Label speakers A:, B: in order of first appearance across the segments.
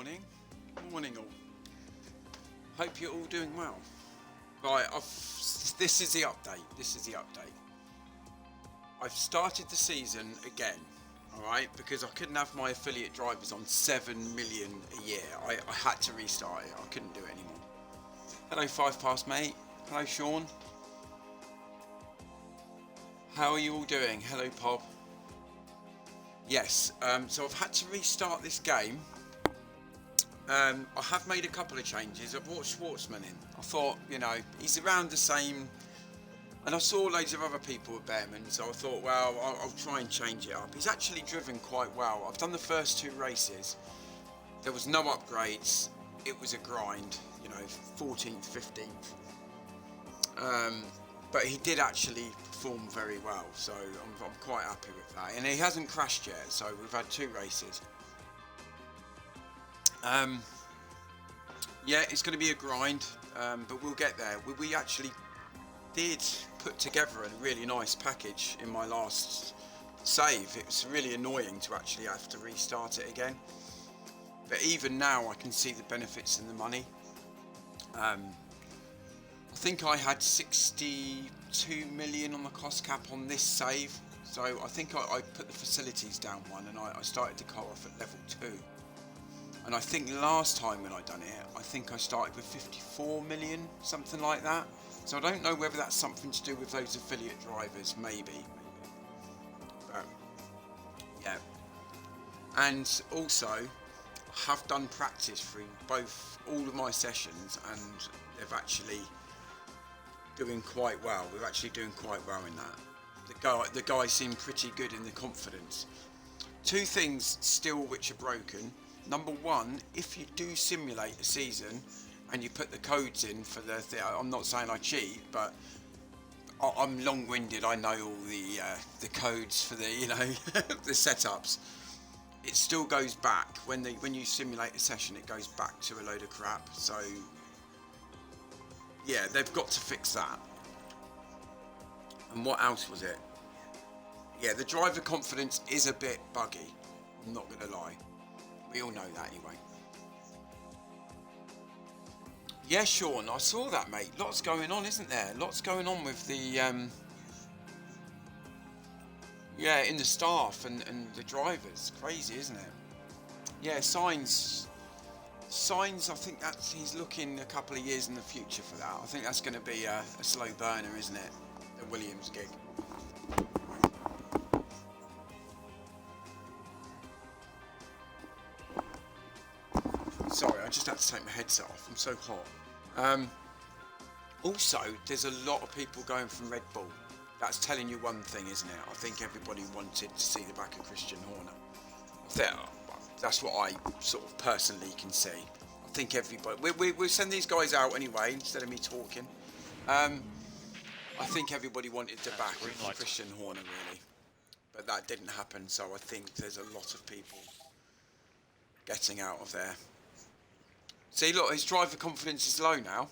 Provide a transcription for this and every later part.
A: morning. Morning all. Hope you're all doing well. Right, this is the update. I've started the season again, alright, because I couldn't have my affiliate drivers on 7 million a year. I had to restart it. I couldn't do it anymore. Hello 5 past mate. Hello Sean. How are you all doing? Hello Pob. Yes, so I've had to restart this game. I have made a couple of changes. I've brought Schwartzman in. I thought, you know, he's around the same, and I saw loads of other people with Behrman, so I thought, well, I'll try and change it up. He's actually driven quite well. I've done the first 2 races. There was no upgrades. It was a grind, you know, 14th, 15th. But he did actually perform very well, so I'm quite happy with that. And he hasn't crashed yet, so we've had 2 races. Yeah, it's going to be a grind, but we'll get there. We actually did put together a really nice package in my last save. It was really annoying to actually have to restart it again. But even now I can see the benefits and the money. I think I had 62 million on the cost cap on this save. So I think I put the facilities down one and I started to cut off at level 2. And I think last time when I done it, I think I started with 54 million, something like that. So I don't know whether that's something to do with those affiliate drivers, maybe. But, yeah. And also, I have done practice through all of my sessions, and they've actually doing quite well. We're actually doing quite well in that. The guys seem pretty good in the confidence. 2 things still which are broken. Number 1, if you do simulate a season and you put the codes in for the I'm not saying I cheat, but I'm long-winded. I know all the codes for the, you know, the setups. It still goes back when you simulate a session. It goes back to a load of crap. So yeah, they've got to fix that. And what else was it? Yeah, the driver confidence is a bit buggy. I'm not gonna lie. We all know that anyway. Yeah, Sean, I saw that, mate. Lots going on, isn't there? Lots going on with the yeah, in the staff and the drivers. Crazy, isn't it? Yeah, Signs, I think he's looking a couple of years in the future for that. I think that's going to be a slow burner, isn't it? The Williams gig. Sorry, I just had to take my headset off. I'm so hot. Also, there's a lot of people going from Red Bull. That's telling you one thing, isn't it? I think everybody wanted to see the back of Christian Horner. That's what I sort of personally can see. I think everybody... We'll send these guys out anyway, instead of me talking. I think everybody wanted the back of Christian Horner, really. But that didn't happen, so I think there's a lot of people getting out of there. See, look, his driver confidence is low now.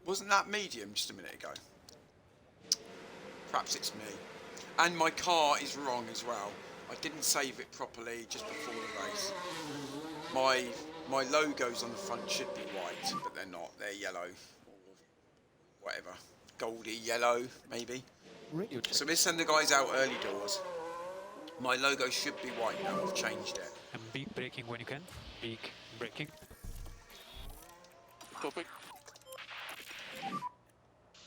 A: Wasn't that medium just a minute ago? Perhaps it's me. And my car is wrong as well. I didn't save it properly just before the race. My logos on the front should be white, but they're not. They're yellow, or whatever. Goldy yellow, maybe. So let's send the guys out early doors. My logo should be white now. I've changed it.
B: And beak braking when you can. Beak braking.
C: Topic.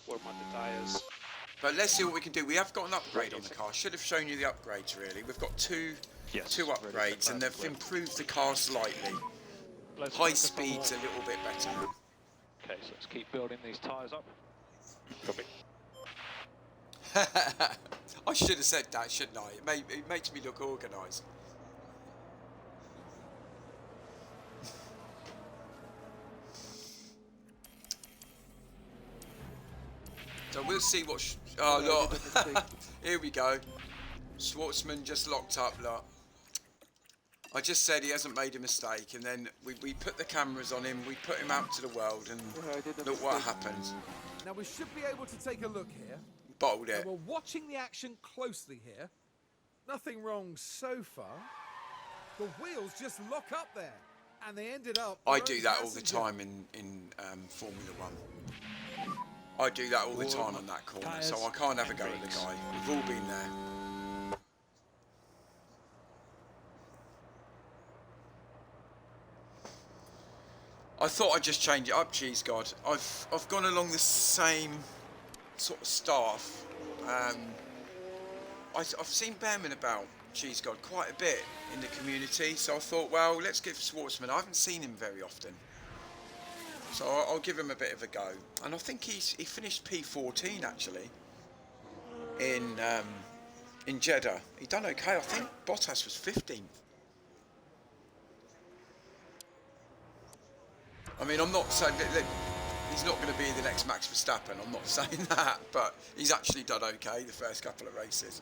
C: Warm up the tires.
A: But let's see what we can do. We have got an upgrade on the car. Should have shown you the upgrades, really. We've got two upgrades, and they've improved the car slightly. High speed's a little bit better now.
B: Okay, so let's keep building these tyres up. Copy.
A: I should have said that, shouldn't I? It makes me look organised. So we'll see what... oh, look. Here we go. Schwartzman just locked up, look. I just said he hasn't made a mistake, and then we put the cameras on him, we put him out to the world, and look what happens.
D: Now we should be able to take a look here.
A: Bottled it.
D: We're watching the action closely here. Nothing wrong so far. The wheels just lock up there, and they ended up.
A: I do that all the time in Formula One. I do that all the time on that corner, so I can't have a go at the guy. We've all been there. I thought I'd just change it up, Cheese God. I've gone along the same sort of staff. I've seen Behrman about, Cheese God, quite a bit in the community, so I thought, well, let's give Schwartzman. I haven't seen him very often, so I'll give him a bit of a go. And I think he finished P14 actually in Jeddah. He done okay. I think Bottas was 15th. I mean, I'm not saying that he's not going to be the next Max Verstappen. I'm not saying that, but he's actually done okay the first couple of races.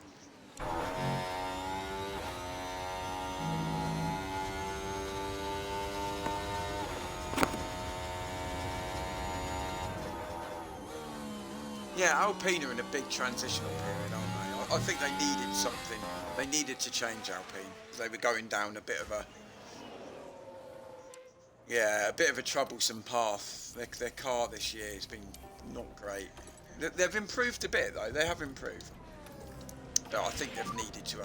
A: Yeah, Alpine are in a big transitional period, aren't they? I think they needed something. They needed to change Alpine. They were going down a bit of a troublesome path. Their car this year has been not great. They've improved a bit though. They have improved, but I think they've needed to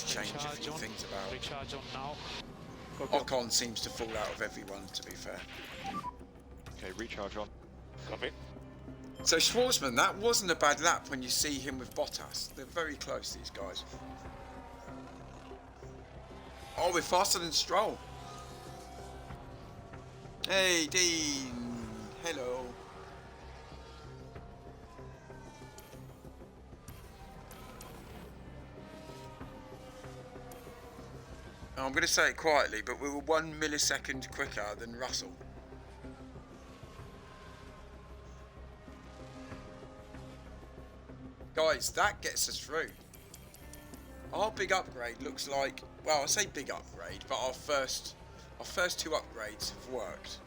A: change a few things about.
B: Recharge on now.
A: Ocon seems to fall out of everyone, to be fair.
E: Okay, recharge on.
C: Copy.
A: So Schwartzman, that wasn't a bad lap when you see him with Bottas. They're very close, these guys. Oh, we're faster than Stroll. Hey, Dean. Hello. I'm going to say it quietly, but we were 1 millisecond quicker than Russell. Guys, that gets us through. Our big upgrade looks like, well, I say big upgrade, but our first two upgrades have worked.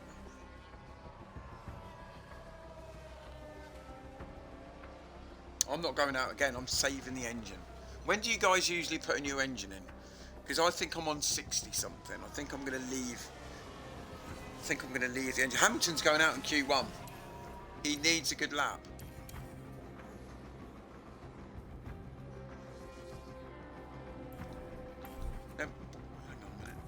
A: I'm not going out again, I'm saving the engine. When do you guys usually put a new engine in? Because I think I'm on 60 something. I think I'm going to leave the engine. Hamilton's going out in Q1. He needs a good lap. Hang on a minute.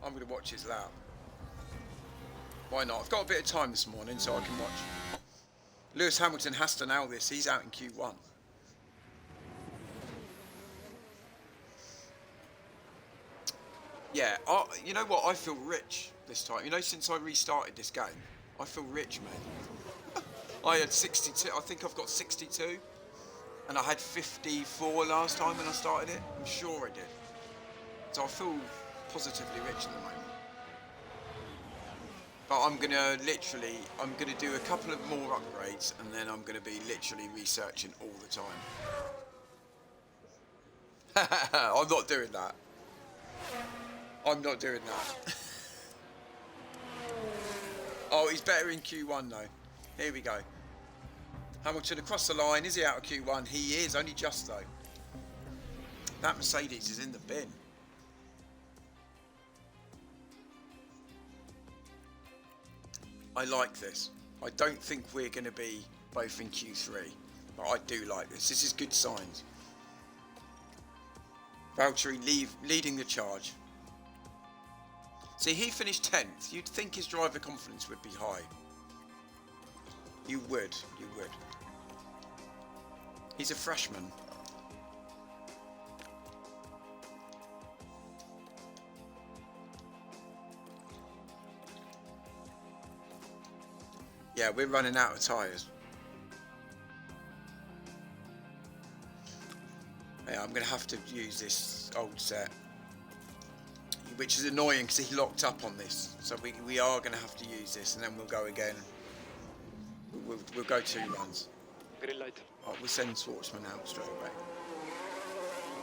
A: I'm going to watch his lap. Why not? I've got a bit of time this morning, so I can watch. Lewis Hamilton has to nail this. He's out in Q1. Yeah, you know what? I feel rich this time. You know, since I restarted this game, I feel rich, mate. I had 62. I think I've got 62. And I had 54 last time when I started it. I'm sure I did. So I feel positively rich at the moment. But I'm going to do a couple of more upgrades, and then I'm going to be literally researching all the time. I'm not doing that. I'm not doing that. Oh, he's better in Q1 though. Here we go. Hamilton across the line. Is he out of Q1? He is, only just though. That Mercedes is in the bin. I like this. I don't think we're going to be both in Q3, but I do like this. This is good signs. Valtteri leading the charge. See, he finished 10th. You'd think his driver confidence would be high. You would. He's a freshman. Yeah, we're running out of tyres. Yeah, I'm going to have to use this old set, which is annoying because he locked up on this. So we are going to have to use this, and then we'll go again. We'll go 2 runs.
C: Green light.
A: Oh, we'll send Schwartzman out straight away.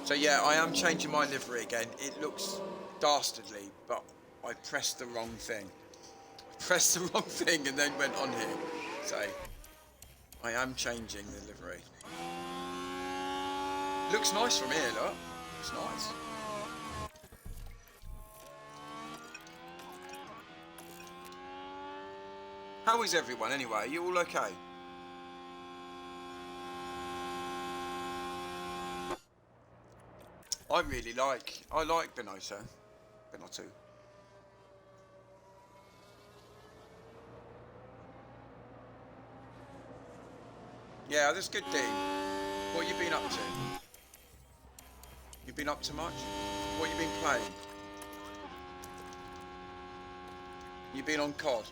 A: So yeah, I am changing my livery again. It looks dastardly, but I pressed the wrong thing. I pressed the wrong thing and then went on here. So I am changing the livery. Looks nice from here, look. Looks nice. How is everyone anyway? Are you all okay? I like Benotto. Yeah, that's good, Dean. What have you been up to? You been up to much? What have you been playing? You been on COD?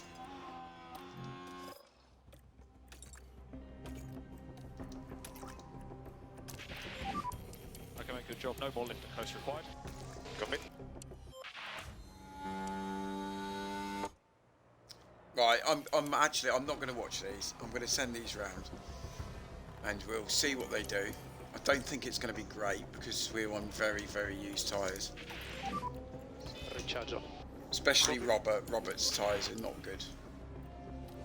B: I can make a job. No more lift and coast required.
E: Copy.
A: Right, I'm not going to watch these. I'm going to send these round, and we'll see what they do. I don't think it's going to be great because we're on very, very used tyres.
C: Recharge on.
A: Especially Robert's tyres are not good.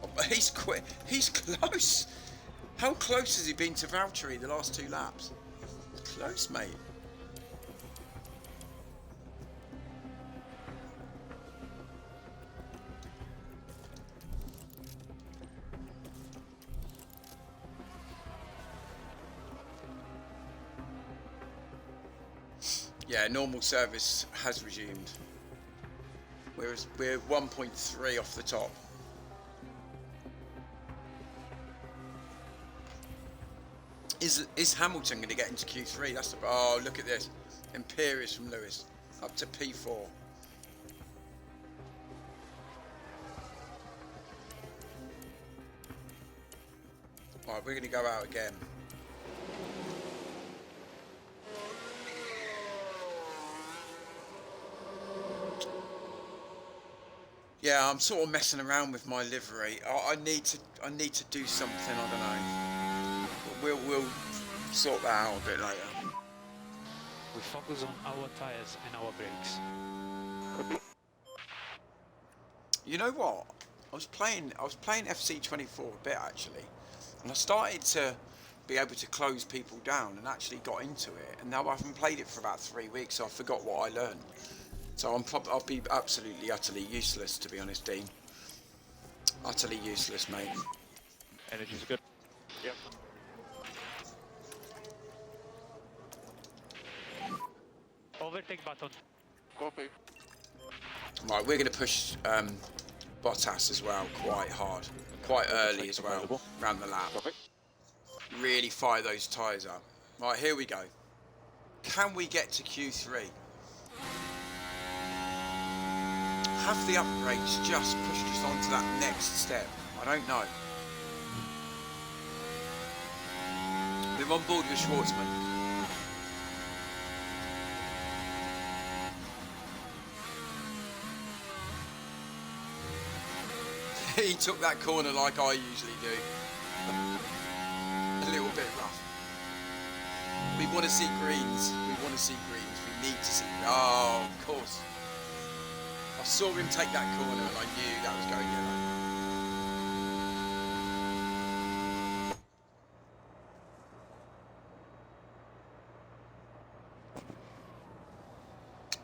A: Oh, but he's quick. He's close. How close has he been to Valtteri the last 2 laps? Close, mate. Yeah, normal service has resumed. We're 1.3 off the top. Is Hamilton going to get into Q3? That's the... Oh, look at this. Imperious from Lewis. Up to P4. Right, we're going to go out again. Yeah, I'm sort of messing around with my livery. I need to do something. I don't know. We'll sort that out a bit later.
C: We focus on our tires and our brakes.
A: You know what? I was playing FC24 a bit actually, and I started to be able to close people down and actually got into it. And now I haven't played it for about 3 weeks, so I forgot what I learned. So I'll be absolutely, utterly useless, to be honest, Dean. Utterly useless, mate.
B: Energy's good.
E: Yep.
C: Overtake button.
E: Copy.
A: Right, we're going to push Bottas as well quite hard, quite early as well, round the lap.
E: Copy.
A: Really fire those tyres up. Right, here we go. Can we get to Q3? Have the upgrades just pushed us on to that next step? I don't know. We're on board with Schwartzman. He took that corner like I usually do. A little bit rough. We want to see greens. We need to see... Oh, of course. I saw him take that corner and I knew that was going yellow.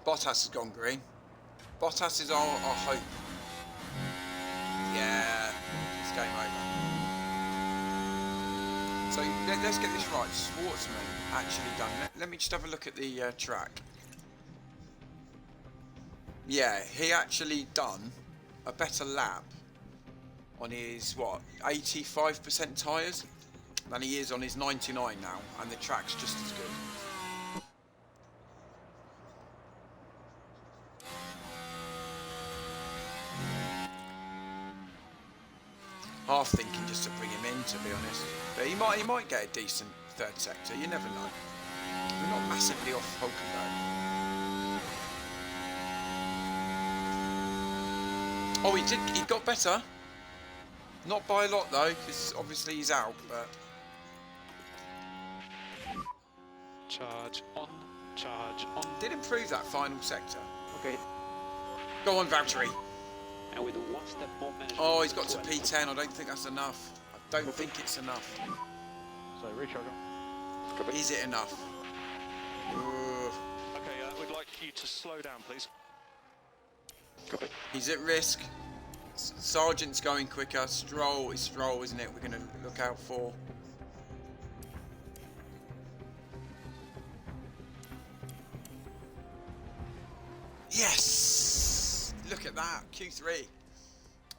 A: Bottas has gone green. Bottas is our hope. Yeah, it's game over. So let's get this right. Schwartzman actually done. Let me just have a look at the track. Yeah, he actually done a better lap on his, what, 85% tyres than he is on his 99 now, and the track's just as good. Half thinking just to bring him in, to be honest. But he might get a decent third sector, you never know. We're not massively off Hulkenberg. Oh, he got better. Not by a lot though, because obviously he's out, but...
C: Charge on, charge on.
A: Did improve that final sector.
C: Okay.
A: Go on, Valtteri.
C: and with one step more management.
A: Oh, he's got to
C: as well.
A: P10. I don't think that's enough. I don't think it's enough.
E: So recharge on. Copy.
A: Is it enough? Ooh.
B: Okay, we'd like you to slow down, please.
E: Copy.
A: He's at risk. Sergeant's going quicker. Stroll is Stroll, isn't it? We're going to look out for. Yes! Look at that. Q3.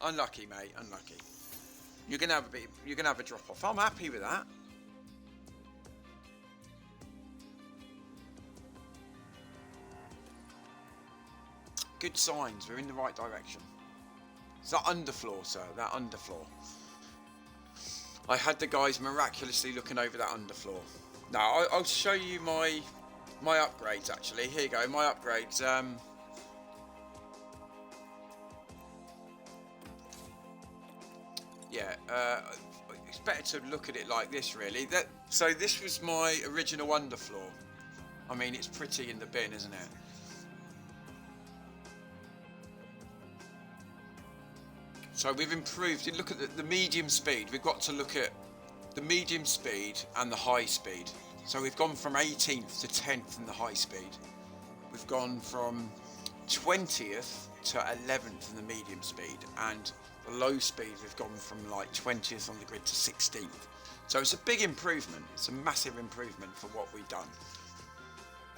A: Unlucky, mate. Unlucky. You're going to have a bit. You're going to have a drop off. I'm happy with that. Good signs. We're in the right direction. It's that underfloor, sir. That underfloor. I had the guys miraculously looking over that underfloor. Now I'll show you my upgrades. Actually, here you go. My upgrades. Yeah. It's better to look at it like this, really. So this was my original underfloor. I mean, it's pretty in the bin, isn't it? So we've improved. Look at the medium speed. We've got to look at the medium speed and the high speed. So we've gone from 18th to 10th in the high speed. We've gone from 20th to 11th in the medium speed, and the low speed we've gone from like 20th on the grid to 16th. So it's a big improvement. It's a massive improvement for what we've done.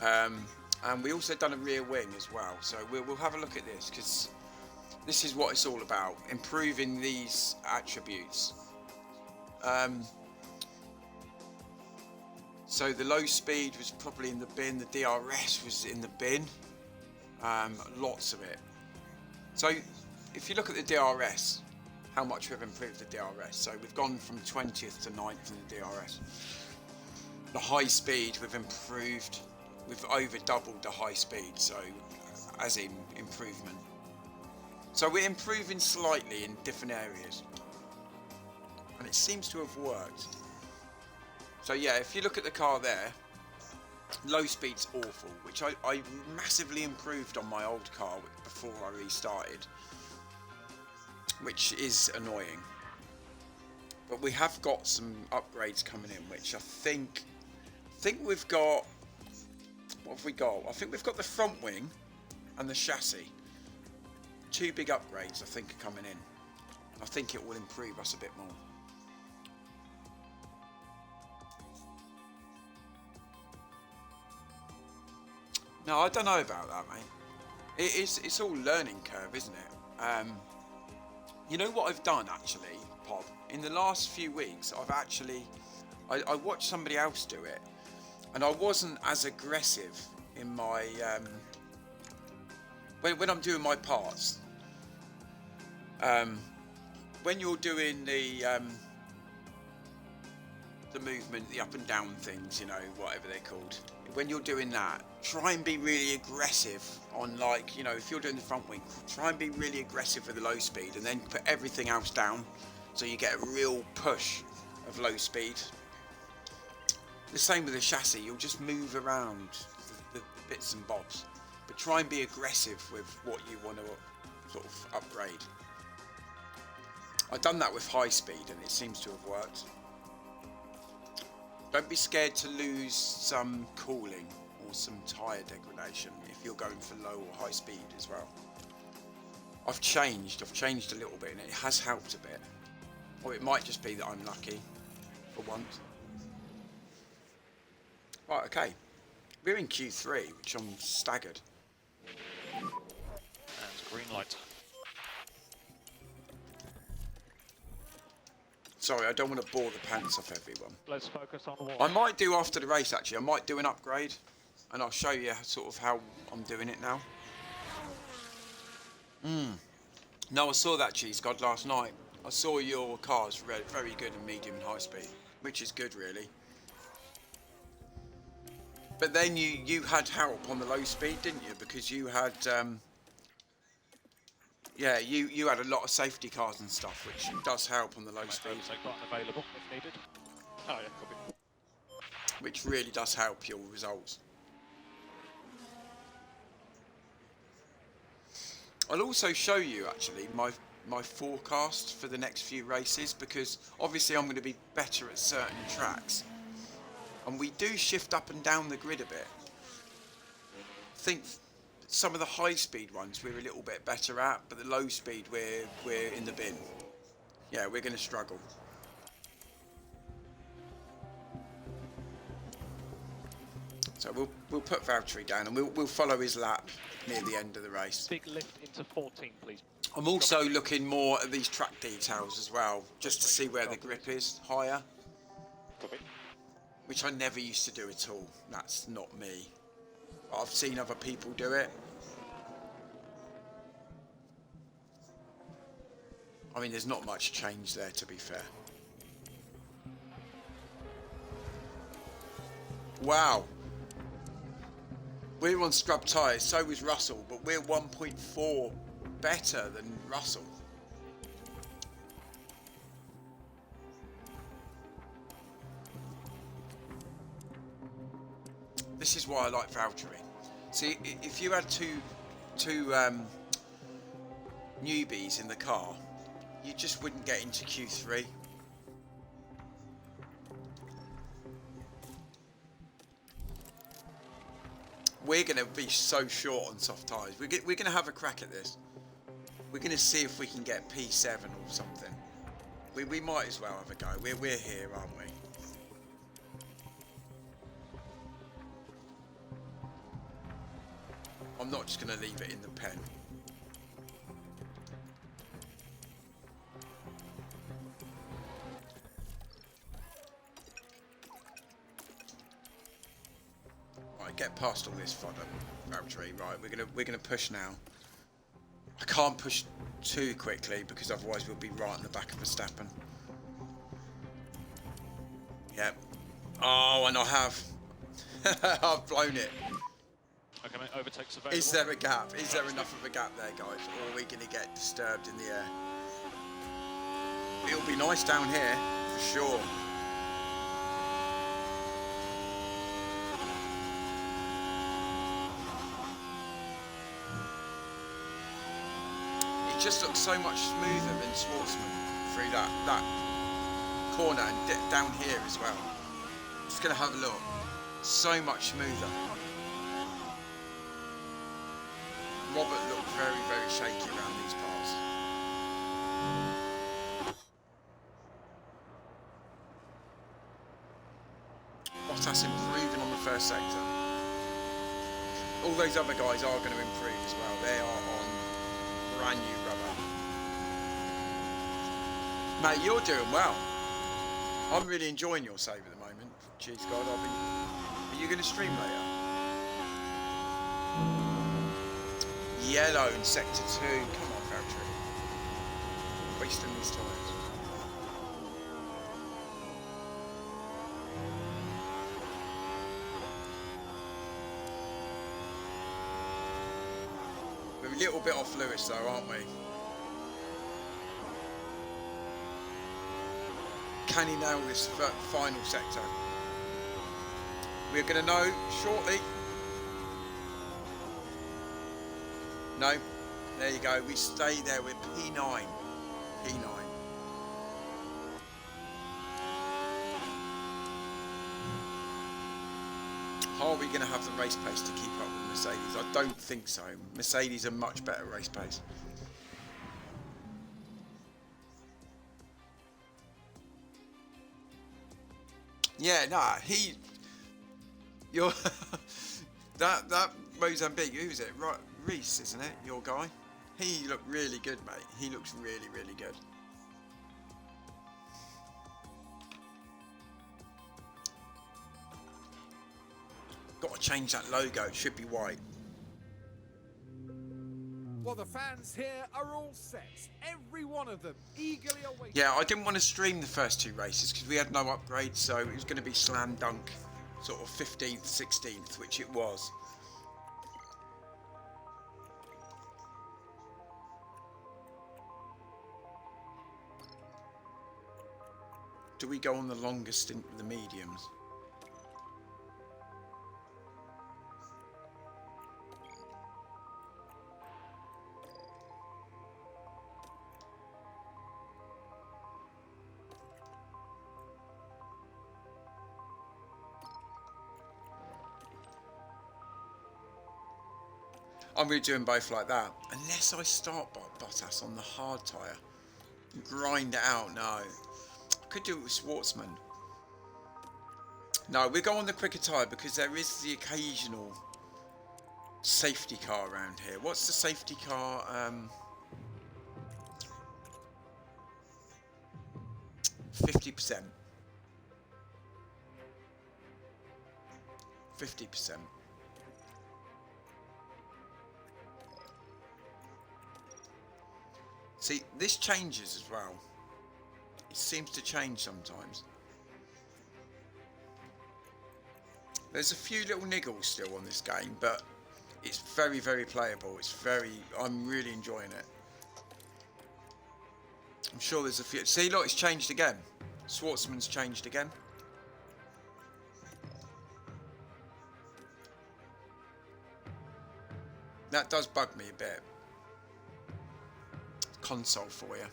A: And we also done a rear wing as well. So we'll have a look at this, because this is what it's all about, improving these attributes. So the low speed was probably in the bin, the DRS was in the bin, lots of it. So if you look at the DRS, how much we've improved the DRS. So we've gone from 20th to 9th in the DRS. The high speed we've improved, we've over doubled the high speed, so as in improvement. So we're improving slightly in different areas, and it seems to have worked. So yeah, if you look at the car there, low speed's awful, which I massively improved on my old car before I restarted, which is annoying. But we have got some upgrades coming in, which I think we've got. What have we got? I think we've got the front wing and the chassis. Two big upgrades, I think, are coming in. I think it will improve us a bit more. No, I don't know about that, mate. It's all learning curve, isn't it? You know what I've done, actually, Pop? In the last few weeks, I watched somebody else do it, and I wasn't as aggressive in my... when I'm doing my parts. When you're doing the movement, the up and down things, you know, whatever they're called. When you're doing that, try and be really aggressive on, like, you know, if you're doing the front wing, try and be really aggressive with the low speed, and then put everything else down, so you get a real push of low speed. The same with the chassis, you'll just move around the bits and bobs, but try and be aggressive with what you want to sort of upgrade. I've done that with high speed, and it seems to have worked. Don't be scared to lose some cooling or some tyre degradation if you're going for low or high speed as well. I've changed a little bit, and it has helped a bit. Or it might just be that I'm lucky for once. Right, okay. We're in Q3, which I'm staggered.
B: And green light.
A: Sorry, I don't want to bore the pants off everyone.
B: Let's focus on one.
A: I might do after the race, actually. I might do an upgrade, and I'll show you sort of how I'm doing it now. No, I saw that, Cheese God, last night. I saw your cars very good in medium and high speed, which is good, really. But then you had help on the low speed, didn't you? Because you had... yeah, you had a lot of safety cars and stuff, which does help on the low speed.
B: Take button available if needed. Oh yeah, copy.
A: Which really does help your results. I'll also show you actually my forecast for the next few races, because obviously I'm going to be better at certain tracks, and we do shift up and down the grid a bit. I think some of the high speed ones we're a little bit better at, but the low speed we're in the bin. Yeah, we're going to struggle. So we'll put Valtteri down, and we'll follow his lap near the end of the race.
B: Big lift into 14, please.
A: I'm also looking more at these track details as well, just to see where the grip is higher,
E: Copy.
A: which I never used to do at all. That's not me. I've seen other people do it. I mean, there's not much change there, to be fair. Wow. We're on scrub tyres, so was Russell, but we're 1.4 better than Russell. This is why I like Valtteri. See, if you had two newbies in the car, you just wouldn't get into Q3. We're going to be so short on soft tyres. We're going to have a crack at this. We're going to see if we can get P7 or something. We might as well have a go. We're here, aren't we? I'm not just going to leave it in the pen. Right, get past all this fodder, Valtteri. Right, we're gonna push now. I can't push too quickly because otherwise we'll be right in the back of Verstappen. Yep. Oh, and I have. I've blown it.
B: Okay, mate, overtakes available.
A: Is there a gap? Is there enough of a gap there, guys? Or are we going to get disturbed in the air? It'll be nice down here, for sure. It just looks so much smoother than Schwartzman through that corner and down here as well. Just going to have a look. So much smoother. Robert looked very, very shaky around these parts. Bottas improving on the first sector. All those other guys are going to improve as well. They are on brand new rubber. Mate, you're doing well. I'm really enjoying your save at the moment. Jeez, God, are you going to stream later? Yellow in sector 2. Come on, Valtteri. Wasting these tyres. We're a little bit off Lewis though, aren't we? Can he nail this final sector? We're going to know shortly. No, there you go. We stay there with P9. P9. Are we going to have the race pace to keep up with Mercedes? I don't think so. Mercedes are much better race pace. Yeah, nah, you're that Mozambique, who's it? Right, Reese, isn't it? Your guy? He looked really good, mate. He looks really, really good. Got to change that logo. It should be white.
D: Well, the fans here are all set. Every one of them eagerly awaiting.
A: Yeah, I didn't want to stream the first two races because we had no upgrades, so it was going to be slam dunk, sort of 15th, 16th, which it was. Do we go on the longest stint with the mediums? I'm going to do them both like that. Unless I start Bottas on the hard tyre. Grind it out. No. I could do it with Schwartzman. No, we go on the quicker tyre because there is the occasional safety car around here. What's the safety car? 50%. 50%. See, this changes as well. It seems to change sometimes. There's a few little niggles still on this game, but it's very, very playable. I'm really enjoying it. I'm sure there's a few. See, look, it's changed again. Schwartzman's changed again. That does bug me a bit. Console for you.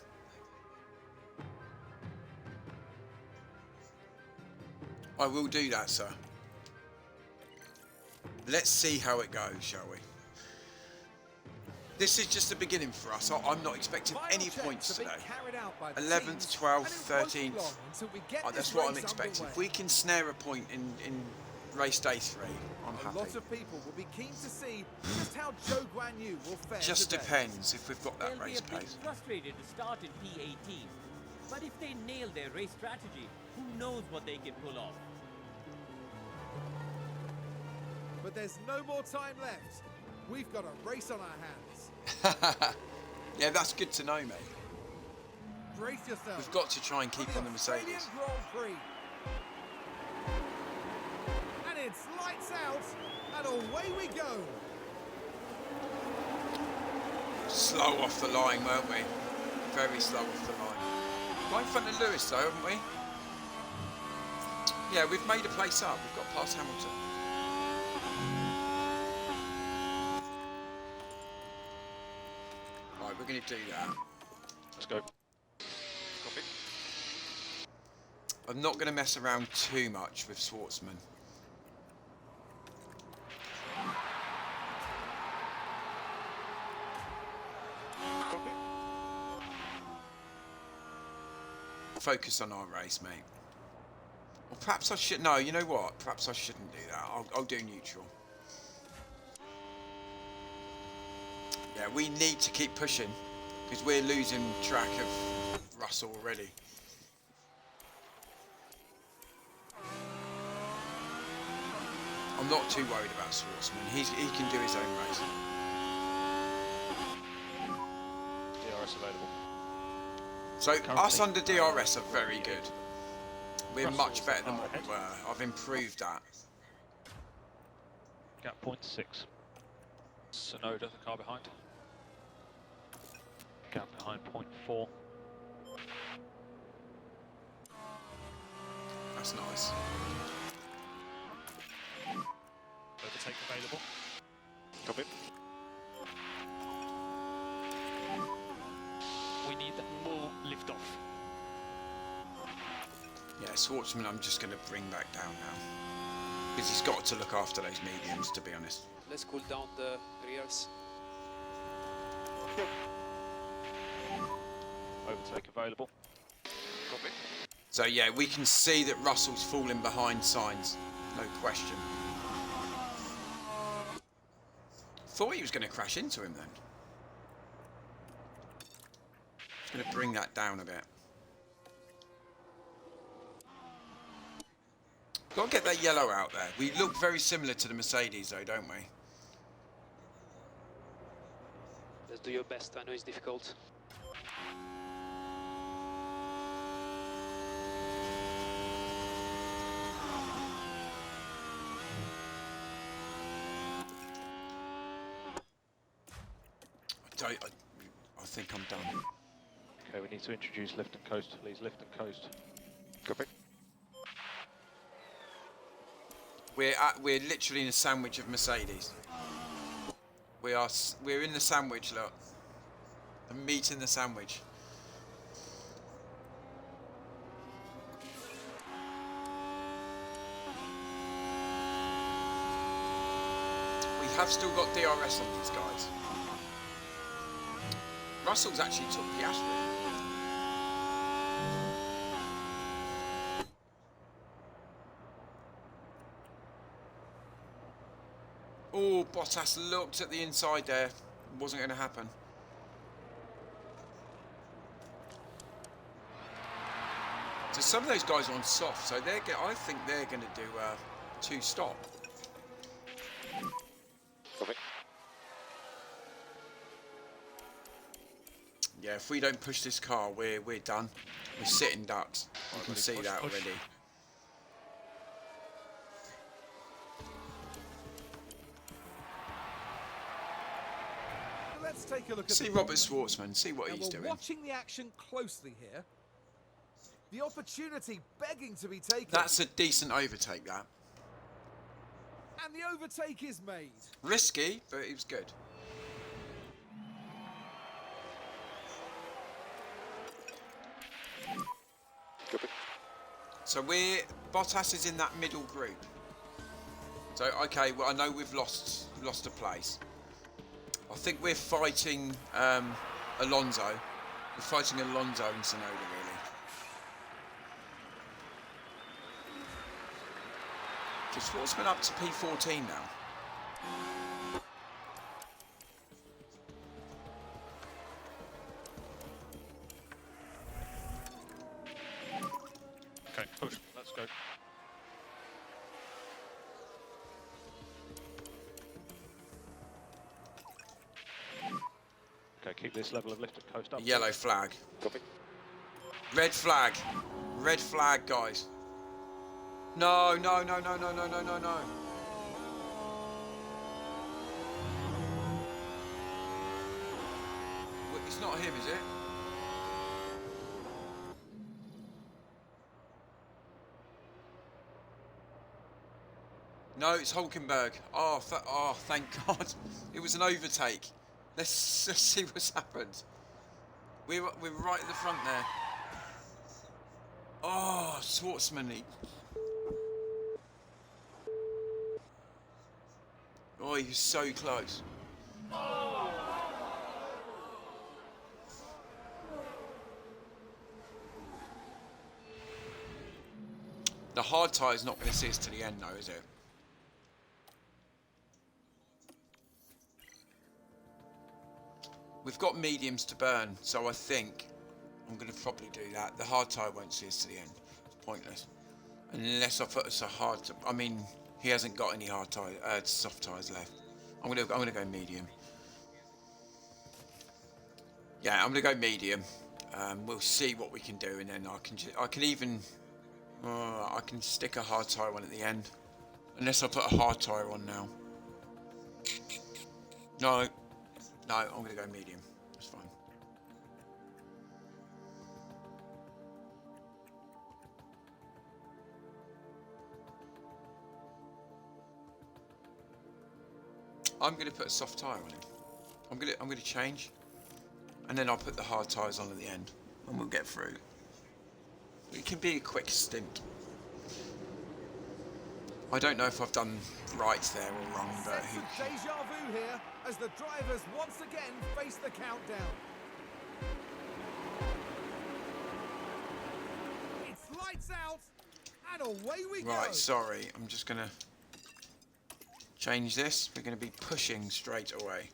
A: I will do that, sir. Let's see how it goes, shall we? This is just the beginning for us. I'm not expecting any points today. 11th, 12th, 13th. That's what I'm expecting. If we can snare a point in race day 3, I'm happy.
D: A lot of people will be keen to see just how Zhou Guanyu will fare
A: Just
D: today.
A: depends if we've got that
F: They'll
A: race
F: be a bit
A: pace.
F: frustrated to start in P18, but if they nail their race strategy, who knows what they can pull off.
D: But there's no more time left. We've got a race on our hands.
A: Yeah, that's good to know, mate.
D: Brace yourself.
A: We've got to try and keep on the Mercedes.
D: Grand Prix. And it's lights out, and away we go.
A: Slow off the line, weren't we? Very slow off the line. Right in front of Lewis, though, haven't we? Yeah, we've made a place up. We've got past Hamilton. Right, we're going to do that.
E: Let's go. Copy.
A: I'm not going to mess around too much with Schwartzman.
E: Copy.
A: Focus on our race, mate. Or perhaps I should... No, you know what? Perhaps I shouldn't do that. I'll do neutral. Yeah, we need to keep pushing because we're losing track of Russell already. I'm not too worried about Schwartzman. He can do his own race.
E: DRS available.
A: So
E: Currently,
A: us under DRS are very good. We're
E: Russell's
A: much better than what we
E: ahead.
A: were. I've improved that.
B: Gap 0.6. Sonoda, the car behind. Gap behind 0.4.
A: That's nice.
B: Overtake available.
E: Copy.
C: We need more liftoff.
A: Yeah, Schwartzman I'm just going to bring back down now. Because he's got to look after those mediums, to be honest.
G: Let's cool down the rears.
E: Overtake available. Copy.
A: So yeah, we can see that Russell's falling behind Sainz. No question. Thought he was going to crash into him then. Just going to bring that down a bit. Got to get that yellow out there. We look very similar to the Mercedes though, don't we?
G: Just do your best. I know it's difficult.
A: I think I'm done.
E: Okay, we need to introduce lift and coast, please. Lift and coast. Copy.
A: We're literally in a sandwich of Mercedes. We're in the sandwich, look. The meat in the sandwich. We have still got DRS on these guys. Russell's actually took Piastri. Oh, Bottas looked at the inside there. Wasn't going to happen. So some of those guys are on soft, so I think they're going to do 2-stop.
E: Copy.
A: Yeah, if we don't push this car, we're done. We're sitting ducks. You can see that already.
D: Let's take a look at
A: See Robert Schwartzman, see what he's doing.
D: Watching the action closely here. The opportunity begging to be taken.
A: That's a decent overtake, that.
D: And the overtake is made.
A: Risky, but it was good.
E: Copy.
A: So Bottas is in that middle group. So okay, well I know we've lost a place. I think we're fighting Alonso. We're fighting Alonso and Tsunoda really. So Schwartzman up to P14 now.
E: Okay, push. Let's go. Okay, keep this level of lift and coast up.
A: Yellow flag.
E: Copy.
A: Red flag. Red flag, guys. No, no, no, no, no, no, no, no, no. It's not him, is it? No, it's Hulkenberg. Oh, thank God. It was an overtake. Let's see what's happened. We're right at the front there. Oh, Schwartzman. Oh, he was so close. The hard tyre is not going to see us to the end, though, is it? We've got mediums to burn, so I think I'm going to probably do that. The hard tyre won't see us to the end. It's pointless. Unless I put us a hard... I mean, he hasn't got any hard tyre, soft tyres left. I'm going to go medium. Yeah, I'm going to go medium. We'll see what we can do, and then I can stick a hard tyre on at the end. Unless I put a hard tyre on now. No, I'm going to go medium. That's fine. I'm going to put a soft tyre on it. I'm going to change, and then I'll put the hard tyres on at the end, and we'll get through. It can be a quick stint. I don't know if I've done right there or wrong, but
D: Deja vu here as the drivers once again face the countdown. It's lights out and away we go.
A: Right, sorry, I'm just gonna change this. We're gonna be pushing straight away.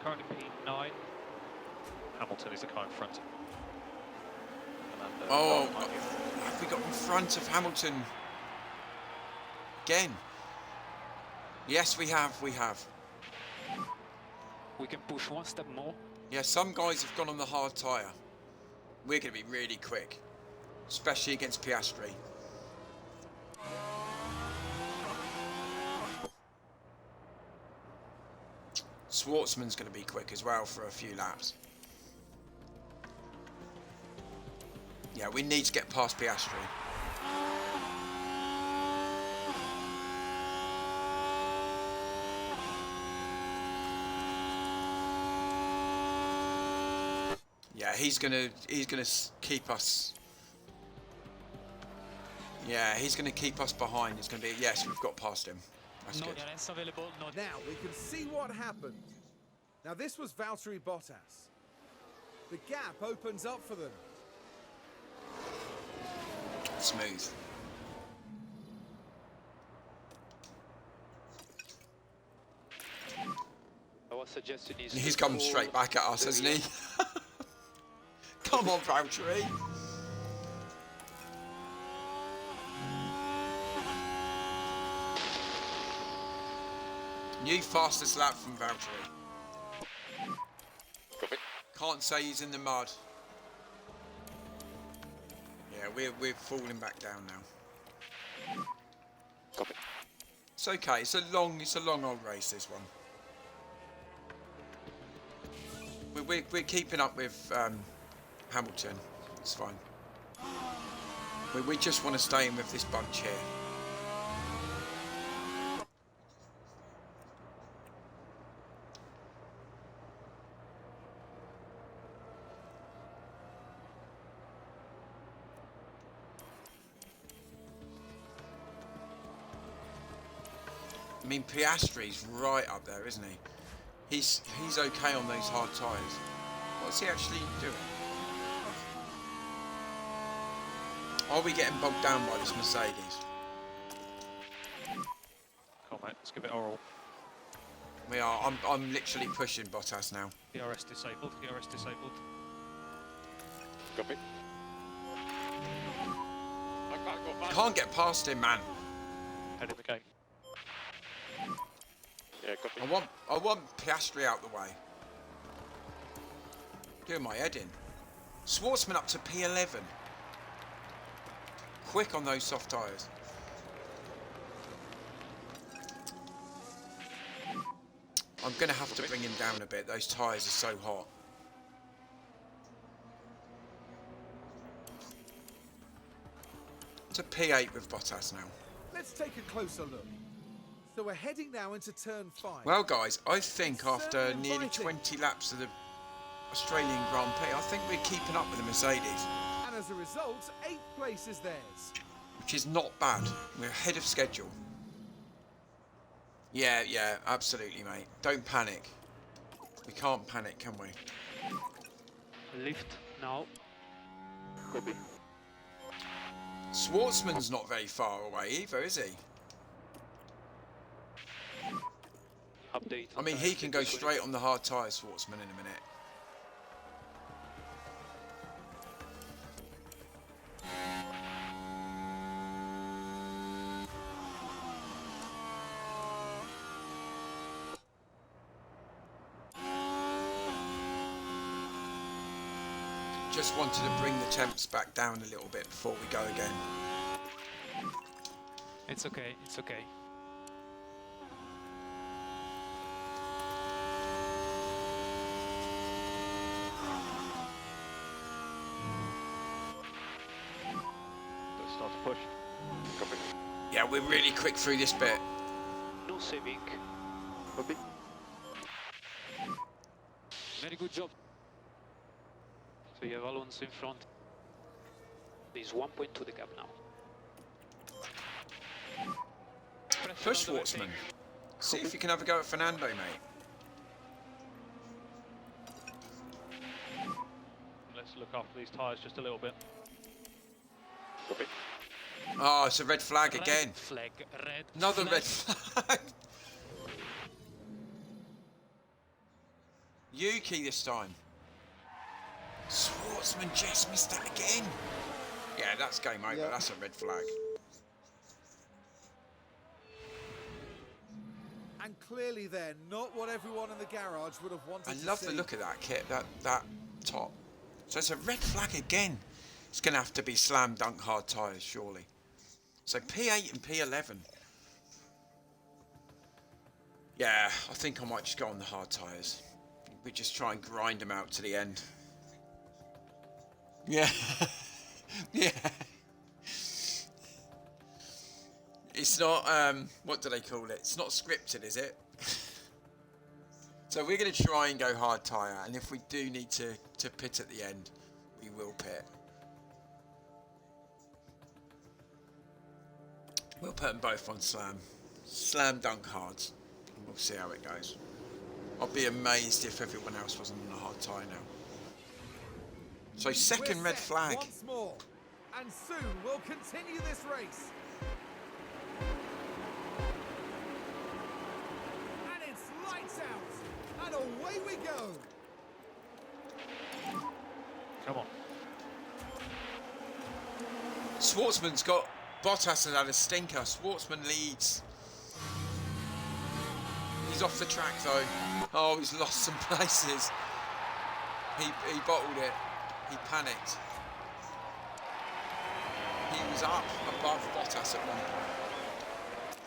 E: Currently P9. Hamilton is the car in front. And,
A: Oh, have we got in front of Hamilton again? Yes, we have.
C: We can push one step more.
A: Yeah, some guys have gone on the hard tyre. We're going to be really quick, especially against Piastri. Schwartzman's going to be quick as well for a few laps. Yeah, we need to get past Piastri. Yeah, he's gonna keep us. Yeah, he's going to keep us behind. It's going to be, yes, we've got past him. That's
C: No
A: good.
C: DRS available, no.
D: Now we can see what happened. Now this was Valtteri Bottas. The gap opens up for them.
A: Smooth.
G: Our suggestion is
A: He's
G: to
A: come
G: pull
A: straight back at us,
G: the
A: hasn't
G: rear.
A: he? Come on, Valtteri. New fastest lap from Valtteri.
E: Copy.
A: Can't say he's in the mud. Yeah, we're falling back down now.
E: Copy.
A: It's okay. It's a long old race, this one. We're keeping up with Hamilton. It's fine. We just want to stay in with this bunch here. I mean, Piastri's right up there, isn't he? He's okay on those hard tyres. What's he actually doing? Are we getting bogged down by this Mercedes?
E: Come on, mate. Let's give it oral.
A: We are. I'm literally pushing Bottas now.
C: DRS disabled, DRS disabled.
E: Copy. I can't go back.
A: Can't get past him, man.
E: Head in the game. Yeah, copy.
A: I want Piastri out the way. Doing my head in. Schwartzman up to P11. Quick on those soft tyres. I'm going to have to bring him down a bit. Those tyres are so hot. To P8 with Bottas now.
D: Let's take a closer look. So we're heading now into turn 5.
A: Well, guys, I think after
D: Certainly
A: nearly
D: inviting.
A: 20 laps of the Australian Grand Prix, I think we're keeping up with the Mercedes,
D: And as a result, 8th place is theirs.
A: which is not bad. We're ahead of schedule. Yeah, absolutely, mate. Don't panic. We can't panic, can we?
C: Lift now.
E: Copy.
A: Schwartzman's not very far away either, is he?
G: Update.
A: I mean, he can go straight on the hard tyres, Schwartzman, in a minute. Just wanted to bring the temps back down a little bit before we go again.
C: It's okay, it's okay.
E: Let's start to push. Copy.
A: Yeah, we're really quick through this bit.
G: No saving.
E: Copy.
C: Very good job. So you have Alonso in front.
G: There's 1.2 the gap now.
A: Push Schwartzman. See if you can have a go at Fernando, mate.
E: Let's look after these tyres just a little bit. Copy.
A: Oh, it's a red flag again.
C: Red flag, red
A: Another
C: flag.
A: red flag. Yuki this time. Schwartzman just missed that again. Yeah, that's game over. That's a red flag.
D: And clearly they're not what everyone in the garage would have wanted
A: I
D: to
A: love
D: see.
A: the look of that kit, that top. So it's a red flag again. It's going to have to be slam dunk hard tyres, surely. So P8 and P11. Yeah, I think I might just go on the hard tyres. We just try and grind them out to the end. Yeah. Yeah. It's not, what do they call it? It's not scripted, is it? So we're going to try and go hard tyre, and if we do need to pit at the end, we will pit. We'll put them both on slam dunk hards, and we'll see how it goes. I'll be amazed if everyone else wasn't on a hard tyre now. So second
D: We're
A: red
D: set
A: flag.
D: once more, and soon we'll continue this race. And it's lights out, and away we go.
E: Come on.
A: Schwartzman's got Bottas has had a stinker. Schwartzman leads. He's off the track though. Oh, he's lost some places. He bottled it. He panicked. He was up above Bottas at one point.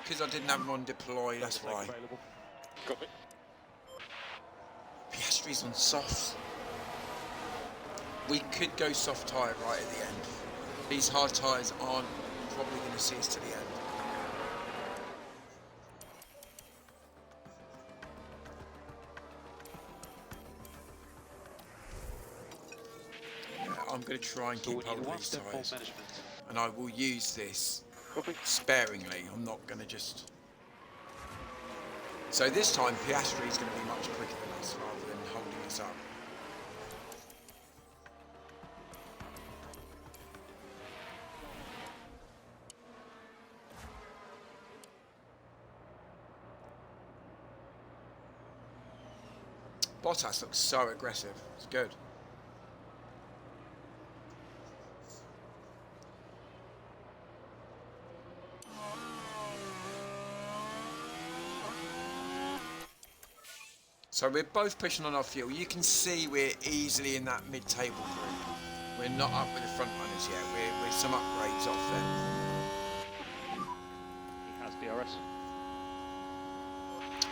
A: Because I didn't have him on deploy, that's why.
E: Available. Got it.
A: Piastri's on softs. We could go soft tyre right at the end. These hard tyres aren't probably going to see us to the end. Yeah, I'm going to try and
G: So we
A: keep hold
G: need
A: of
G: one
A: these
G: step
A: tyres.
G: management.
A: And I will use this
E: Copy.
A: sparingly. I'm not going to just... So this time Piastri is going to be much quicker than us rather than holding us up. Bottas looks so aggressive. It's good. So we're both pushing on our fuel. You can see we're easily in that mid-table group. We're not up with the front runners yet. We're some upgrades off them.
E: He has DRS.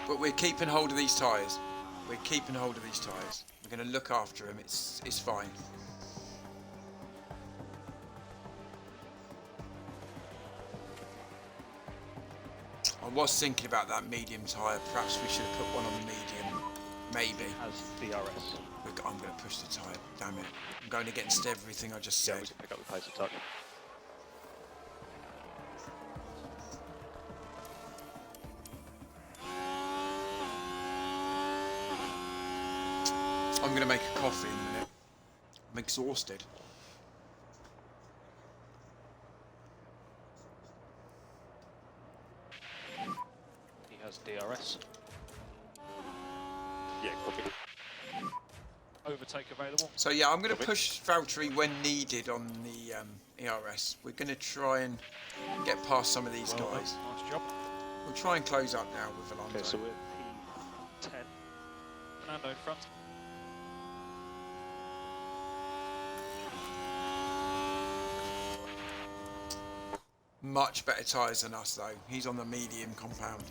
A: But we're keeping hold of these tyres. We're keeping hold of these tyres. We're going to look after him. It's fine. I was thinking about that medium tyre. Perhaps we should have put one on the medium. Maybe.
E: Has DRS.
A: I'm going to push the tyre. Damn it. I'm going against everything I just
E: Yeah,
A: said.
E: we can pick up the pace a touch.
A: I'm going to make a coffee in a minute. I'm exhausted.
E: He has DRS. Yeah, copy. Overtake available.
A: So yeah, I'm going to push Valtteri when needed on the ERS. We're going to try and get past some of these
E: Well done.
A: guys.
E: Nice job.
A: We'll try and close up now with Alonso.
E: Okay, so we're P10. Fernando in front.
A: Much better tyres than us though. He's on the medium compound.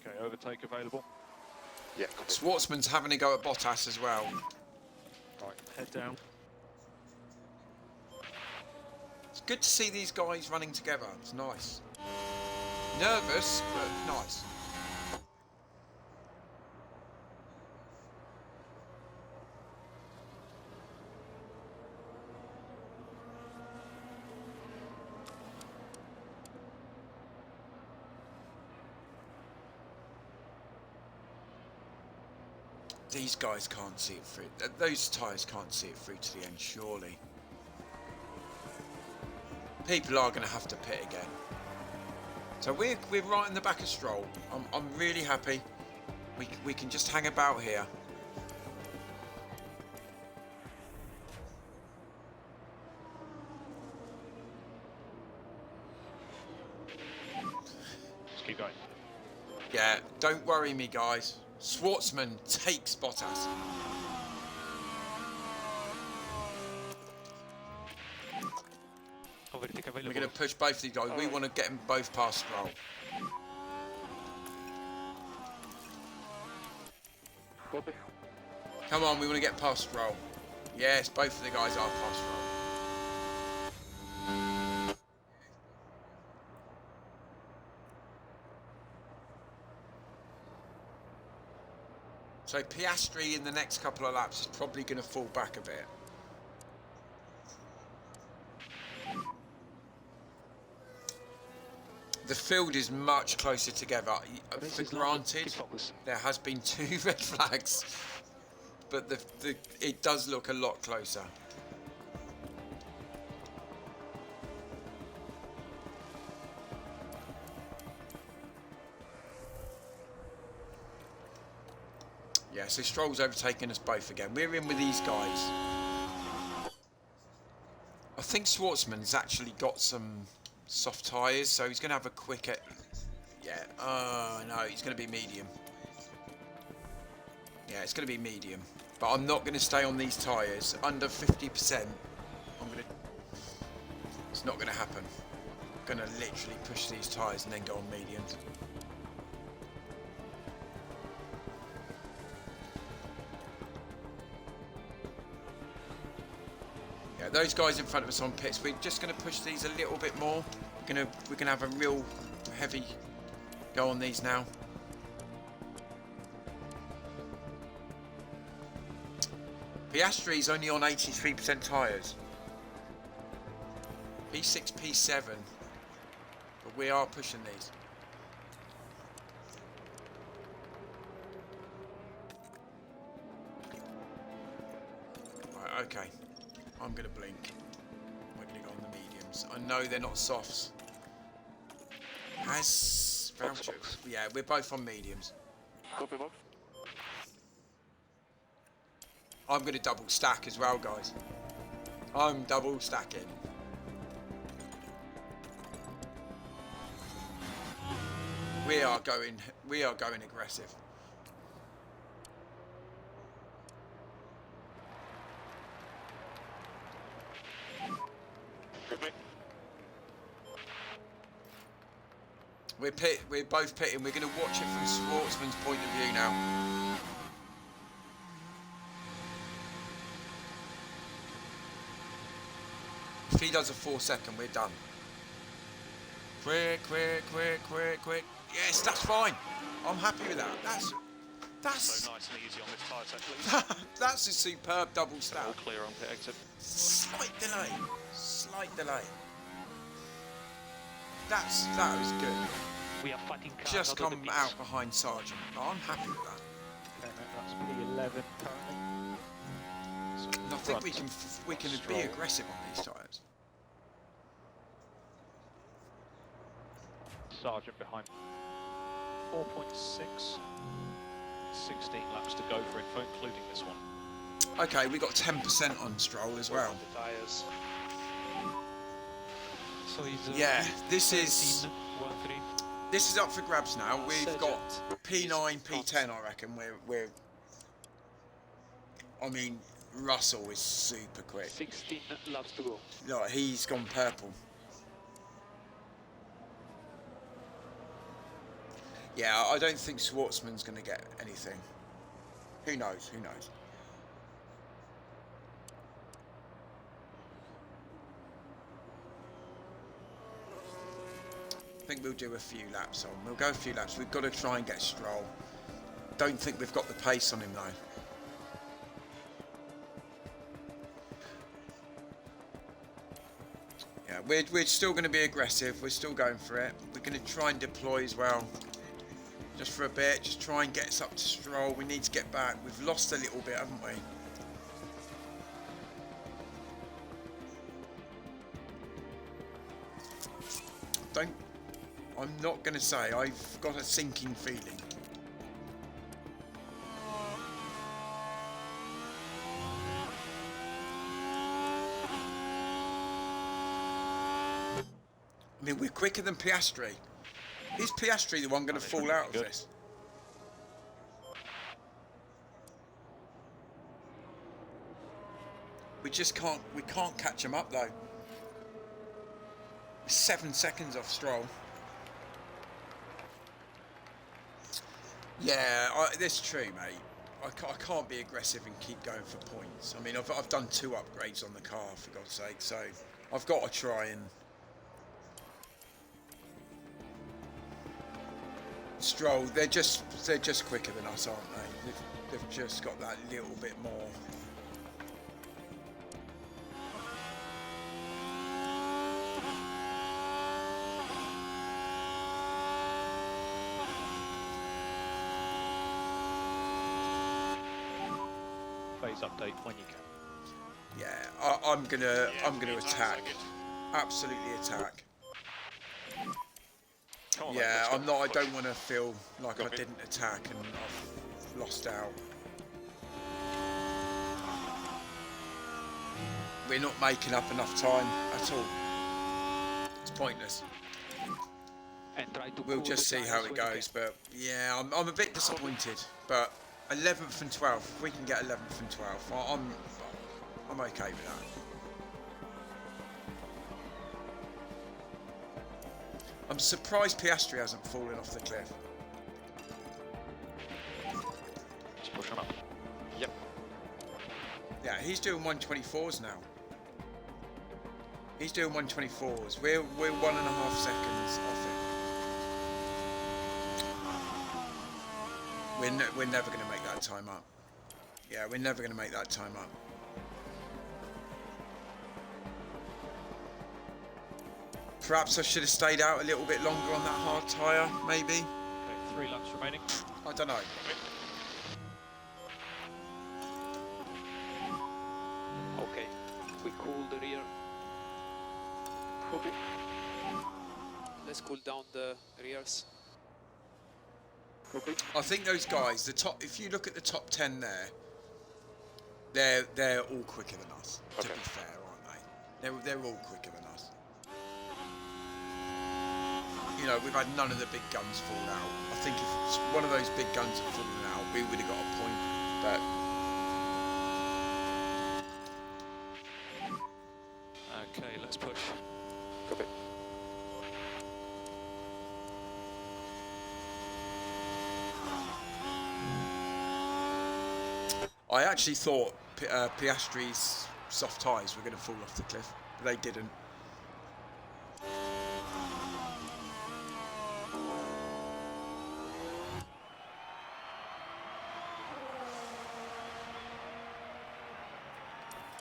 E: Okay, overtake available. Yeah, copy.
A: Schwartzman's having a go at Bottas as well.
E: Right, head down.
A: It's good to see these guys running together. It's nice. Nervous, but nice. These guys can't see it through. Those tyres can't see it through to the end, surely. People are going to have to pit again. So we're right in the back of Stroll. I'm really happy. We can just hang about here.
E: Just keep going.
A: Yeah, don't worry me, guys. Schwartzman takes Bottas.
G: Overtake available.
A: We're going to push both of these guys. We want to get them both past Stroll.
E: Copy.
A: Come on, we want to get past Stroll. Yes, both of the guys are past Stroll. So Piastri in the next couple of laps is probably going to fall back a bit. The field is much closer together.
E: This
A: For
E: is London.
A: granted,
E: Keep focus.
A: there has been 2 red flags, but it does look a lot closer. Yeah, so Stroll's overtaken us both again. We're in with these guys. I think Schwartzman's actually got some soft tyres, so he's going to have a quick... Yeah, no, he's going to be medium. Yeah, it's going to be medium. But I'm not going to stay on these tyres. Under 50%, I'm going to... It's not going to happen. I'm going to literally push these tyres and then go on mediums. Yeah, those guys in front of us on pits, we're just going to push these a little bit more. We're gonna have a real heavy go on these now. Piastri's only on 83% tyres. P6, P7, but we are pushing these. Right, okay. I'm going to blink. We're going to go on the mediums. I know they're not softs. Has Voucher... Yeah, we're both on mediums.
E: Copy, box.
A: I'm going to double stack as well, guys. I'm double stacking. We are going aggressive. We're both pitting. We're going to watch it from Schwartzman's point of view now. If he does a 4-second, we're done. Quick. Yes, that's fine. I'm happy with that. That's
E: So nice and easy on this tyre actually.
A: that's a superb double stack.
E: All clear on pit exit.
A: Slight delay. That was good.
C: We are fighting cars
A: Just
C: out of the
A: come
C: pits.
A: out behind Sargent. I'm happy with that.
E: Okay, mate, that's P11 currently. So
A: And I think
E: front.
A: we can be
E: Stroll.
A: aggressive on these tyres.
E: Sergeant behind. 4.6. 16 laps to go for info, including this one.
A: Okay, we got 10% on Stroll as well.
E: The tyres.
C: So it's,
A: Yeah, this is
C: 13, 1-3.
A: this is up for grabs now. We've got P9, P10. I reckon we're. I mean, Russell is super quick.
G: 16 laps to go.
A: Like, he's gone purple. Yeah, I don't think Schwartzman's going to get anything. Who knows? Who knows? I think we'll do a few laps on. We'll go a few laps. We've got to try and get Stroll. Don't think we've got the pace on him though. Yeah, we're still going to be aggressive. We're still going for it. We're going to try and deploy as well. Just for a bit. Just try and get us up to Stroll. We need to get back. We've lost a little bit, haven't we? I'm not going to say. I've got a sinking feeling. I mean, we're quicker than Piastri. Is Piastri the one going to fall out of this? We just can't. We can't catch him up though. 7 seconds off Stroll. Yeah, that's true, mate. I can't be aggressive and keep going for points. I mean, I've done 2 upgrades on the car, for God's sake, so I've got to try and... Stroll, they're just quicker than us, aren't they? They've just got that little bit more.
E: race update when you can.
A: Yeah, I'm gonna attack. Absolutely attack.
E: Come on, mate,
A: Yeah,
E: let's go.
A: I'm not. I don't want to feel like I didn't attack and I've lost out. We're not making up enough time at all. It's pointless.
G: And try to
A: We'll
G: cool
A: just
G: the
A: see how
G: tires
A: it
G: when you
A: goes. But yeah, I'm a bit disappointed. But 11th and 12th, if we can get 11th and 12th, I'm okay with that. I'm surprised Piastri hasn't fallen off the cliff.
E: Let's push on up. Yep.
A: Yeah, he's doing 124s now. He's doing 124s. We're 1.5 seconds off him. We're never going to make that time up. Yeah, we're never going to make that time up. Perhaps I should have stayed out a little bit longer on that hard tyre, maybe.
E: Okay, 3 laps remaining.
A: I don't know.
G: Okay, we cool the rear. Okay. Let's cool down the rears. Okay.
A: I think those guys, if you look at the top 10 there, they're all quicker than us. To be fair, aren't they? They're all quicker than us. You know, we've had none of the big guns fall out. I think if one of those big guns had fallen out, we would have got a point. But
E: Okay, let's push.
G: Copy.
A: I actually thought Piastri's soft tyres were going to fall off the cliff, but they didn't.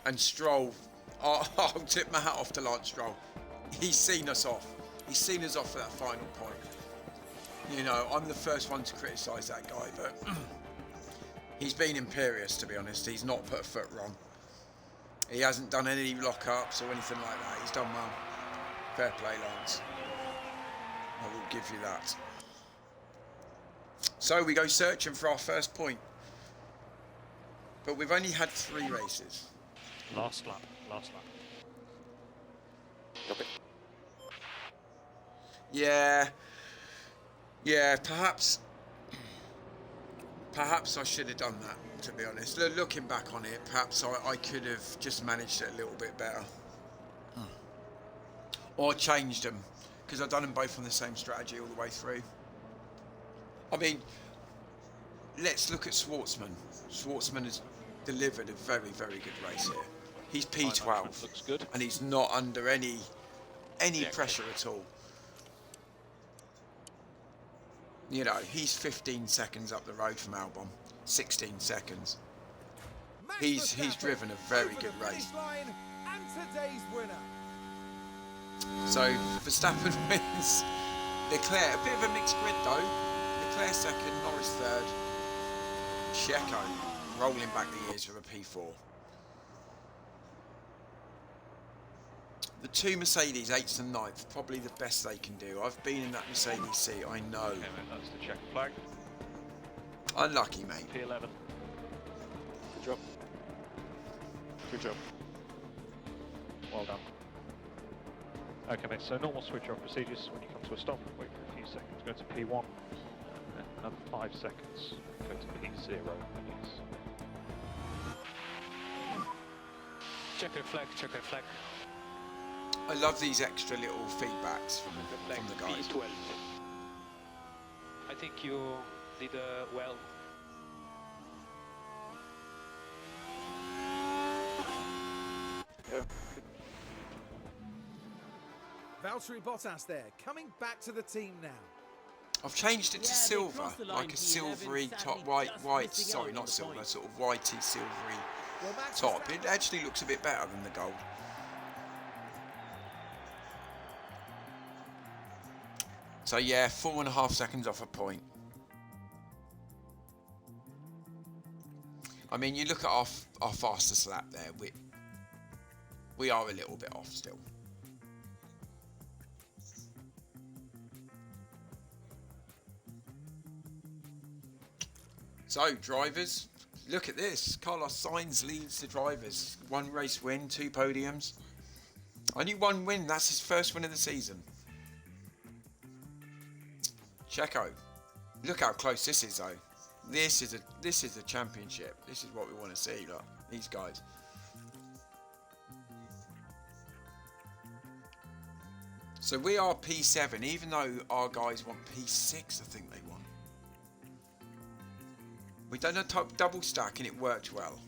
A: And Stroll, I'll tip my hat off to Lance Stroll. He's seen us off. He's seen us off for that final point. You know, I'm the first one to criticise that guy, but he's been imperious, to be honest. He's not put a foot wrong. He hasn't done any lock-ups or anything like that. He's done well. Fair play, Lance. I will give you that. So we go searching for our first point. But we've only had 3 races.
E: Last lap. Last lap.
G: Copy.
A: Yeah, perhaps I should have done that, to be honest. Looking back on it, perhaps I could have just managed it a little bit better. Or changed them, because I've done them both on the same strategy all the way through. I mean, let's look at Schwartzman. Schwartzman has delivered a very, very good race here. He's P12,
E: Looks good.
A: and he's not under any pressure at all. You know, he's 15 seconds up the road from Albon. 16 seconds. He's driven a very good race.
D: And today's winner.
A: So Verstappen wins. Leclerc, a bit of a mixed grid though. Leclerc second, Norris third. Checo rolling back the years with a P4. The 2 Mercedes, 8th and 9th, probably the best they can do. I've been in that Mercedes seat, I know.
E: Okay, mate, that's the check flag.
A: Unlucky, mate.
E: P11.
G: Good job. Good job.
E: Well done. Okay, mate, so normal switch off procedures. When you come to a stop, wait for a few seconds, go to P1, and then another 5 seconds, go to P0, please.
G: Checker flag, checker flag.
A: I love these extra little feedbacks from the guys.
G: P12. I think you did well.
D: Valtteri Bottas there, coming back to the team now.
A: I've changed it to
F: Yeah, they
A: silver,
F: crossed the line,
A: like a
F: P11,
A: silvery
F: sadly
A: top, white,
F: just missing out
A: sorry,
F: on
A: not
F: the
A: silver,
F: point.
A: sort of whitey, silvery
D: Well, Max
A: top.
D: Verstappen-
A: It actually looks a bit better than the gold. So yeah, 4.5 seconds off a point. I mean, you look at our fastest lap there, we are a little bit off still. So, drivers, look at this. Carlos Sainz leads the drivers. 1 race win, 2 podiums. Only 1 win, that's his first win of the season. Checo, look how close this is though. This is a championship. This is what we want to see, look, these guys. So we are P7, even though our guys want P6, I think they want. We done a double stack and it worked well.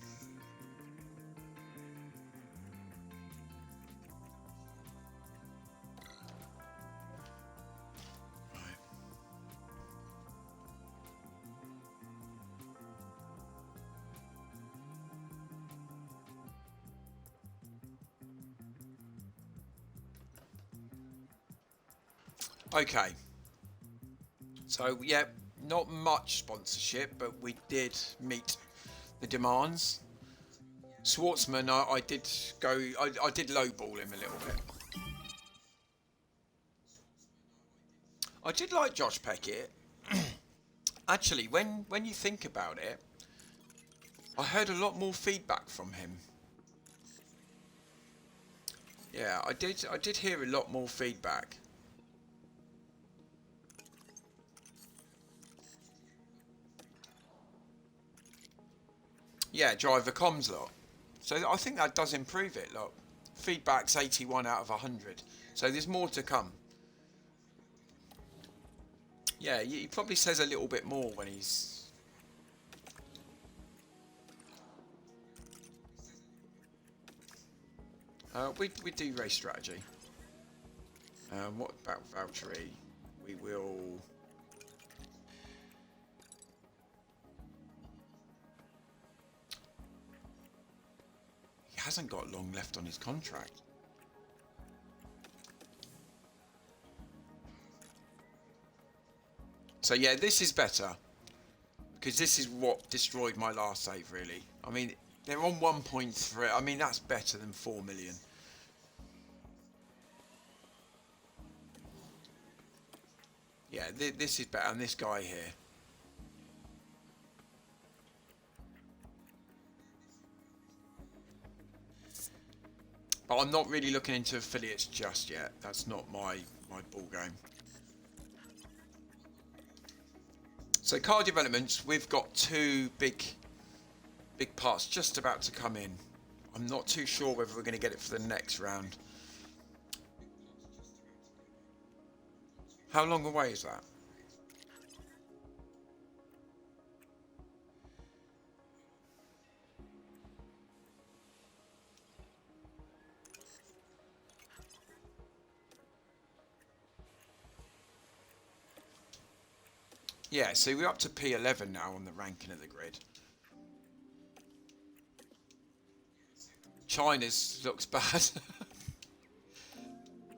A: Okay, so yeah, not much sponsorship, but we did meet the demands. Schwartzman, I did lowball him a little bit. I did like Josh Peckett. Actually, when you think about it, I heard a lot more feedback from him. Yeah, I did hear a lot more feedback. Yeah, driver comms lot. So I think that does improve it. Look, feedback's 81 out of 100. So there's more to come. Yeah, he probably says a little bit more when he's... we do race strategy. What about Valtteri? We will... He hasn't got long left on his contract. So yeah, this is better. Because this is what destroyed my last save, really. I mean, they're on 1.3. I mean, that's better than 4 million. Yeah, this is better. And this guy here. But I'm not really looking into affiliates just yet. That's not my ball game. So car developments, we've got 2 big parts just about to come in. I'm not too sure whether we're going to get it for the next round. How long away is that? Yeah, so we're up to P11 now on the ranking of the grid. China's looks bad.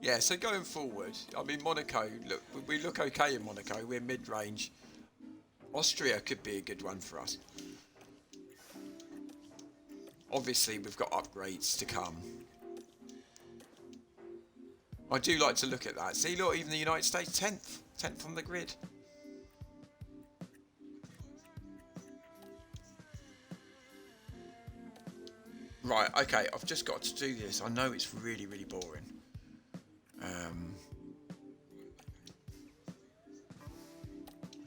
A: Yeah, so going forward, I mean, Monaco, look, we look okay in Monaco. We're mid-range. Austria could be a good one for us. Obviously, we've got upgrades to come. I do like to look at that. See, look, even the United States, 10th on the grid. Right, okay, I've just got to do this. I know it's really, really boring.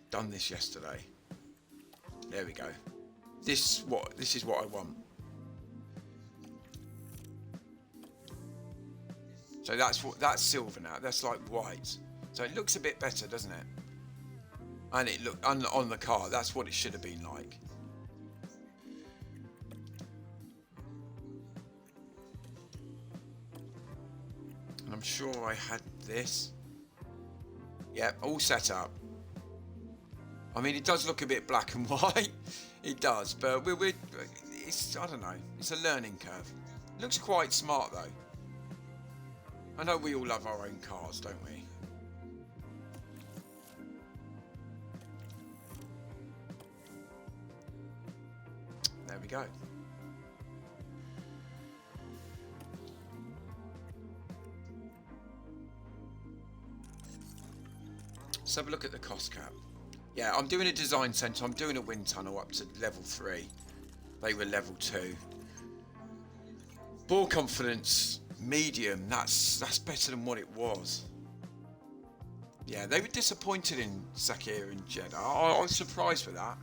A: Done this yesterday. There we go. This is what I want. So that's silver now. That's like white. So it looks a bit better, doesn't it? And it look on the car. That's what it should have been like. And I'm sure I had this. Yeah, all set up. I mean, it does look a bit black and white. It does, but it's, I don't know. It's a learning curve. It looks quite smart though. I know we all love our own cars, don't we? There we go. Let's have a look at the cost cap. Yeah, I'm doing a design centre. I'm doing a wind tunnel up to level 3. They were level 2. Bore confidence, medium. That's better than what it was. Yeah, they were disappointed in Sakir and Jeddah. I was surprised with that.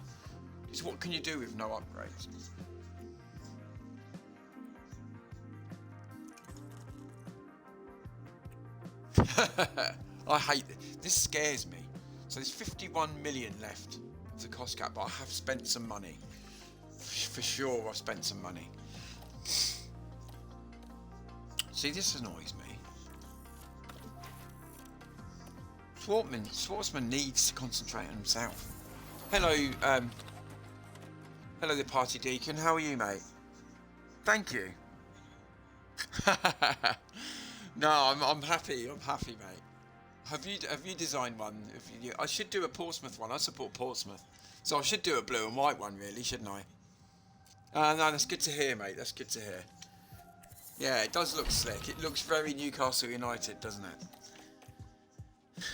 A: Because what can you do with no upgrades? I hate this. This scares me. So there's 51 million left of the cost cap, but I have spent some money. For sure, I've spent some money. See, this annoys me. Schwartzman needs to concentrate on himself. Hello, hello, the party deacon. How are you, mate? Thank you. No, I'm happy. I'm happy, mate. Have you designed one? I should do a Portsmouth one. I support Portsmouth, so I should do a blue and white one, really, shouldn't I? No, that's good to hear, mate. That's good to hear. Yeah, it does look slick. It looks very Newcastle United, doesn't it?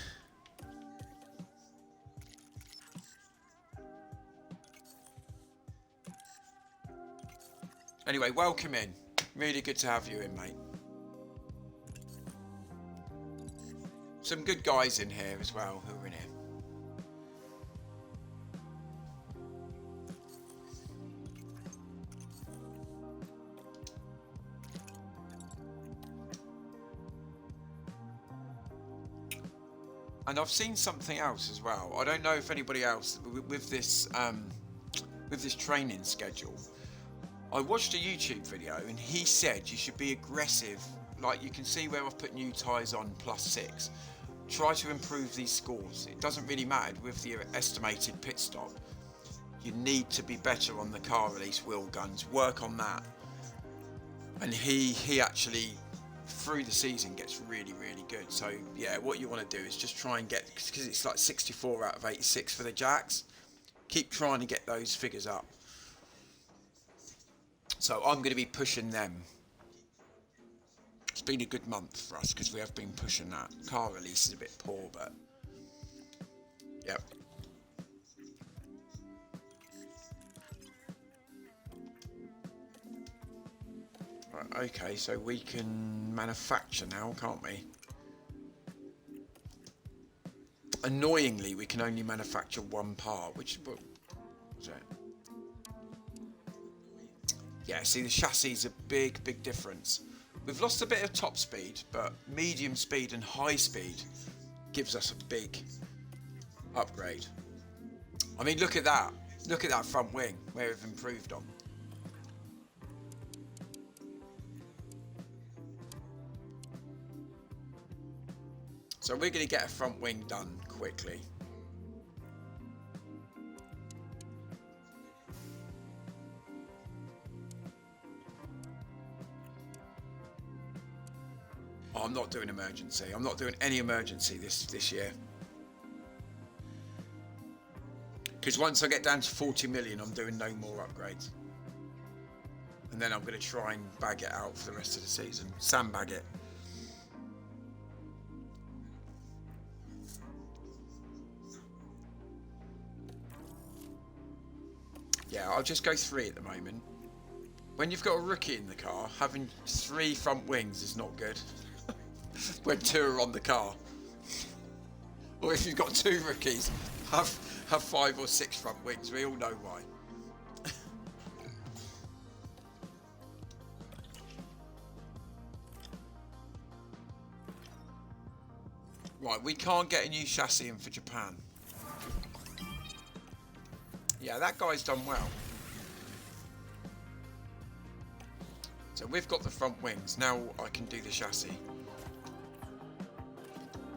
A: Anyway, welcome in. Really good to have you in, mate. Some good guys in here as well who are in here. And I've seen something else as well. I don't know if anybody else with this training schedule. I watched a YouTube video and he said you should be aggressive. Like you can see where I've put new tyres on +6. Try to improve these scores. It doesn't really matter with your estimated pit stop. You need to be better on the car release wheel guns. Work on that. And he actually through the season gets really good. So yeah, what you want to do is just try and get, because it's like 64 out of 86 for the jacks. Keep trying to get those figures up. So I'm going to be pushing them. It's been a good month for us because we have been pushing that. Car release is a bit poor, but yep. Right, okay, so we can manufacture now, can't we? Annoyingly, we can only manufacture one part, which what was it? Yeah, see, the chassis is a big difference. We've lost a bit of top speed, but medium speed and high speed gives us a big upgrade. I mean, look at that. Look at that front wing, where we've improved on. So we're going to get a front wing done quickly. Oh, I'm not doing emergency. I'm not doing any emergency this year. Because once I get down to 40 million, I'm doing no more upgrades. And then I'm going to try and bag it out for the rest of the season. Sandbag it. Yeah, I'll just go 3 at the moment. When you've got a rookie in the car, having 3 front wings is not good. When 2 are on the car. Or if you've got 2 rookies, have 5 or 6 front wings. We all know why. Right, we can't get a new chassis in for Japan. Yeah, that guy's done well. So we've got the front wings. Now I can do the chassis.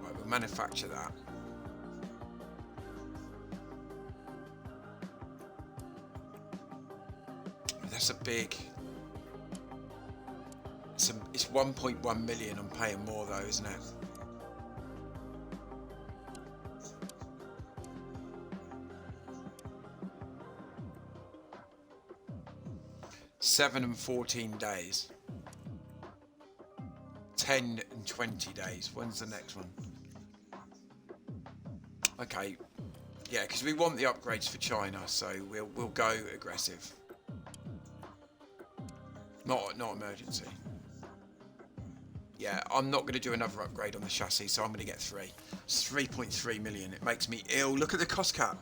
A: Right, we'll manufacture that. That's a big... It's 1.1 million. I'm paying more though, isn't it? 7 and 14 days. 10 and 20 days. When's the next one? Okay. Yeah, because we want the upgrades for China, so we'll go aggressive. Not emergency. Yeah, I'm not going to do another upgrade on the chassis, so I'm going to get 3. It's 3.3 million. It makes me ill. Look at the cost cap.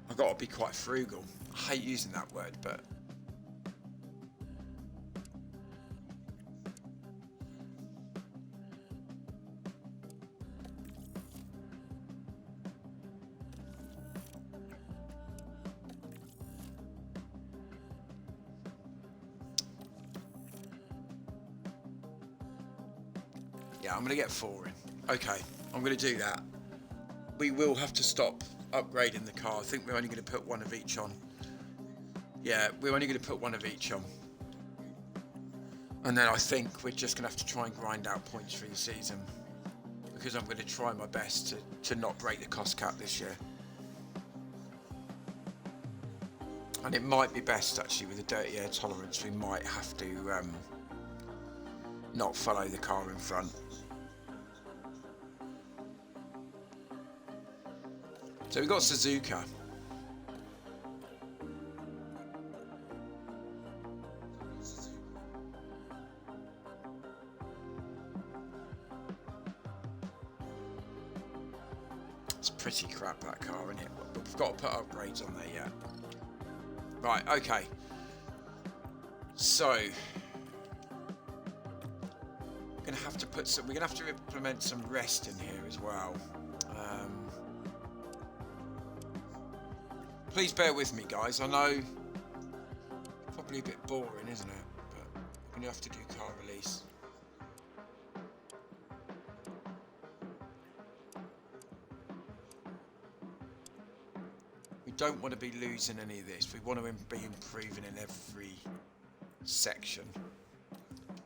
A: I've got to be quite frugal. I hate using that word, but... yeah, I'm going to get 4 in. Okay, I'm going to do that. We will have to stop upgrading the car. I think we're only going to put 1 of each on. Yeah, we're only going to put 1 of each on. And then I think we're just going to have to try and grind out points through the season. Because I'm going to try my best to not break the cost cap this year. And it might be best actually with the dirty air tolerance, we might have to not follow the car in front. So we've got Suzuka. It's pretty crap, that car, isn't it? But we've got to put upgrades on there yet. Right, okay. So we're gonna have to put some. We're gonna have to implement some rest in here as well. Please bear with me, guys. I know probably a bit boring, isn't it? But we're gonna have to do car release. We don't want to be losing any of this. We want to be improving in every section.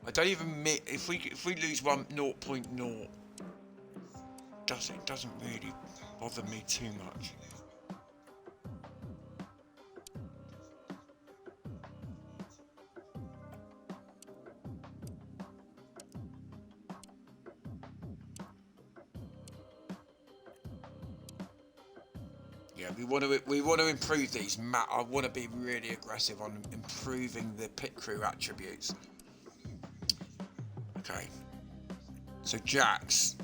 A: I don't even admit if we lose 0.0, it doesn't really bother me too much. Yeah, we want to improve these. I want to be really aggressive on improving the pit crew attributes. Okay. So Jax,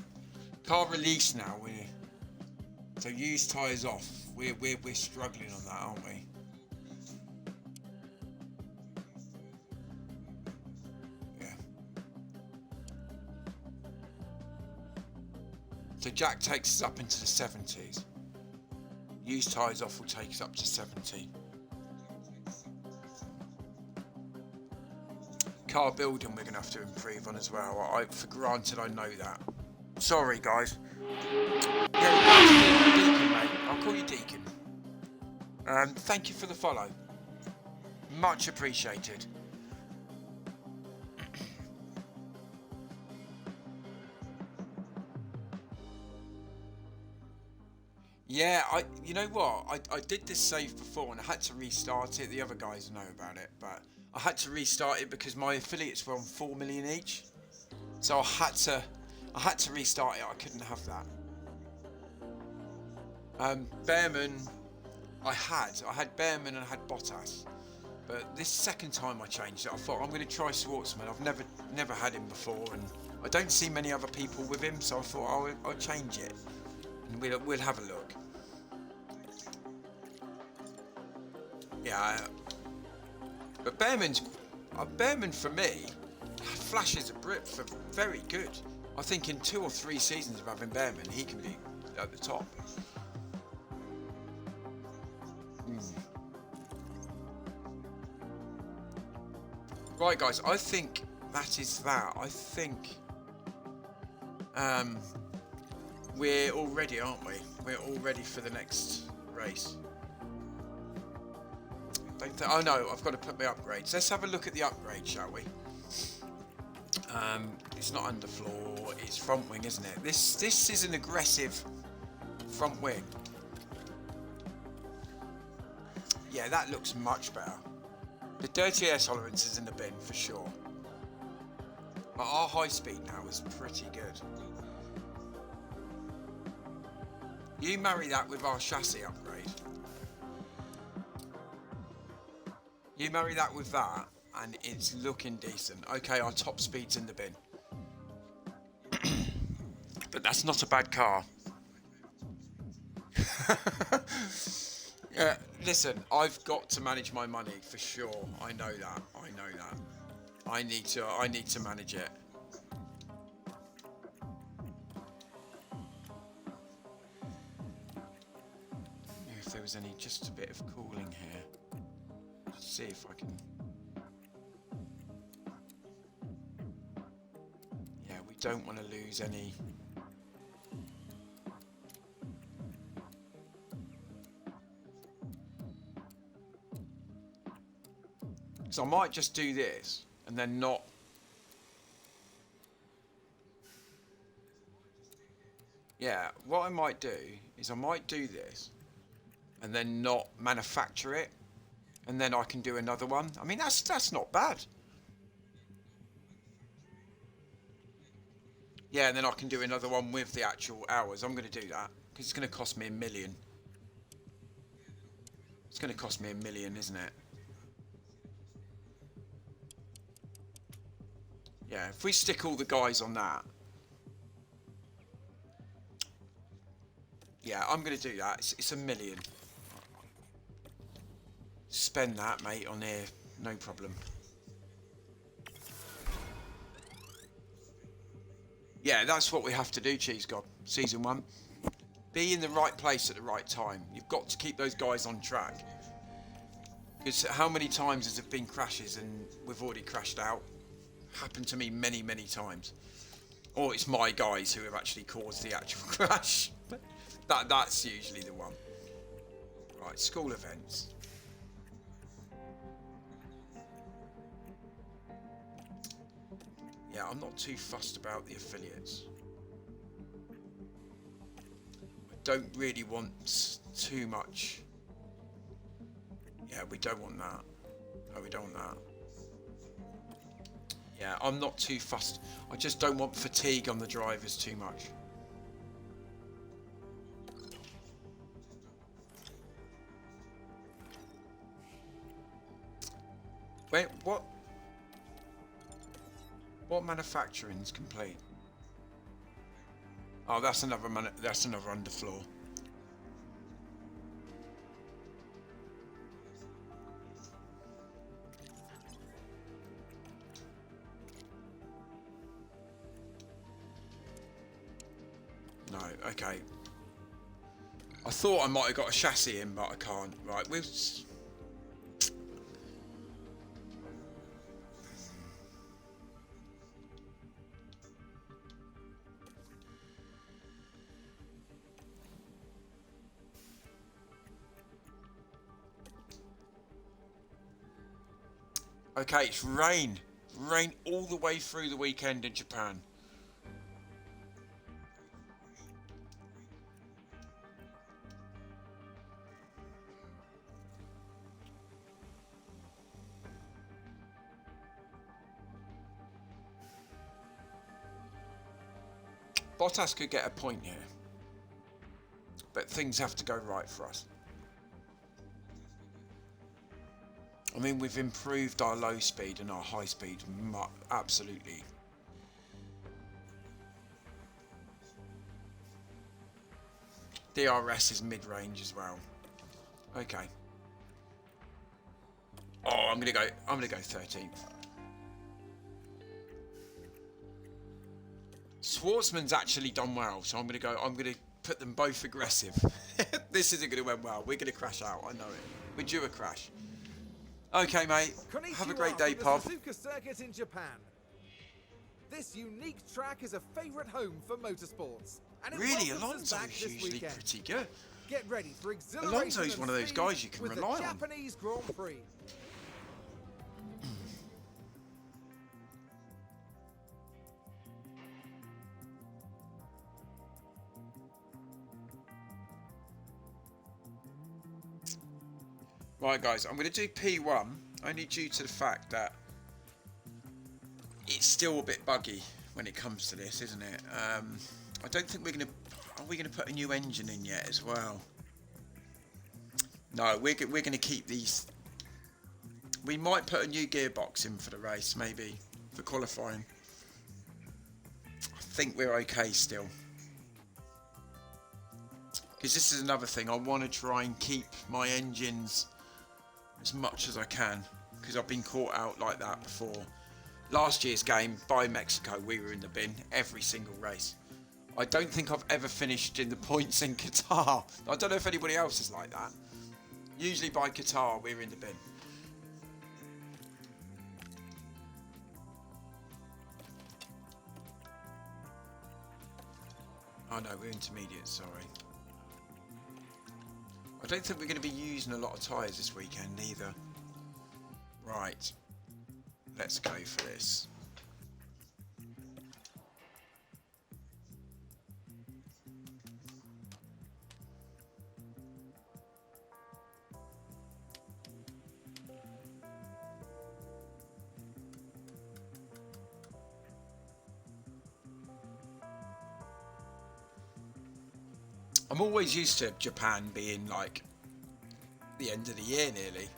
A: car release now. So use tyres off. We're struggling on that, aren't we? Yeah. So Jack takes us up into the 70s. Use tyres off will take us up to 70. Car building we're going to have to improve on as well. For granted I know that. Sorry guys. Yeah, Deacon, mate. I'll call you Deacon. Thank you for the follow. Much appreciated. Yeah, you know what? I did this save before and I had to restart it. The other guys know about it, but I had to restart it because my affiliates were on 4 million each. So I had to restart it. I couldn't have that. Bearman, I had Bearman and I had Bottas. But this second time I changed it, I thought I'm going to try Schwartzman. I've never had him before and I don't see many other people with him, so I thought I'll change it. And we'll have a look. Yeah, but Bearman for me flashes a Brit for very good. I think in 2 or 3 seasons of having Bearman, he can be at the top. Right, guys, I think that is that. I think we're all ready, aren't we? We're all ready for the next race. Oh no, I've got to put my upgrades. Let's have a look at the upgrade, shall we? It's not underfloor, it's front wing, isn't it? This is an aggressive front wing. Yeah, that looks much better. The dirty air tolerance is in the bin for sure. But our high speed now is pretty good. You marry that with our chassis upgrade. You marry that with that, and it's looking decent. Okay, our top speed's in the bin. But that's not a bad car. Yeah, listen, I've got to manage my money for sure. I know that. I know that. I need to manage it. If there was just a bit of cooling here. Just see if I can. Yeah, we don't want to lose any. So I might just do this and then not. Yeah, what I might do is I might do this and then not manufacture it, and then I can do another one. I mean, that's not bad. Yeah, and then I can do another one with the actual hours. I'm going to do that because it's going to cost me $1 million. It's going to cost me $1 million, isn't it? Yeah, if we stick all the guys on that. Yeah, I'm going to do that. It's $1 million. Spend that, mate, on here. No problem. Yeah, that's what we have to do, Cheese God. Season 1. Be in the right place at the right time. You've got to keep those guys on track. Because how many times has it been crashes and we've already crashed out? Happened to me many, many times. Or it's my guys who have actually caused the actual crash. That's usually the one. Right, school events. Yeah, I'm not too fussed about the affiliates. I don't really want too much. Yeah, we don't want that. No, we don't want that. Yeah, I'm not too fussed. I just don't want fatigue on the drivers too much. Wait, what? What manufacturing's complete? Oh, that's another underfloor. No, okay. I thought I might have got a chassis in, but I can't. Right, we'll. Okay, it's rain. Rain all the way through the weekend in Japan. Bottas could get a point here, but things have to go right for us. I mean, we've improved our low speed and our high speed, absolutely. DRS is mid-range as well. Okay. Oh, I'm gonna go 13th. Schwartzman's actually done well, so I'm gonna put them both aggressive. This isn't gonna end well. We're gonna crash out. I know it. We're due a crash. Okay, mate. Have a great day, Pop.
D: Suzuka Circuit in Japan. This unique track is a favourite home for motorsports. And
A: Really, Alonso's usually pretty good.
D: Get ready for exhilaration.
A: Alonso's one of those guys you can
D: with
A: rely
D: the
A: on.
D: Japanese Grand Prix.
A: Right, guys, I'm going to do P1 only due to the fact that it's still a bit buggy when it comes to this, isn't it? I don't think we're going to... Are we going to put a new engine in yet as well? No, we're going to keep these... We might put a new gearbox in for the race, maybe, for qualifying. I think we're okay still. Because this is another thing, I want to try and keep my engines as much as I can, because I've been caught out like that before. Last year's game, by Mexico, we were in the bin every single race. I don't think I've ever finished in the points in Qatar. I don't know if anybody else is like that. Usually by Qatar, we're in the bin. Oh no, we're intermediate, sorry. I don't think we're going to be using a lot of tyres this weekend either. Right, let's go for this. I'm always used to Japan being like the end of the year nearly.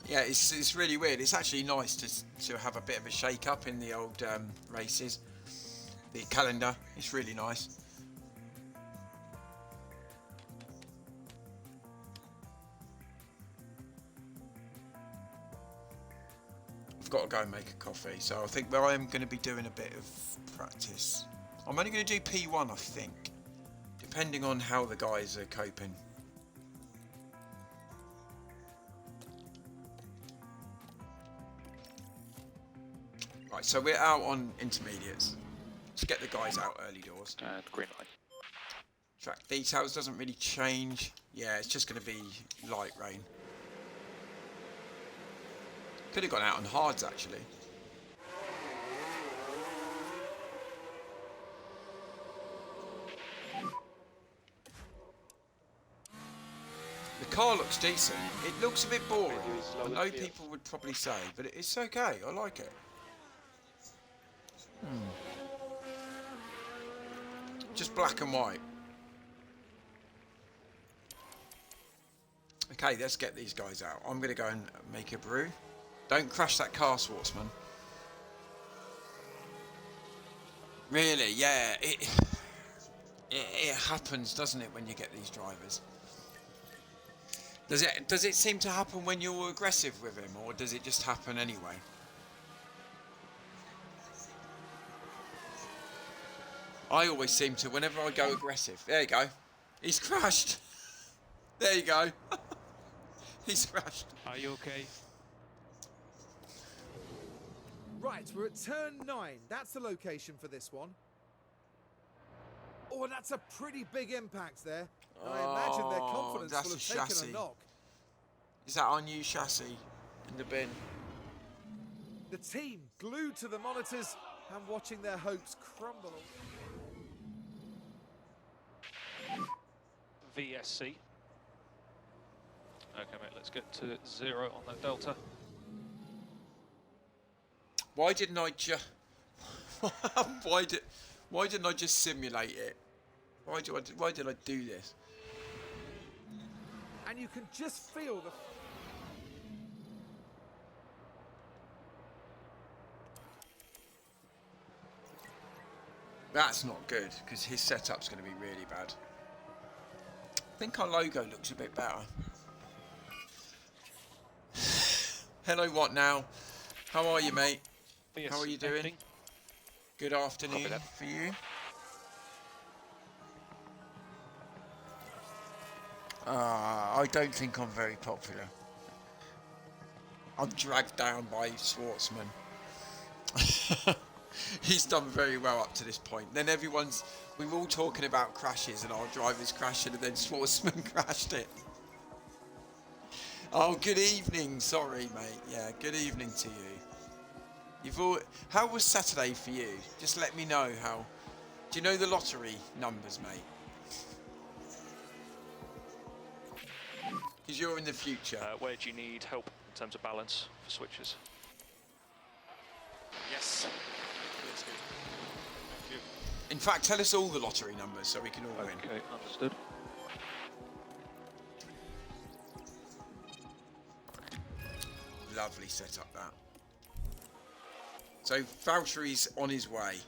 A: Yeah, it's really weird. It's actually nice to have a bit of a shake up in the old races. The calendar, it's really nice. I've got to go and make a coffee, so I think I am going to be doing a bit of practice. I'm only going to do P1, I think, depending on how the guys are coping. Right, so we're out on intermediates. Let's get the guys out early doors.
G: And green light.
A: Track details doesn't really change. Yeah, it's just going to be light rain. Could have gone out on hards actually. The car looks decent. It looks a bit boring. I know people would probably say, but it's okay. I like it. Just black and white. Okay, let's get these guys out. I'm going to go and make a brew. Don't crash that car, Schwartzman. Really, yeah. It happens, doesn't it, when you get these drivers? Does it seem to happen when you're aggressive with him, or does it just happen anyway? I always seem to, whenever I go aggressive. There you go. He's crashed. There you go. He's crashed.
C: Are you okay?
D: Right, we're at turn 9. That's the location for this one. Oh, and that's a pretty big impact there. I imagine their confidence
A: that's
D: will
A: a
D: have taken
A: chassis.
D: a knock.
A: Is that our new chassis in the bin?
D: The team glued to the monitors and watching their hopes crumble.
E: VSC. Okay, mate, let's get to 0 on that delta.
A: Why didn't I just... Why didn't I just simulate it? Why did I do this?
D: And you can just feel the...
A: That's not good, because his setup's going to be really bad. I think our logo looks a bit better. Hello, what now? How are you, mate?
E: VSC
A: How are you doing?
E: ending.
A: Good afternoon
G: Copy that.
A: for you. I don't think I'm very popular. I'm dragged down by Schwartzman. He's done very well up to this point. Then we were all talking about crashes and our drivers crashing, and then Schwartzman crashed it. Oh, good evening. Sorry, mate. Yeah, good evening to you. How was Saturday for you? Just let me know how. Do you know the lottery numbers, mate? Because you're in the future.
E: Where do you need help in terms of balance for switches?
G: Yes. That's good. Thank you.
A: In fact, tell us all the lottery numbers so we can all win.
E: Okay, understood.
A: Lovely setup, that. So Valtteri's on his way.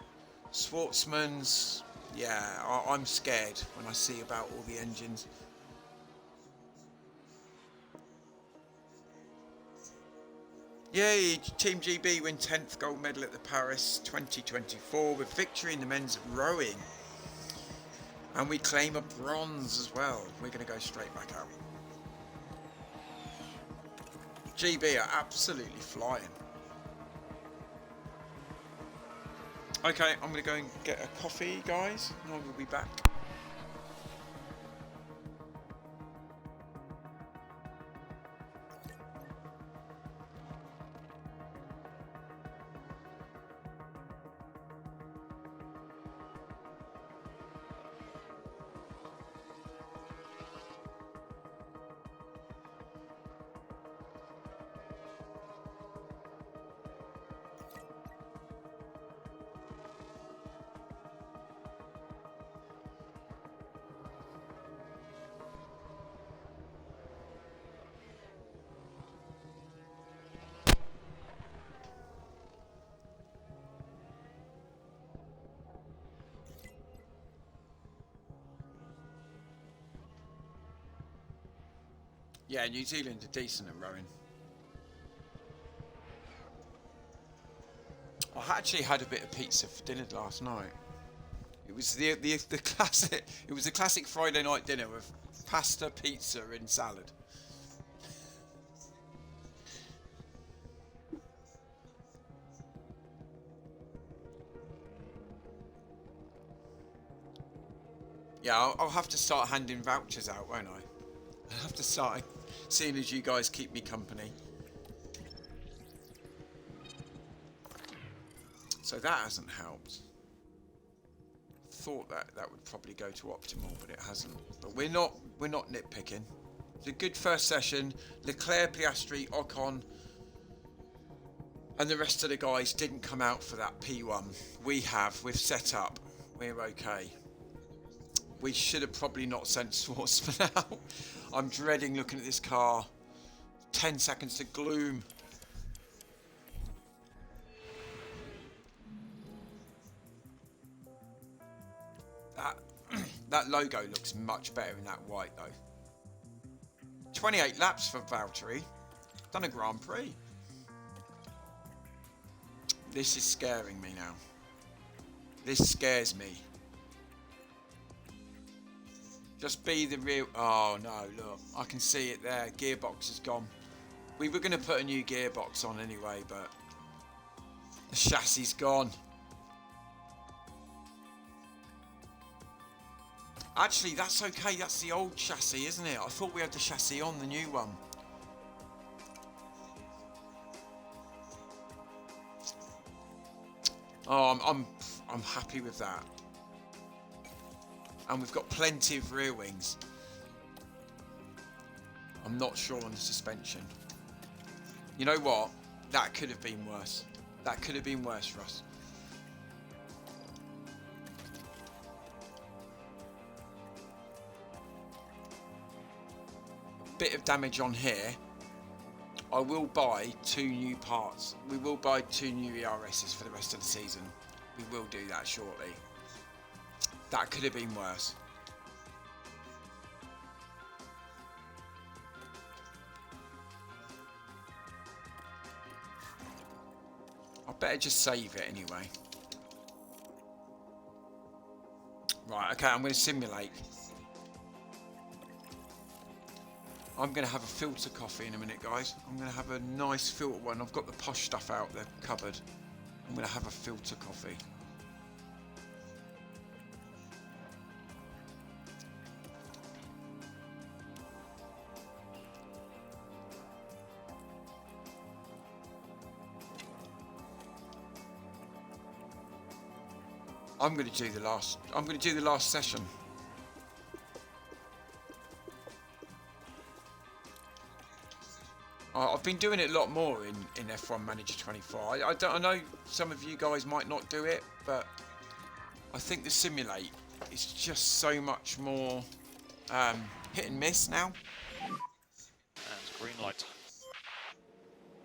A: Schwartzman's, yeah, I'm scared when I see about all the engines. Yay, Team GB win 10th gold medal at the Paris 2024 with victory in the men's rowing. And we claim a bronze as well. We're going to go straight back out. GB are absolutely flying. Okay, I'm going to go and get a coffee, guys, and I will be back. Yeah, New Zealand are decent at rowing. I actually had a bit of pizza for dinner last night. It was the classic. It was a classic Friday night dinner with pasta, pizza, and salad. Yeah, I'll have to start handing vouchers out, won't I? I'll have to start, seeing as you guys keep me company. So that hasn't helped. Thought that would probably go to optimal, but it hasn't. But we're not nitpicking. It's a good first session. Leclerc, Piastri, Ocon, and the rest of the guys didn't come out for that P1. We've set up. We're okay. We should have probably not sent Schwartzman out. I'm dreading looking at this car. 10 seconds to gloom. That logo looks much better in that white though. 28 laps for Valtteri. Done a Grand Prix. This is scaring me now. This scares me. Just be the real... Oh no, look. I can see it there. Gearbox is gone. We were going to put a new gearbox on anyway, but... the chassis is gone. Actually, that's okay. That's the old chassis, isn't it? I thought we had the chassis on the new one. Oh, I'm happy with that. And we've got plenty of rear wings. I'm not sure on the suspension. You know what? That could have been worse. That could have been worse, Russ. Bit of damage on here. I will buy 2 new parts. We will buy 2 new ERSs for the rest of the season. We will do that shortly. That could have been worse. I better just save it anyway. Right, okay, I'm going to simulate. I'm going to have a filter coffee in a minute, guys. I'm going to have a nice filter one. I've got the posh stuff out there covered. I'm going to have a filter coffee. I'm going to do the last session. I've been doing it a lot more in F1 Manager 24. I know some of you guys might not do it, but I think the simulate is just so much more hit and miss now.
E: And green light.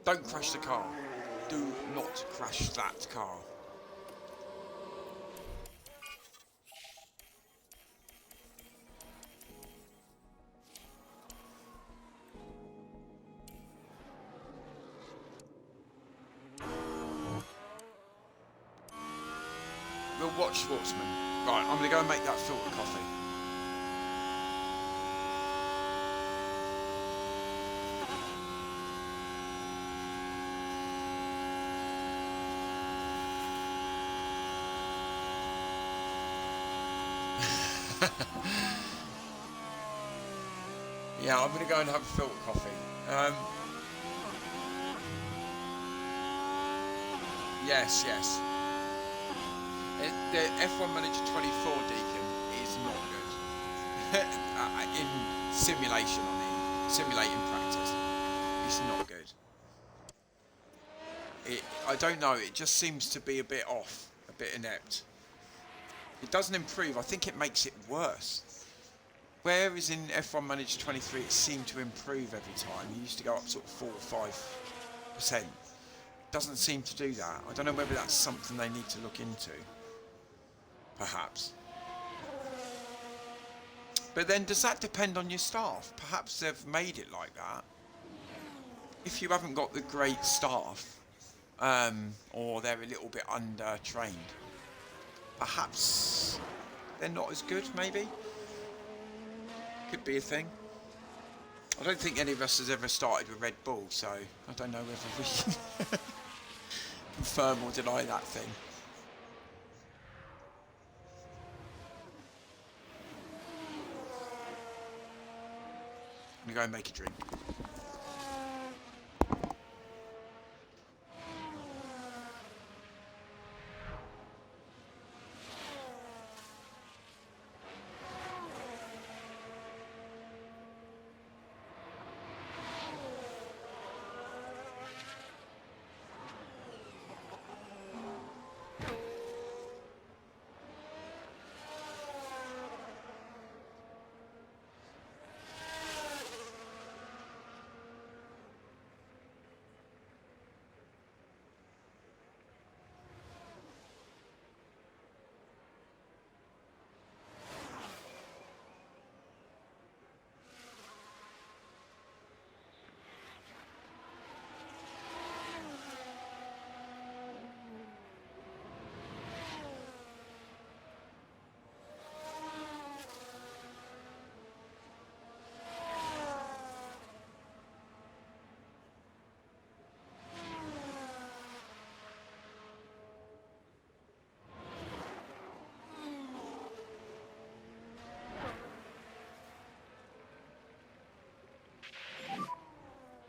A: Don't crash the car. Do not crash that car. We'll watch Sportsman. Right, I'm going to go and make that filter coffee. Yeah, I'm going to go and have a filter coffee. Yes. The F1 Manager 24 Deacon is not good. In simulation, simulating practice, it's not good. I don't know, it just seems to be a bit off, a bit inept. It doesn't improve, I think it makes it worse. Whereas in F1 Manager 23 it seemed to improve every time. You used to go up sort of 4 or 5%. Doesn't seem to do that. I don't know whether that's something they need to look into. Perhaps. But then does that depend on your staff? Perhaps they've made it like that. If you haven't got the great staff, or they're a little bit under-trained, perhaps they're not as good, maybe? Could be a thing. I don't think any of us has ever started with Red Bull, so I don't know whether we can confirm or deny that thing. I'm going to go and make a drink.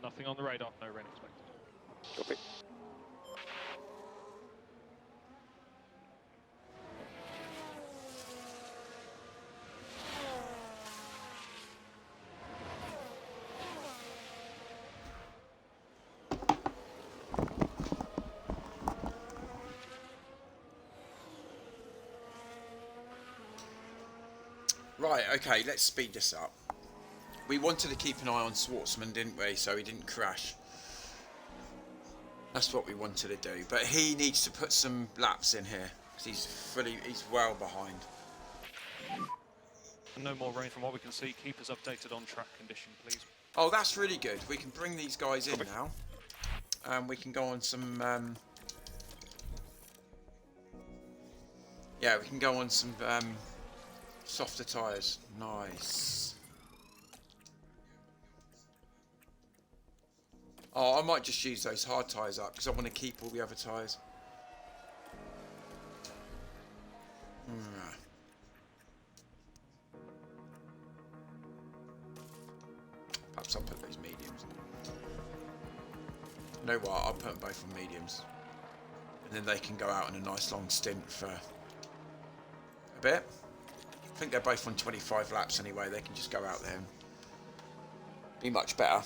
E: Nothing on the radar, no rain expected.
G: Copy.
A: Right, okay, let's speed this up. We wanted to keep an eye on Schwartzman, didn't we, so he didn't crash. That's what we wanted to do, but he needs to put some laps in here, because he's well behind.
E: No more rain from what we can see. Keep us updated on track condition, please.
A: Oh, that's really good. We can bring these guys in now. We can go on some... yeah, we can go on some softer tyres. Nice. Oh, I might just use those hard tyres up because I want to keep all the other tyres. Perhaps I'll put those mediums. You know what? I'll put them both on mediums. And then they can go out on a nice long stint for a bit. I think they're both on 25 laps anyway. They can just go out there and be much better.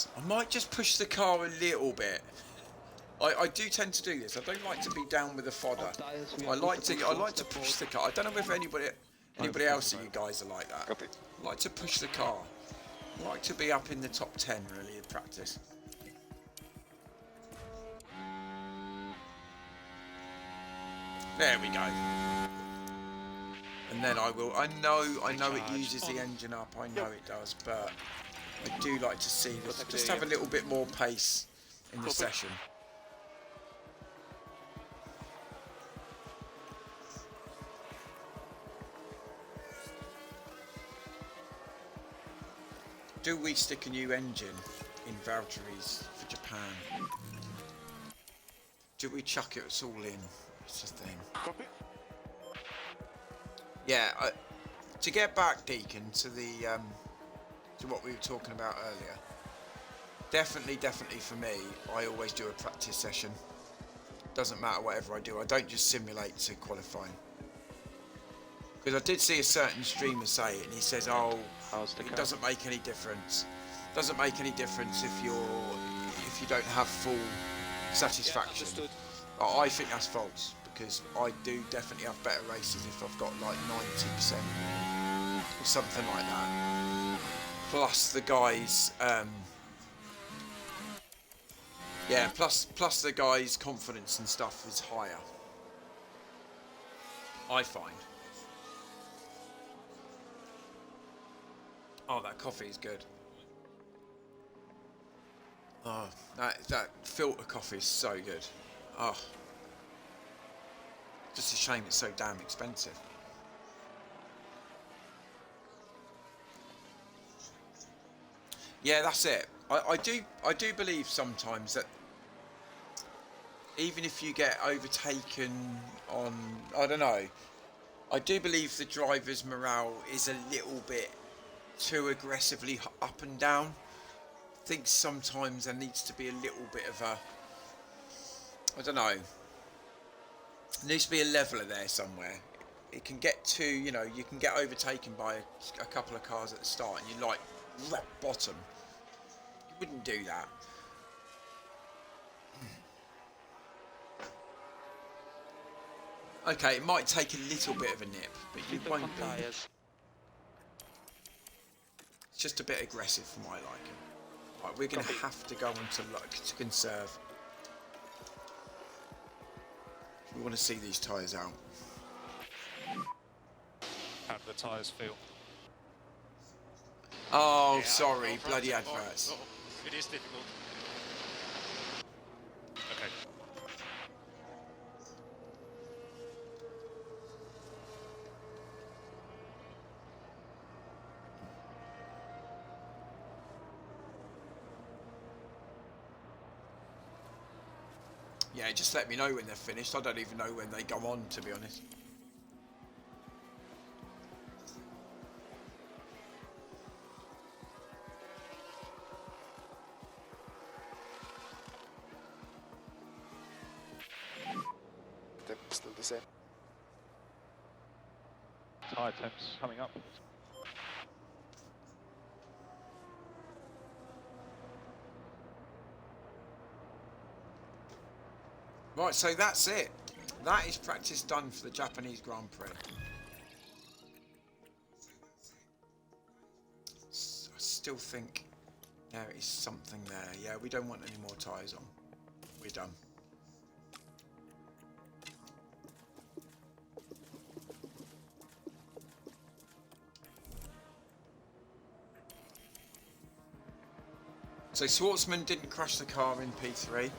A: seconds. I might just push the car a little bit. I do tend to do this. I don't like to be down with the fodder. I like to push the car. I don't know if anybody else of you guys are like that.
G: Copy.
A: I like to push the car. I like to be up in the top 10 really in practice. There we go. And then I know it uses the engine up, I know it does, but I do like to see this, just have a little bit more pace in the session. Do we stick a new engine in Valtteri's for Japan? Do we chuck it all in? It's the thing.
G: Copy.
A: Yeah, to get back, Deacon, to the to what we were talking about earlier. Definitely for me, I always do a practice session. Doesn't matter whatever I do. I don't just simulate to qualifying. Because I did see a certain streamer say it, and he says, "Oh, it doesn't make any difference. Doesn't make any difference if you don't have full satisfaction."
G: Yeah,
A: but I think that's false, because I do definitely have better races if I've got like 90% or something like that. Plus the guys, yeah, plus the guys' confidence and stuff is higher, I find. Oh, that coffee is good. Oh, that filter coffee is so good. Oh, just a shame it's so damn expensive. Yeah, that's it. I do believe sometimes that even if you get overtaken on, I don't know, I do believe the driver's morale is a little bit too aggressively up and down. I think sometimes there needs to be a little bit of a, I don't know, there needs to be a leveler there somewhere. It can get to, you know, you can get overtaken by a couple of cars at the start and you're like rock bottom. You wouldn't do that. Okay, it might take a little bit of a nip, but you won't be. It's just a bit aggressive for my liking. Right, we're going to have to go on to luck to conserve. We want to see these tyres out.
E: How do the tyres feel?
A: Oh,
G: Yeah,
A: sorry,
G: no,
A: bloody
G: Francis,
A: adverts.
G: no, it is difficult.
E: Okay.
A: Yeah, just let me know when they're finished. I don't even know when they go on, to be honest.
G: Still the same.
E: Tyre temps coming up.
A: Right, so that's it. That is practice done for the Japanese Grand Prix. I still think there is something there. Yeah, we don't want any more tyres on. We're done. So Schwartzman didn't crash the car in P3.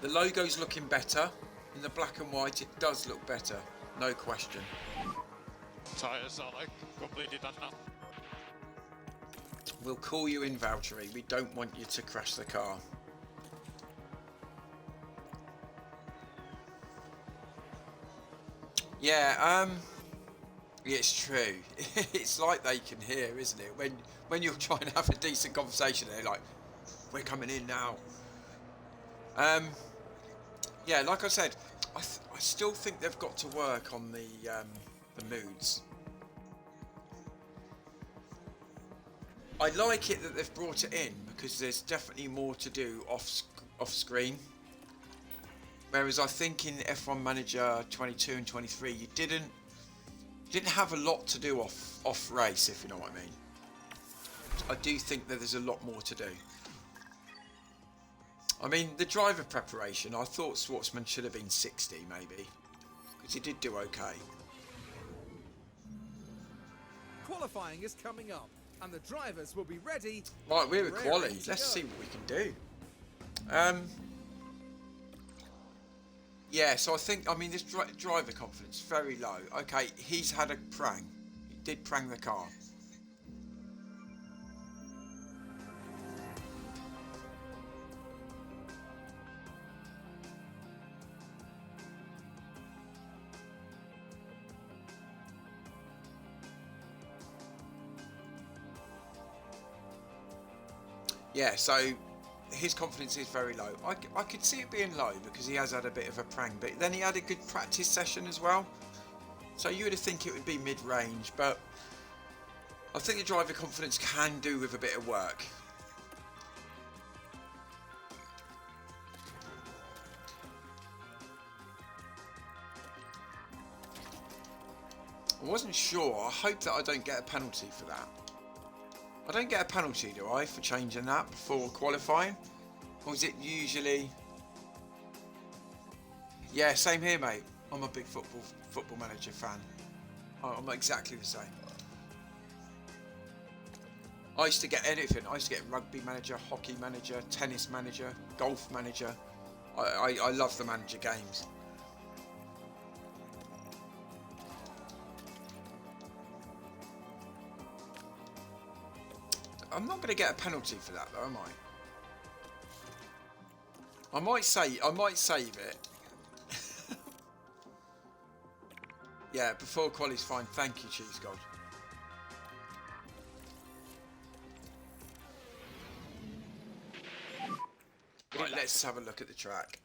A: The logo's looking better. In the black and white, it does look better. No question.
G: Tires are like completely done now.
A: We'll call you in, Valtteri. We don't want you to crash the car. Yeah, it's true. It's like they can hear, isn't it? When you're trying to have a decent conversation, they're like, "We're coming in now." Yeah, like I said, I still think they've got to work on the the moods. I like it that they've brought it in because there's definitely more to do off screen. Whereas I think in F1 Manager 22 and 23 you didn't have a lot to do off race, if you know what I mean. I do think that there's a lot more to do. I mean, the driver preparation, I thought Schwartzman should have been 60 maybe, because he did do okay.
D: Qualifying is coming up, and the drivers will be ready.
A: Right, we're at
D: raring
A: quali.
D: to
A: Let's
D: go.
A: see what we can do. Yeah, so I mean, this driver confidence very low. Okay, he's had a prang. He did prang the car. Yeah, so his confidence is very low. I could see it being low because he has had a bit of a prang, but then he had a good practice session as well. So you would think it would be mid-range, but I think the driver confidence can do with a bit of work. I wasn't sure. I hope that I don't get a penalty for that. I don't get a penalty, do I, for changing that before qualifying? Or is it usually... Yeah, same here, mate. I'm a big football manager fan. I'm exactly the same. I used to get anything. I used to get rugby manager, hockey manager, tennis manager, golf manager. I love the manager games. I'm not going to get a penalty for that, though, am I? I might save it. Yeah, before quali's fine. Thank you, Cheese God. Right, let's have a look at the track.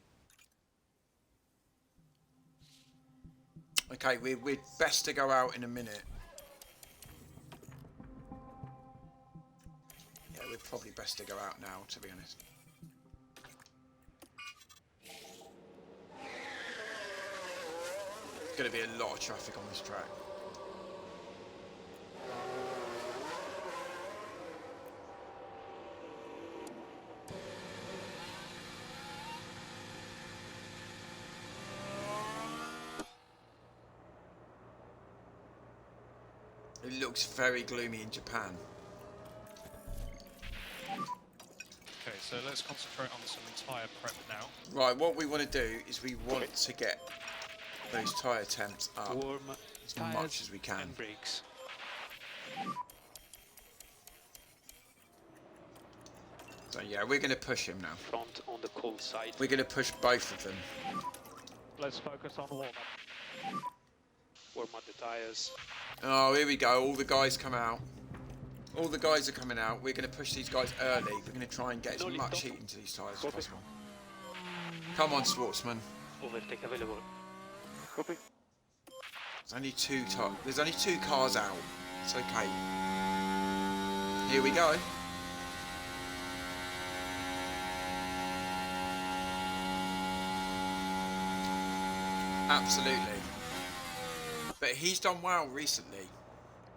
A: Okay, we're best to go out in a minute. Yeah, we're probably best to go out now, to be honest. There's going to be a lot of traffic on this track. It looks very gloomy in Japan.
E: Okay, so let's concentrate on some tyre prep now.
A: Right, what we want to do is we want to get those tyre temps up
C: Warm
A: as
C: tires
A: much as we can.
C: and brakes.
A: So yeah, we're going to push him now.
C: Front on the cold side.
A: We're going to push both of them.
E: Let's focus on warm-up.
C: Warm up the tires.
A: Oh, here we go. All the guys come out. All the guys are coming out. We're going to push these guys early. We're going to try and get as much heat into these tyres as possible. Come on, Schwartzman.
C: Overtake available. Copy.
A: There's only two cars out. It's okay. Here we go. Absolutely. But he's done well recently.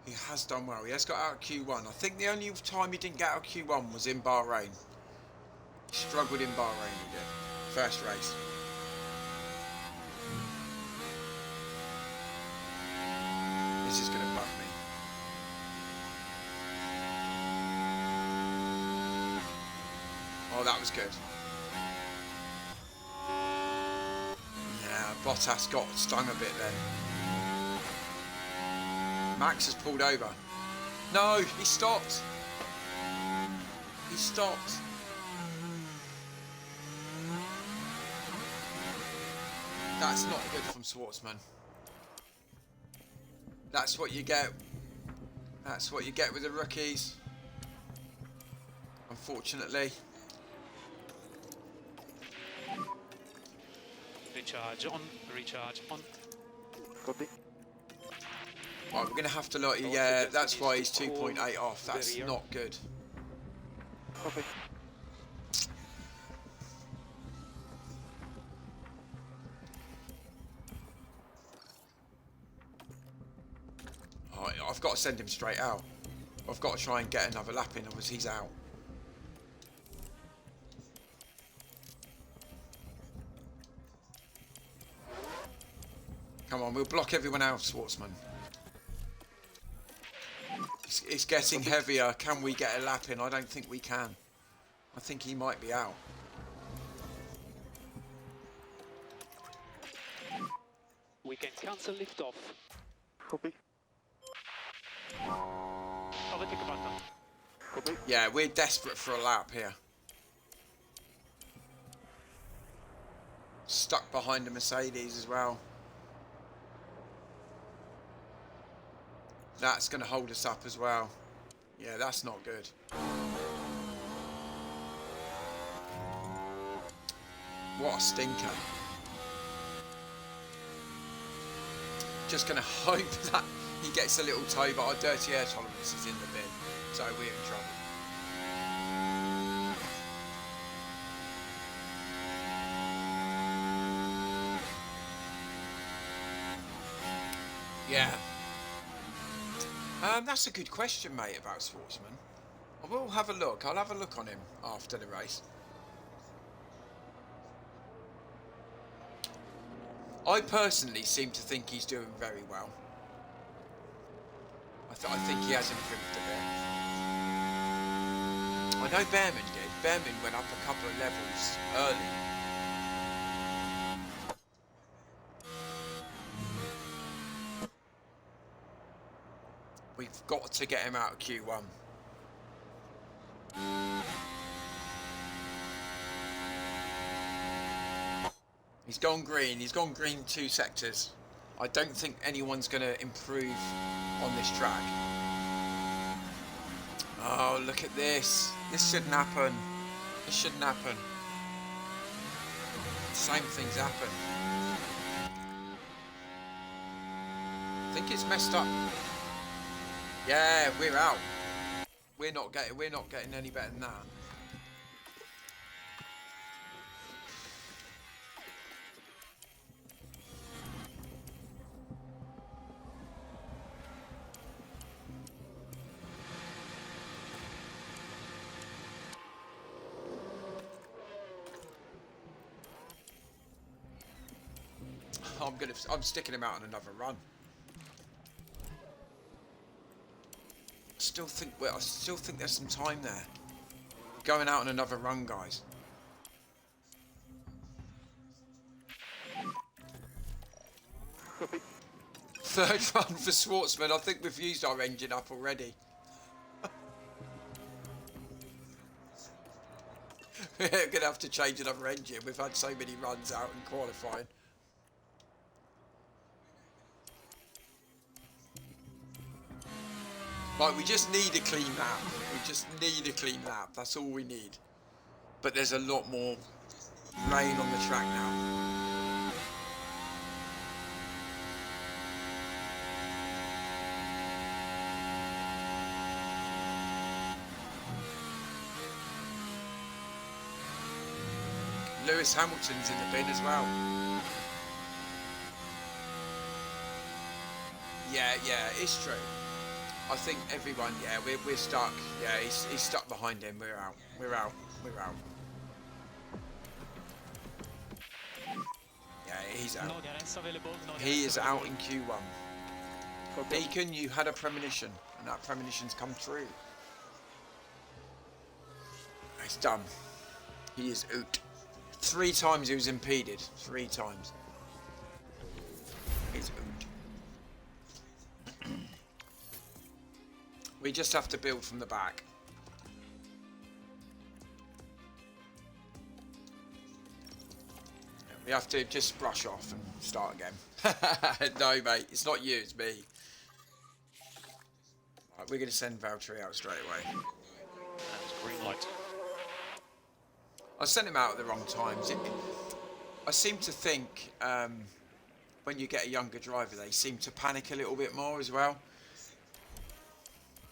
A: He has done well. He has got out of Q1. I think the only time he didn't get out of Q1 was in Bahrain. He struggled in Bahrain, he did. First race. This is going to bug me. Oh, that was good. Yeah, Bottas got stung a bit then. Max has pulled over. No, he stopped. He stopped. That's not good from Schwartzman. That's what you get. That's what you get with the rookies. Unfortunately.
C: Recharge on. Recharge on.
F: Copy.
A: Right, we're going to have to look. Yeah, that's why he's 2.8 off. That's not good.
E: Copy.
A: Oh, I've got to send him straight out. I've got to try and get another lap in, otherwise he's out. Come on, we'll block everyone else, Schwartzman. It's getting heavier. Can we get a lap in? I don't think we can. I think he might be out.
C: We can cancel liftoff.
E: Copy.
C: Overtake button.
E: Copy.
A: Yeah, we're desperate for a lap here. Stuck behind a Mercedes as well. That's going to hold us up as well. Yeah, that's not good. What a stinker. Just going to hope that he gets a little toe, but our dirty air tolerance is in the bin. So we're in trouble. Yeah. That's a good question, mate, about Schwartzman. I will have a look. I'll have a look on him after the race. I personally seem to think he's doing very well. I think he has improved a bit. I know Behrman did. Behrman went up a couple of levels early. We've got to get him out of Q1. He's gone green. He's gone green 2 sectors. I don't think anyone's going to improve on this track. Oh, look at this. This shouldn't happen. This shouldn't happen. Same things happen. I think it's messed up. Yeah, we're out. We're not getting any better than that. I'm sticking him out on another run. I still think there's some time there. Going out on another run, guys.
E: Copy.
A: Third run for Schwartzman. I think we've used our engine up already. We're going to have to change another engine. We've had so many runs out in qualifying. Right, we just need a clean lap. We just need a clean lap. That's all we need. But there's a lot more rain on the track now. Lewis Hamilton's in the bin as well. Yeah, it's true. I think everyone, yeah, we're stuck. Yeah, he's stuck behind him. We're out. Yeah, he's out. He is out in Q1. Deacon, you had a premonition, and that premonition's come true. It's done. He is out. 3 times he was impeded. 3 times. He's out. We just have to build from the back. We have to just brush off and start again. No, mate, it's not you, it's me. Right, we're going to send Valtteri out straight away.
E: That's green light.
A: I sent him out at the wrong times. I seem to think when you get a younger driver, they seem to panic a little bit more as well.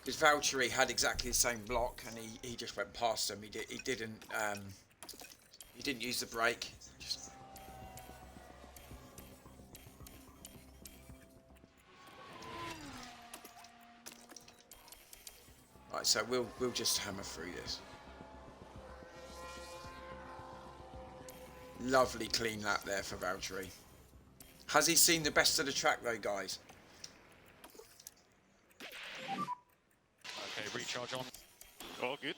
A: Because Valtteri had exactly the same block, and he just went past him. He didn't use the brake. Right, so we'll just hammer through this. Lovely clean lap there for Valtteri. Has he seen the best of the track though, guys?
E: Okay, recharge on.
G: All good.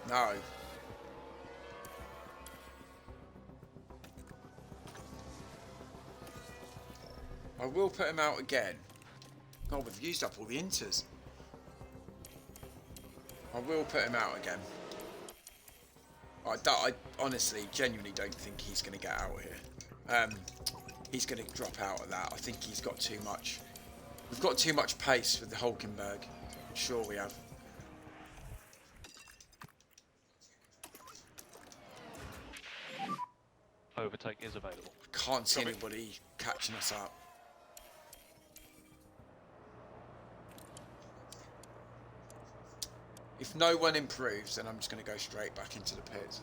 A: No. I will put him out again. God, we've used up all the inters. I will put him out again. I honestly, genuinely don't think he's going to get out here. He's going to drop out of that. I think he's got too much. We've got too much pace with the Hulkenberg. I'm sure we have.
E: Overtake is available.
A: Can't see anybody catching us up. If no one improves, then I'm just going to go straight back into the pits.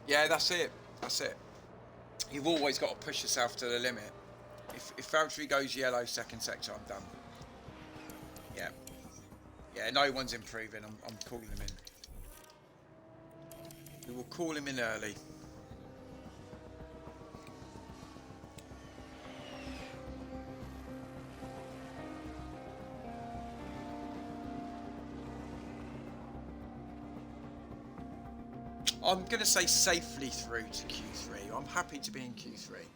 A: Yeah, that's it. That's it. You've always got to push yourself to the limit. If Valtteri goes yellow second sector, I'm done. Yeah. Yeah, no one's improving. I'm calling him in. We will call him in early. I'm going to say safely through to Q3. I'm happy to be in Q3.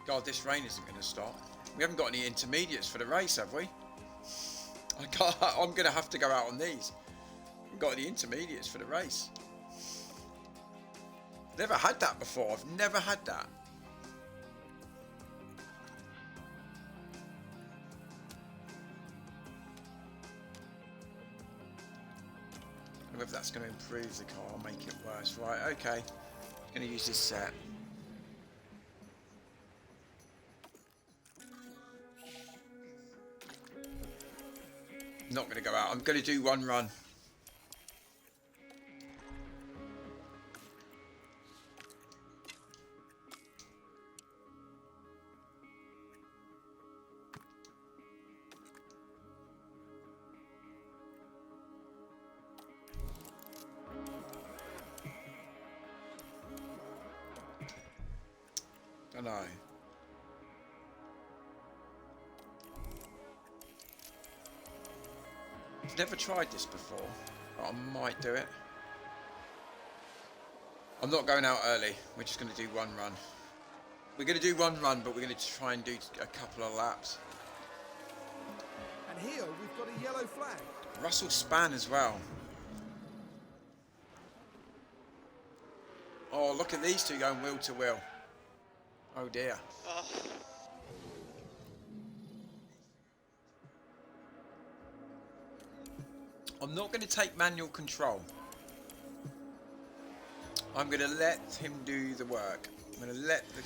A: God, this rain isn't going to stop. We haven't got any intermediates for the race, have we? I'm going to have to go out on these. We haven't got any intermediates for the race. Never had that before. I've never had that. I don't know if that's going to improve the car or make it worse. Right, okay. I'm going to use this set. Not going to go out. I'm going to do one run. Don't know. I've never tried this before, but I might do it. I'm not going out early. We're just going to do one run. We're going to do one run, but we're going to try and do a couple of laps.
D: And here we've got a yellow flag.
A: Russell span as well. Oh, look at these two going wheel to wheel. Oh dear. I'm not going to take manual control. I'm going to let him do the work. I'm going to let the...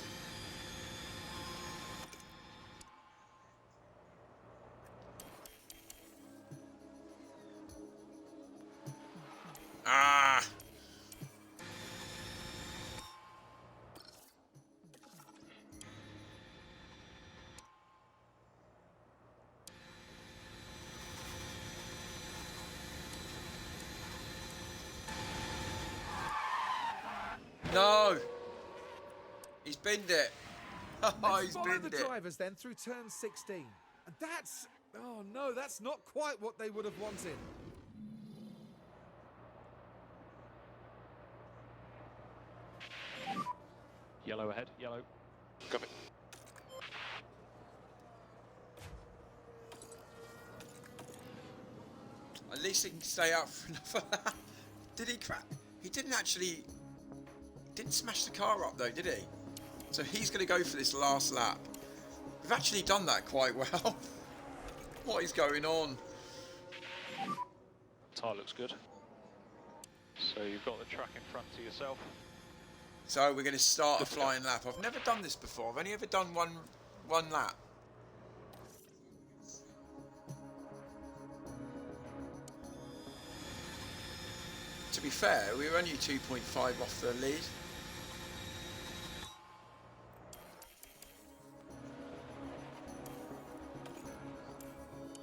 A: Ah! No! He's binned it. Oh, he's
D: Follow
A: binned
D: the
A: it.
D: drivers then through turn 16. And that's... Oh no, that's not quite what they would have wanted.
E: Yellow ahead, yellow.
G: Copy.
A: At least he can stay up for another lap. Did he crack? He didn't actually... Didn't smash the car up though, did he? So he's going to go for this last lap. We've actually done that quite well. What is going on?
E: Tyre looks good. So you've got the track in front to yourself.
A: So we're going to start a flying lap. I've never done this before. I've only ever done one lap. To be fair, we were only 2.5 off the lead.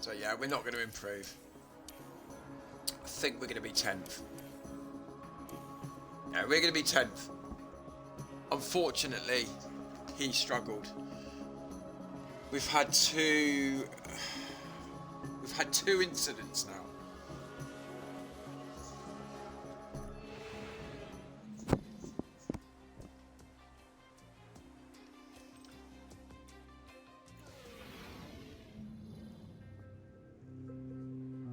A: So yeah, we're not going to improve. I think we're going to be 10th. Yeah, we're going to be 10th. Unfortunately, he struggled. We've had two incidents now.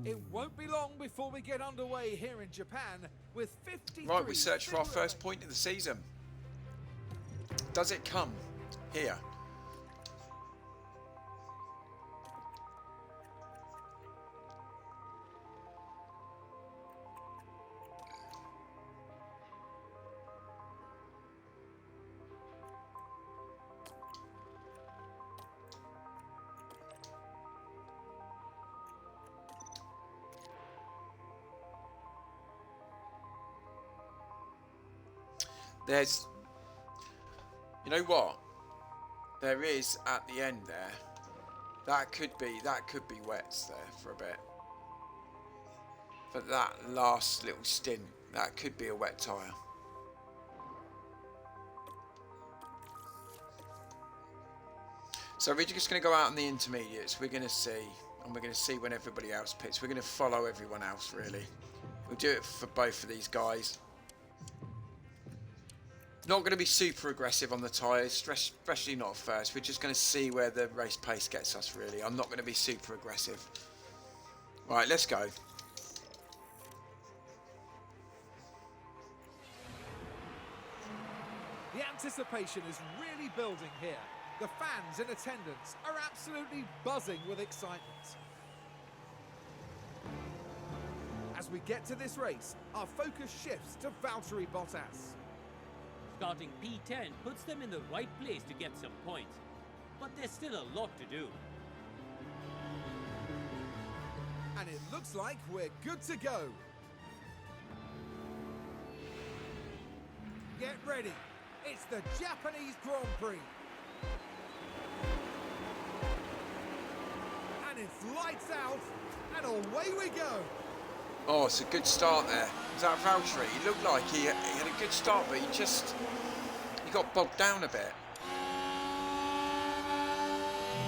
D: It won't be long before we get underway here in Japan with 53.
A: Right, we search for our first point of the season. Does it come here? There's, you know what? There is at the end there. That could be wets there for a bit. For that last little stint, that could be a wet tyre. So we're just going to go out on the intermediates. We're going to see, and we're going to see when everybody else pits. We're going to follow everyone else really. We'll do it for both of these guys. Not going to be super aggressive on the tyres, especially not at first. We're just going to see where the race pace gets us, really. I'm not going to be super aggressive. Right, let's go.
D: The anticipation is really building here. The fans in attendance are absolutely buzzing with excitement. As we get to this race, our focus shifts to Valtteri Bottas.
F: Starting P10 puts them in the right place to get some points. But there's still a lot to do.
D: And it looks like we're good to go. Get ready. It's the Japanese Grand Prix. And it's lights out, and away we go.
A: Oh, it's a good start there. Is that Valtteri? He looked like he had a good start, but he got bogged down a bit.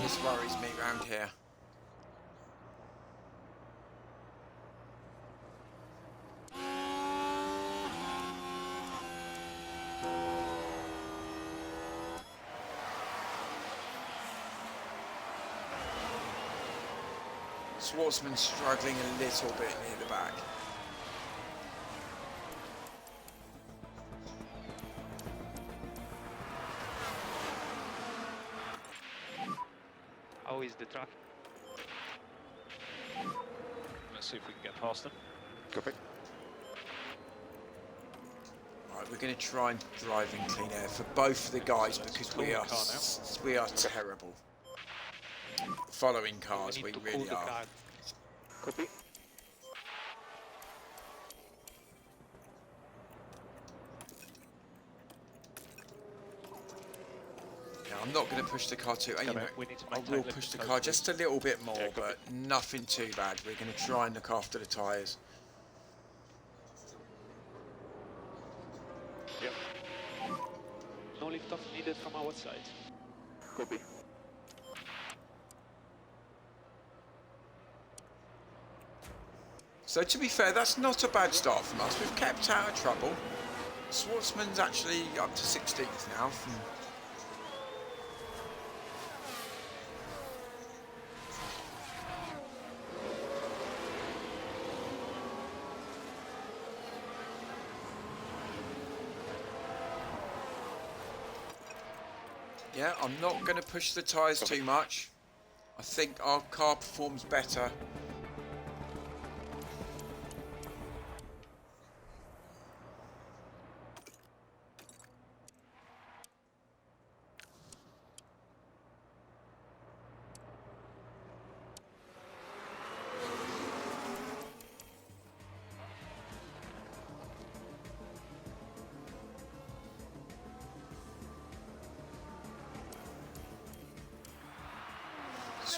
A: This worries me round here. Schwartzman's struggling a little bit near the back.
C: How is the track?
E: Let's see if we can get past them.
G: Copy.
A: Right, we're going to try and drive in clean air for both of the guys because we are terrible. Following cars, we really are.
G: Copy.
A: Yeah, I'm not going to push the car too. You know,
E: we need to
A: I
E: maintain
A: will
E: lift
A: push the
E: and
A: car
E: coast,
A: just a little bit more,
G: Yeah,
A: but nothing too bad. We're going to try and look after the tyres.
G: Yep.
C: No lift off needed from our side.
G: Copy.
A: So to be fair, that's not a bad start from us. We've kept out of trouble. Schwartzman's actually up to 16th now from Yeah, I'm not going to push the tyres too much. I think our car performs better.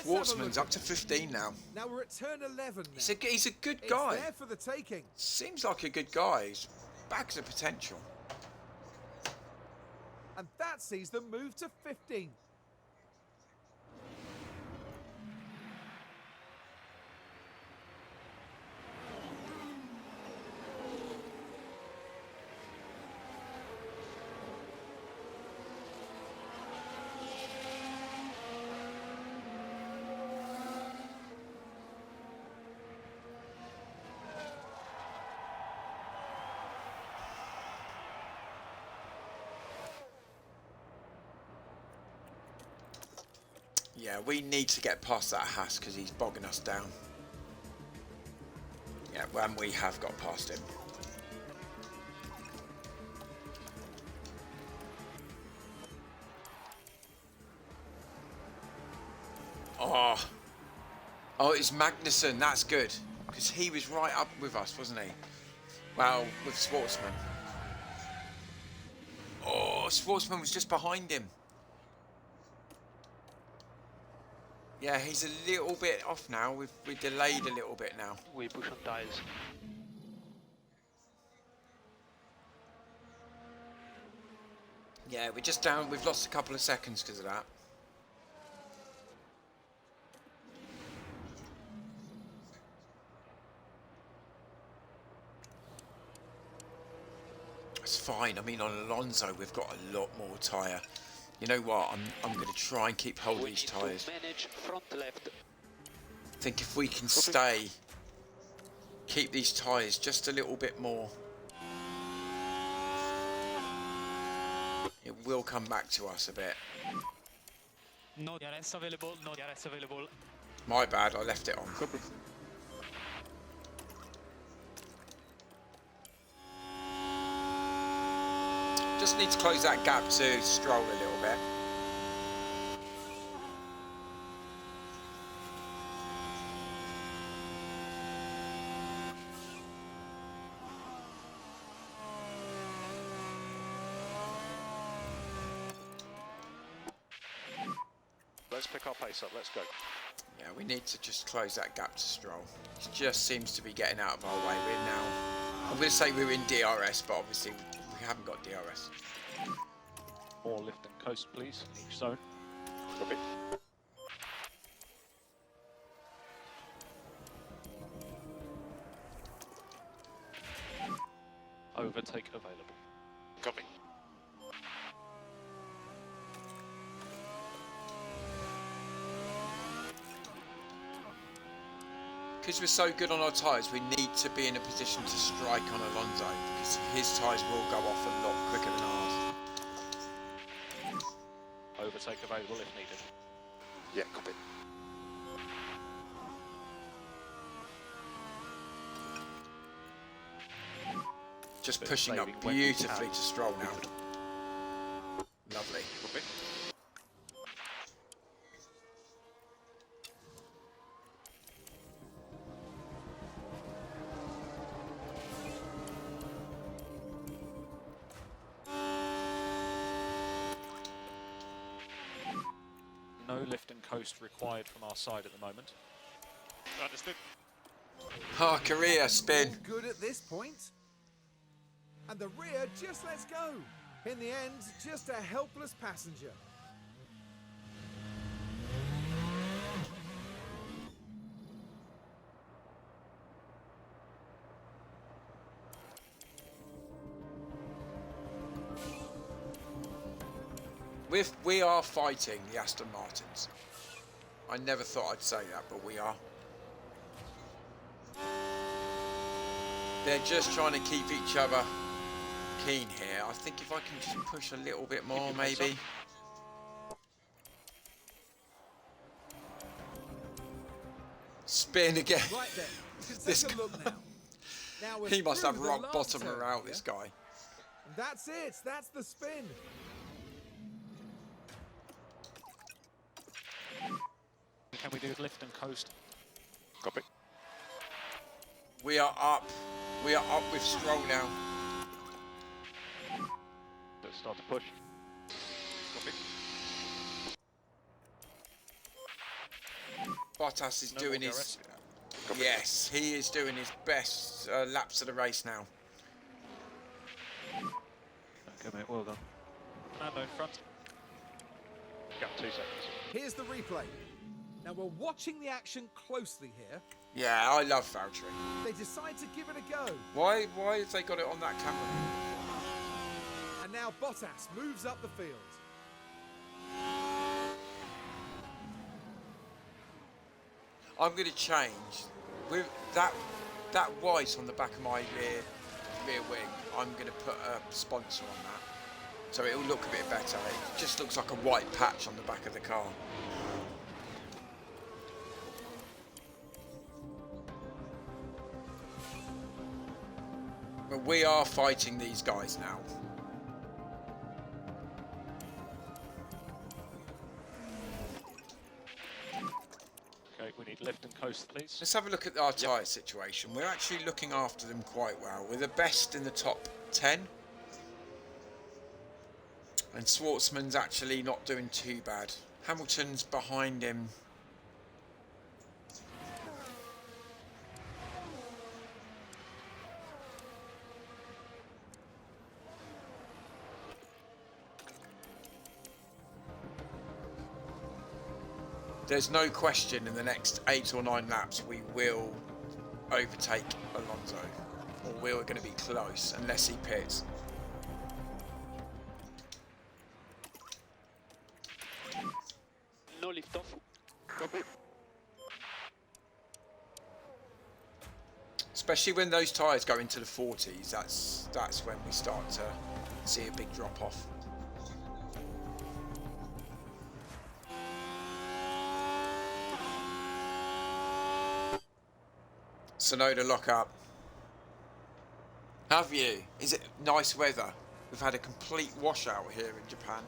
A: Schwartzman's up to 15 now.
D: Now we're at turn 11 now.
A: He's a good
D: It's
A: guy.
D: there for the taking.
A: Seems like a good guy. He's bags of potential.
D: And that sees them move to 15.
A: Yeah, we need to get past that Haas because he's bogging us down. Yeah, and we have got past him. Oh, it's Magnussen. That's good because he was right up with us, wasn't he? Well, with Schwartzman. Oh, Schwartzman was just behind him. Yeah, he's a little bit off now. We've delayed a little bit now.
C: We push on tyres.
A: Yeah, we're just down. We've lost a couple of seconds because of that. It's fine. I mean, on Alonso, we've got a lot more tyre. You know what? I'm going to try and keep hold of these tyres.
C: Manage front left.
A: I think if we can stay, keep these tyres just a little bit more, it will come back to us a bit.
C: No DRS available, no DRS available.
A: My bad, I left it on. Just need to close that gap to Stroll a little bit.
E: Let's pick our pace up, let's go.
A: Yeah, we need to just close that gap to Stroll. He just seems to be getting out of our way. We're now, I'm going to say we're in DRS, but obviously we haven't got DRS.
E: More lift and coast, please, in each zone. Copy. Overtake available.
G: Copy.
A: Because we're so good on our tyres, we need to be in a position to strike on Alonso, because his tyres will go off a lot quicker than ours.
E: Overtake available if needed.
G: Yeah, copy.
A: Just
E: Bit
A: pushing up
E: saving when we
A: beautifully
E: can.
A: to Stroll now. Lovely.
G: Copy.
E: No lift and coast required from our side at the moment.
G: Understood.
A: Ah, Korea spin.
D: All good at this point. And the rear just lets go. In the end, just a helpless passenger.
A: We are fighting the Aston Martins. I never thought I'd say that, but we are. They're just trying to keep each other keen here. I think if I can just push a little bit more, maybe. spin again.
D: Right then, you can
A: This
D: take a look now. Now we're
A: He must
D: through
A: have
D: the
A: rock
D: last
A: bottom
D: turn
A: morale,
D: here.
A: this guy.
D: And that's it. That's the spin.
C: Can we do lift and coast?
G: Copy.
A: We are up. We are up with Stroll now.
E: Let's start to push.
G: Copy.
A: Bottas is
E: No
A: doing
E: more
A: his...
G: Copy.
A: Yes, he is doing his best laps of the race now.
E: Okay, mate, well done.
C: Fernando in front.
E: Gap 2 seconds.
D: Here's the replay. Now we're watching the action closely here.
A: Yeah, I love Valtteri.
D: They decide to give it a go.
A: Why have they got it on that camera?
D: And now Bottas moves up the field.
A: I'm going to change with that white on the back of my rear wing. I'm going to put a sponsor on that, so it will look a bit better. It just looks like a white patch on the back of the car. But we are fighting these guys now.
E: Okay, we need lift and coast, please.
A: Let's have a look at our tyre situation. We're actually looking after them quite well. We're the best in the top 10. And Schwartzman's actually not doing too bad. Hamilton's behind him. There's no question in the next 8 or 9 laps we will overtake Alonso, or we're going to be close unless he pits.
C: No lift off.
G: Copy.
A: Especially when those tyres go into the 40s, that's when we start to see a big drop off. Sonoda lock up. Have you? Is it nice weather? We've had a complete washout here in Japan.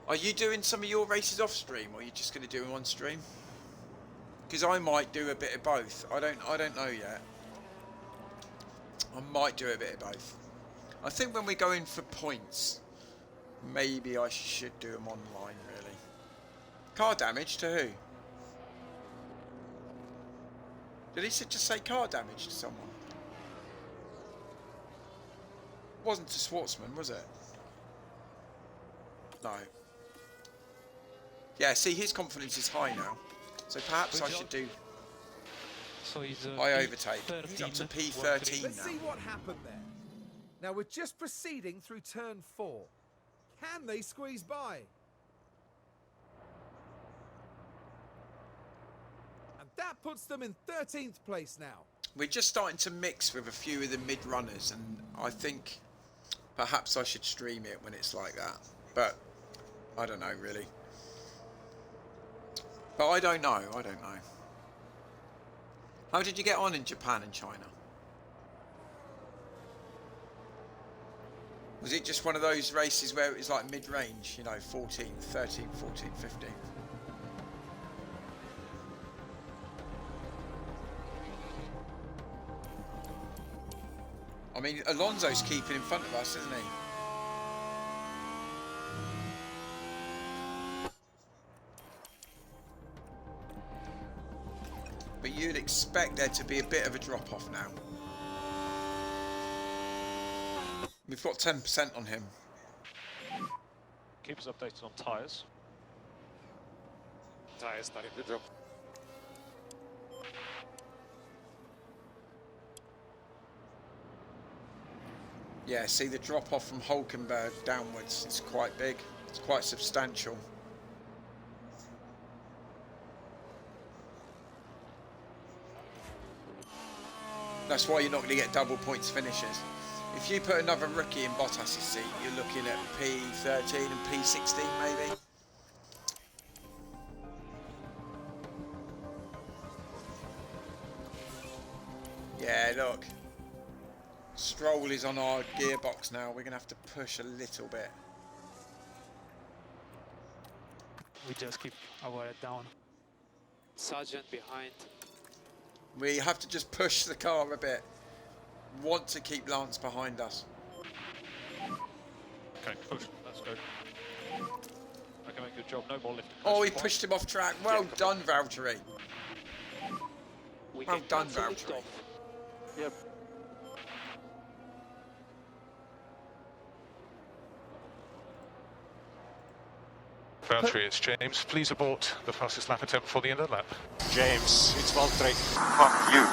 A: Are you doing some of your races off stream, or are you just going to do them on stream? Because I might do a bit of both. I don't know yet. I might do a bit of both. I think when we go in for points, maybe I should do them online. Really. Car damage to who? Did he just say car damage to someone? Wasn't to Schwartzman, was it? No. Yeah, see, his confidence is high now. So perhaps I should do...
C: So he's
A: I overtake. He's up to
C: P13.
A: P13
D: Let's
A: now.
D: see what happened there. Now we're just proceeding through turn 4. Can they squeeze by? And that puts them in 13th place now.
A: We're just starting to mix with a few of the mid-runners, and I think perhaps I should stream it when it's like that. But I don't know, really. But I don't know. How did you get on in Japan and China? Was it just one of those races where it was like mid-range, you know, 14, 13, 14, 15? I mean, Alonso's keeping in front of us, isn't he? But you'd expect there to be a bit of a drop-off now. We've got 10% on him.
E: Keep us updated on tyres.
G: Tires starting to drop.
A: Yeah, see the drop-off from Hulkenberg downwards, it's quite big. It's quite substantial. That's why you're not going to get double points finishes. If you put another rookie in Bottas' seat, you're looking at P13 and P16 maybe. look. Stroll is on our gearbox now. We're going to have to push a little bit.
C: We just keep our head down. Sergeant behind.
A: We have to just push the car a bit. Want to keep Lance behind us.
E: Okay, push. Let's go. Okay, mate, good job. No more lifting.
A: Oh, he pushed him off track. Well done, Valtteri.
C: We
A: Well
C: can
A: done,
C: cancel lift
A: Valtteri.
C: off.
E: Yep.
H: Valtteri, it's James. Please abort the fastest lap attempt for the end of the lap.
G: James, it's Valtteri.
I: Fuck you.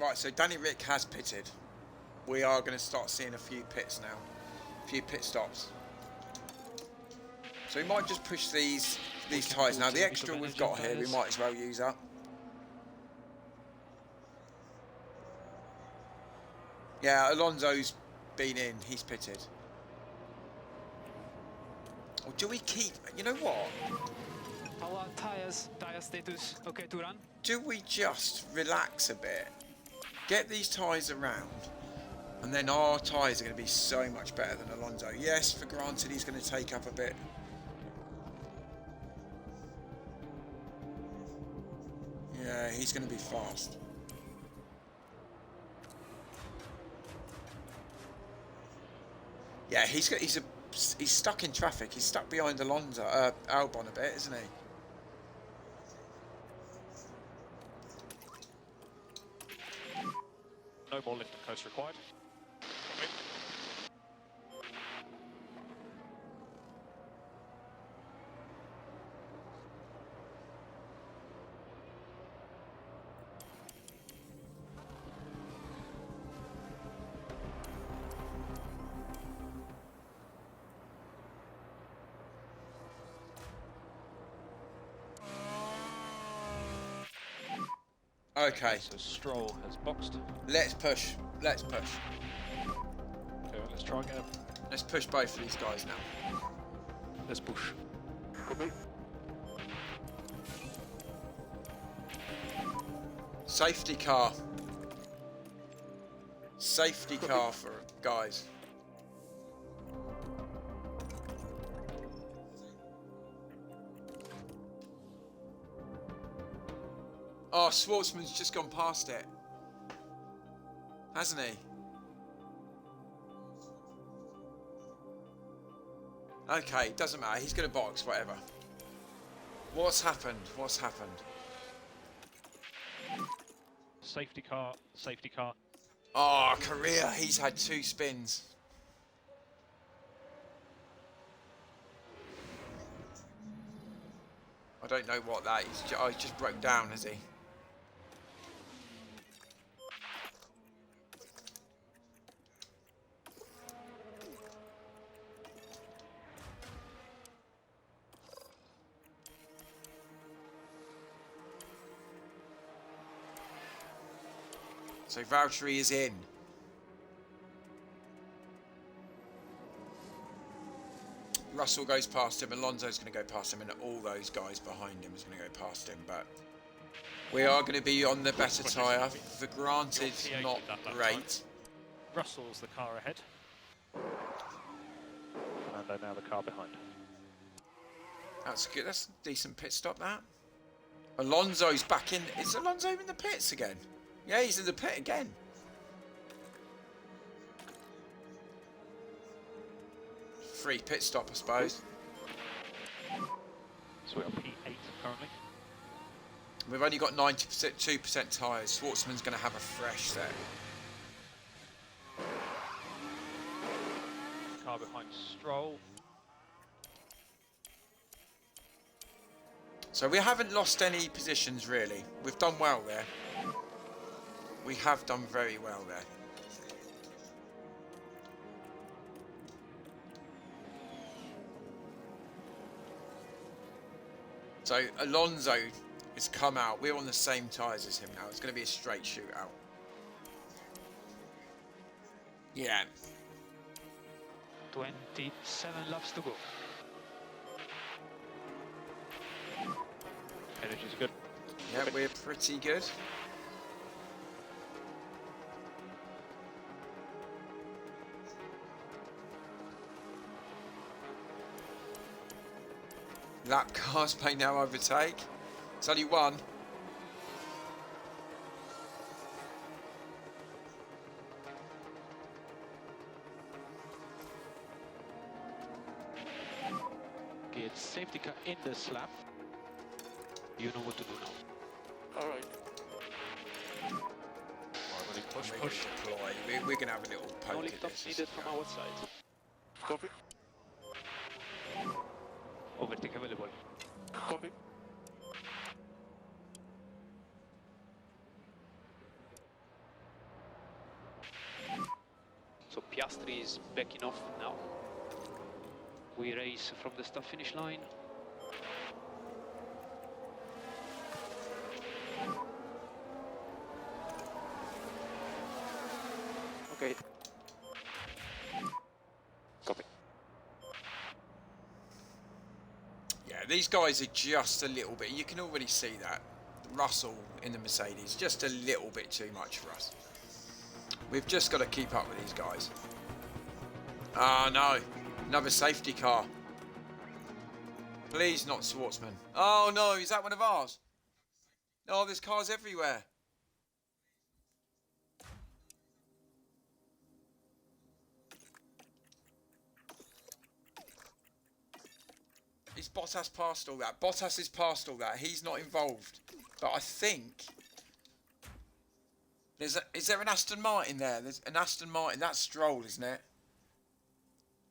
A: Right, so Danny Rick has pitted. We are going to start seeing a few pits now. A few pit stops. So we might just push these tyres. Now the extra we've got here, we might as well use up. Yeah, Alonso's been in. He's pitted. Or do we keep... You know what?
C: Our tire status okay to run?
A: Do we just relax a bit? Get these tyres around. And then our tyres are going to be so much better than Alonso. Yes, for granted, he's going to take up a bit. Yeah, he's going to be fast. Yeah, he's stuck in traffic. He's stuck behind Alonso, Albon a bit, isn't he?
E: No more lift and coast required.
A: Okay,
E: So Stroll has boxed.
A: let's push. Let's push.
E: Okay, let's try again.
A: Let's push both of these guys now.
E: Let's push.
A: Safety car. Safety car for guys. Oh, Schwartzman's just gone past it. Hasn't he? Okay, doesn't matter. He's going to box, whatever. What's happened? What's happened?
E: Safety car, safety car.
A: Oh, Korea. He's had 2 spins. I don't know what that is. Oh, he just broke down, has he? So Valtteri is in. Russell goes past him, Alonso's going to go past him, and all those guys behind him is going to go past him. But we are going to be on the better tyre. For granted, not great.
E: Russell's the car ahead. And now the car behind.
A: That's good. That's a decent pit stop, that. Alonso's back in. Is Alonso in the pits again? Yeah, he's in the pit again. Free pit stop, I suppose.
E: So we're on P8 currently.
A: We've only got 2% tyres. Schwartzman's going to have a fresh set.
E: Car behind Stroll.
A: So we haven't lost any positions, really. We've done well there. We have done very well there. So Alonso has come out. We're on the same tyres as him now. It's going to be a straight shootout. Yeah.
C: 27 laps to go.
E: Energy's good.
A: Yeah, we're pretty good. Lap cars may now overtake. It's only one.
C: Okay, it's safety car in the slap. You know what to do now.
G: Alright.
E: Push,
A: We're
E: push.
A: gonna deploy. We're gonna have a little
C: No
A: poke
C: lift
A: at
C: off
A: this.
C: needed from our side.
G: Copy.
C: Overtake available.
G: Copy.
C: So Piastri is backing off now. We race from the start finish line.
G: Okay. Copy.
A: Yeah, these guys are just a little bit. You can already see that. Russell in the Mercedes, just a little bit too much for us. We've just got to keep up with these guys. Ah, no. Another safety car. Please not Schwartzman. Oh, no. Is that one of ours? Oh, there's cars everywhere. Is Bottas past all that? Bottas is past all that. He's not involved. But I think... Is there an Aston Martin there? There's an Aston Martin. That's Stroll, isn't it?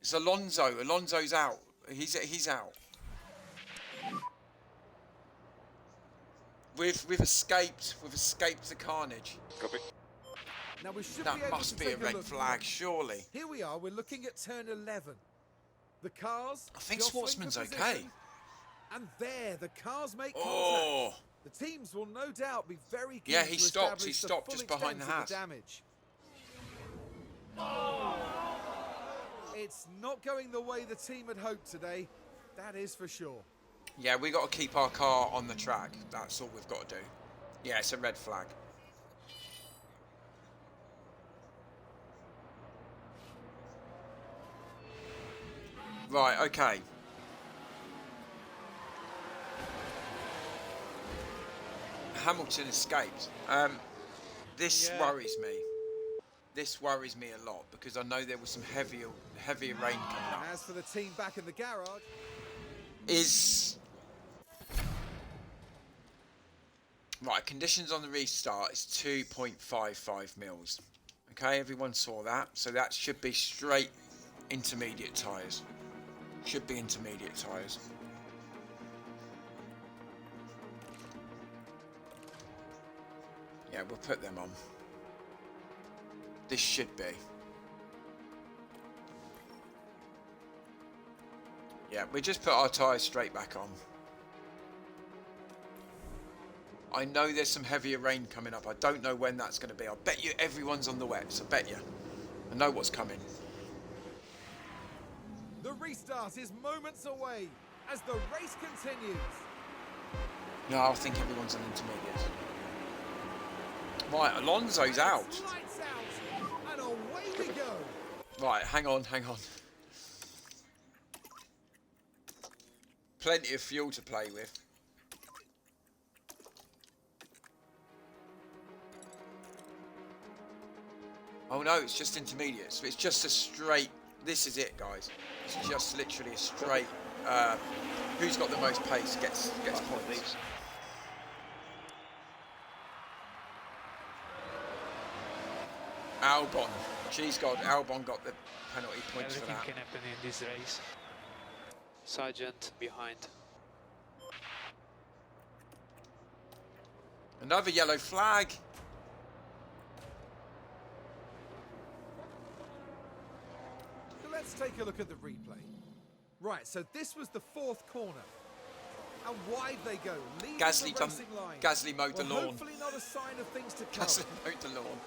A: It's Alonso. Alonso's out. He's out. We've escaped the carnage.
G: Copy.
D: Now we should
A: That
D: be able
A: must
D: to
A: be a
D: take
A: red
D: look
A: flag,
D: now.
A: surely.
D: Here we are, we're looking at turn 11. The cars...
A: I think
D: jostling for
A: Schwartzman's
D: position,
A: okay.
D: And there, the cars make contact.
A: Oh,
D: The teams will no doubt be very keen
A: Yeah, he
D: to
A: stopped. He
D: establish the
A: stopped
D: full
A: just behind the
D: extent of
A: Haas.
D: damage. It's not going the way the team had hoped today. That is for sure.
A: yeah, we got to keep our car on the track. That's all we've got to do. Yeah, it's a red flag. Right, okay. Hamilton escaped. This worries me. This worries me a lot because I know there was some heavier rain coming up.
D: As for the team back in the garage,
A: Right, conditions on the restart is 2.55 mils. Okay, everyone saw that. So that should be straight intermediate tyres. Should be intermediate tyres. Yeah, we'll put them on. This should be. Yeah, we just put our tyres straight back on. I know there's some heavier rain coming up. I don't know when that's going to be. I bet you everyone's on the wets. I bet you. I know what's coming.
D: the restart is moments away as the race continues.
A: No, I think everyone's on intermediate. Right, Alonso's out.
D: Lights out, and away we go.
A: Right, hang on. Plenty of fuel to play with. Oh no, it's just intermediate. So it's just a straight... This is it, guys. It's just literally a straight... who's got the most pace gets points. Albon. Cheese God, Albon got the penalty points for
C: Everything
A: that.
C: can happen in this race. Sargent behind.
A: Another yellow flag.
D: So let's take a look at the replay. Right, so this was the fourth corner. And wide they go. Leaving
A: Gasly
D: the
A: done.
D: racing line.
A: Gasly mowed the
D: Well,
A: lawn.
D: hopefully not a sign of things to come.
A: Gasly mowed the lawn.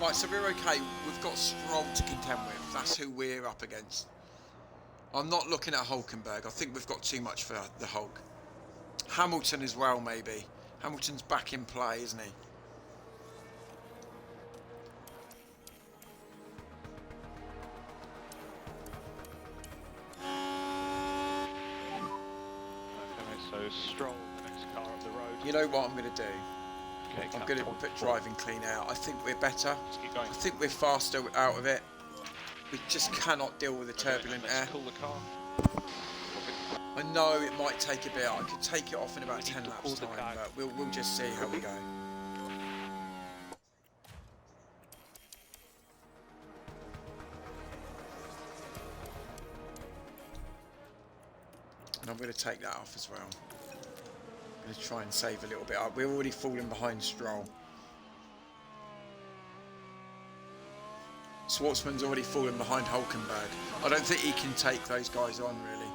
A: Right, so we're okay. We've got Stroll to contend with. That's who we're up against. I'm not looking at Hulkenberg. I think we've got too much for the Hulk. Hamilton as well, maybe. Hamilton's back in play, isn't he?
E: Okay, so Stroll, the next car up the road.
A: You know what I'm going to do?
E: Okay,
A: I'm going to put driving clean out. I think we're better.
E: Let's keep going.
A: I think we're faster out of it. We just cannot deal with the turbulent
E: let's
A: air.
E: cool the car.
A: I know it might take a bit. I could take it off in about
E: We need
A: 10
E: to
A: laps
E: pull the
A: time,
E: car.
A: but we'll just see how we go. And I'm going to take that off as well. I'm going to try and save a little bit up. We're already falling behind Stroll. Schwartzman's already fallen behind Hulkenberg. I don't think he can take those guys on, really.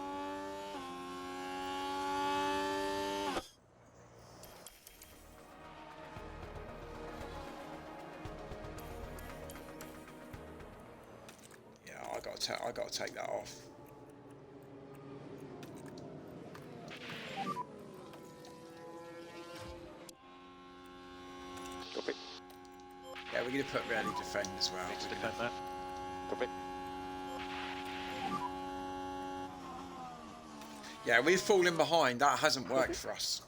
A: Yeah, I got to take that off.
C: Copy.
A: Yeah, we're going to put rarely defend as well.
E: Need to defend that.
C: Copy.
A: Yeah, we've fallen behind. That hasn't worked for us.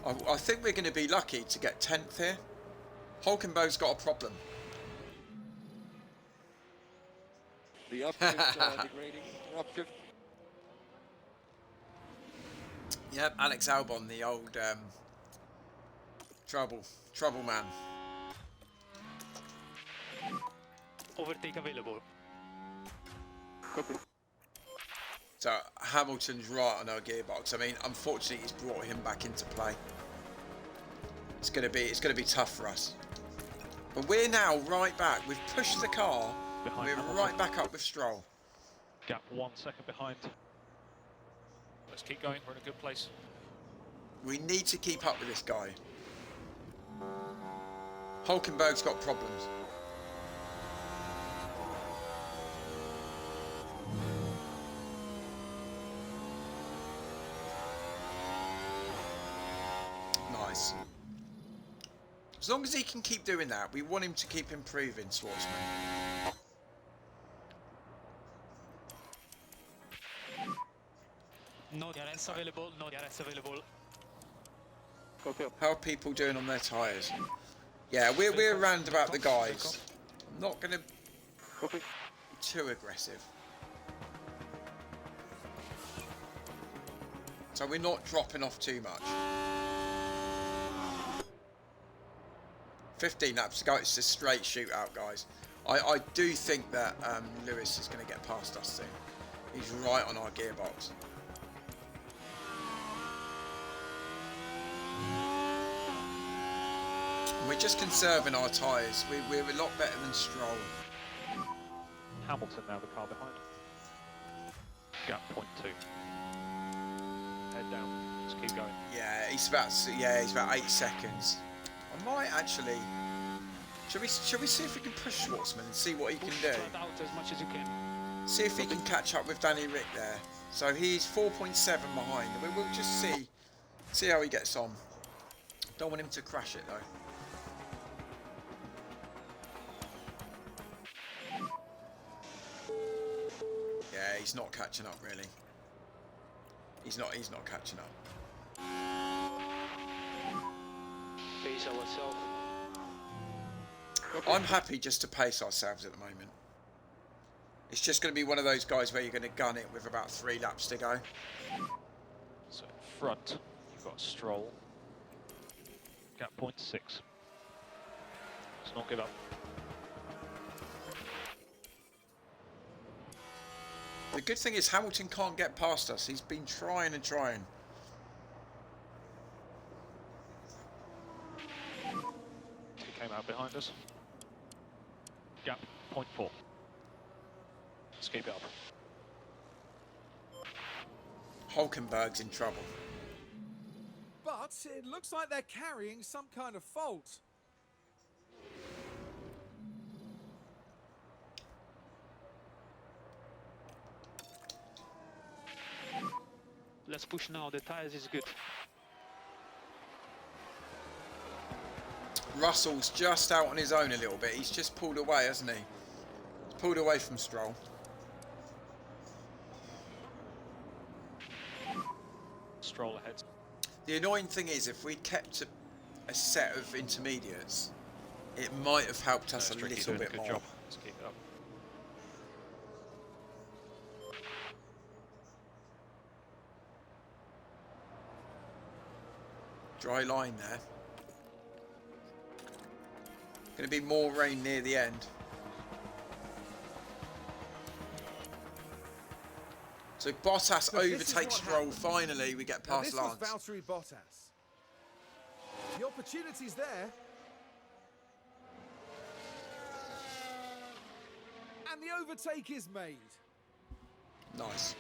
A: I think we're going to be lucky to get 10th here. Hulkenberg's got a problem.
C: The upshift degrading. Upshift.
A: Yep, Alex Albon, the old trouble man.
C: Overtake available. Copy.
A: So Hamilton's right on our gearbox. I mean, unfortunately, he's brought him back into play. It's gonna be tough for us. But we're now right back. We've pushed the car.
E: Behind
A: We're
E: Hamilton.
A: right back up with Stroll.
E: Gap 1 second behind. Let's keep going. We're in a good place.
A: We need to keep up with this guy. Hulkenberg's got problems. Nice. As long as he can keep doing that, we want him to keep improving, Schwartzman.
C: No DRS available. No DRS available. Copy.
A: How are people doing on their tyres? Yeah, we're around about the guys. I'm not going to
C: Copy.
A: be too aggressive. So we're not dropping off too much. 15 laps to go. It's a straight shootout, guys. I do think that Lewis is going to get past us soon. He's right on our gearbox. And we're just conserving our tyres. We're a lot better than Stroll.
E: Hamilton now the car behind. Gap 0.2. Head down. Let's keep going.
A: Yeah, he's about 8 seconds. I might actually. Shall we see if we can push Schwartzman and see what he can do?
C: Out as much as you can.
A: See if he can catch up with Danny Rick there. So he's 4.7 behind. We'll just see how he gets on. Don't want him to crash it though. Yeah, he's not catching up really. He's not catching up.
C: Pace ourselves.
A: I'm happy just to pace ourselves at the moment. It's just going to be one of those guys where you're going to gun it with about 3 laps to go.
E: So in front, you've got Stroll. Gap 0.6. Let's not give up.
A: The good thing is Hamilton can't get past us. He's been trying and trying.
C: behind us. Gap 0.4. Let's keep it up.
A: Hulkenberg's in trouble.
D: But it looks like they're carrying some kind of fault.
C: Let's push now, the tires is good.
A: Russell's just out on his own a little bit. He's just pulled away, hasn't he? He's pulled away from Stroll.
C: Stroll ahead.
A: The annoying thing is, if we'd kept a set of intermediates, it might have helped us a little bit more.
C: Job. Let's keep it up.
A: Dry line there. Going to be more rain near the end. So Bottas
D: So this is
A: overtakes
D: what
A: Stroll.
D: happened.
A: Finally, we get
D: Now,
A: past
D: this was
A: Lance.
D: Valtteri Bottas. The opportunity's there. And the overtake is made.
A: Nice.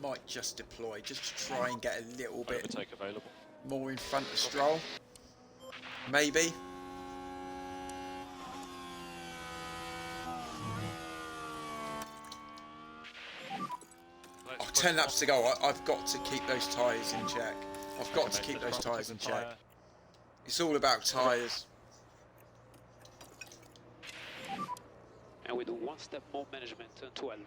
A: Might just deploy, just to try and get a little bit
C: Overtake available.
A: more in front of Stroll. Maybe. Oh, 10 laps to go. I've got to keep those tyres in check. I've got to keep those tyres in check. It's all about tyres.
C: And we do one step more management and 12.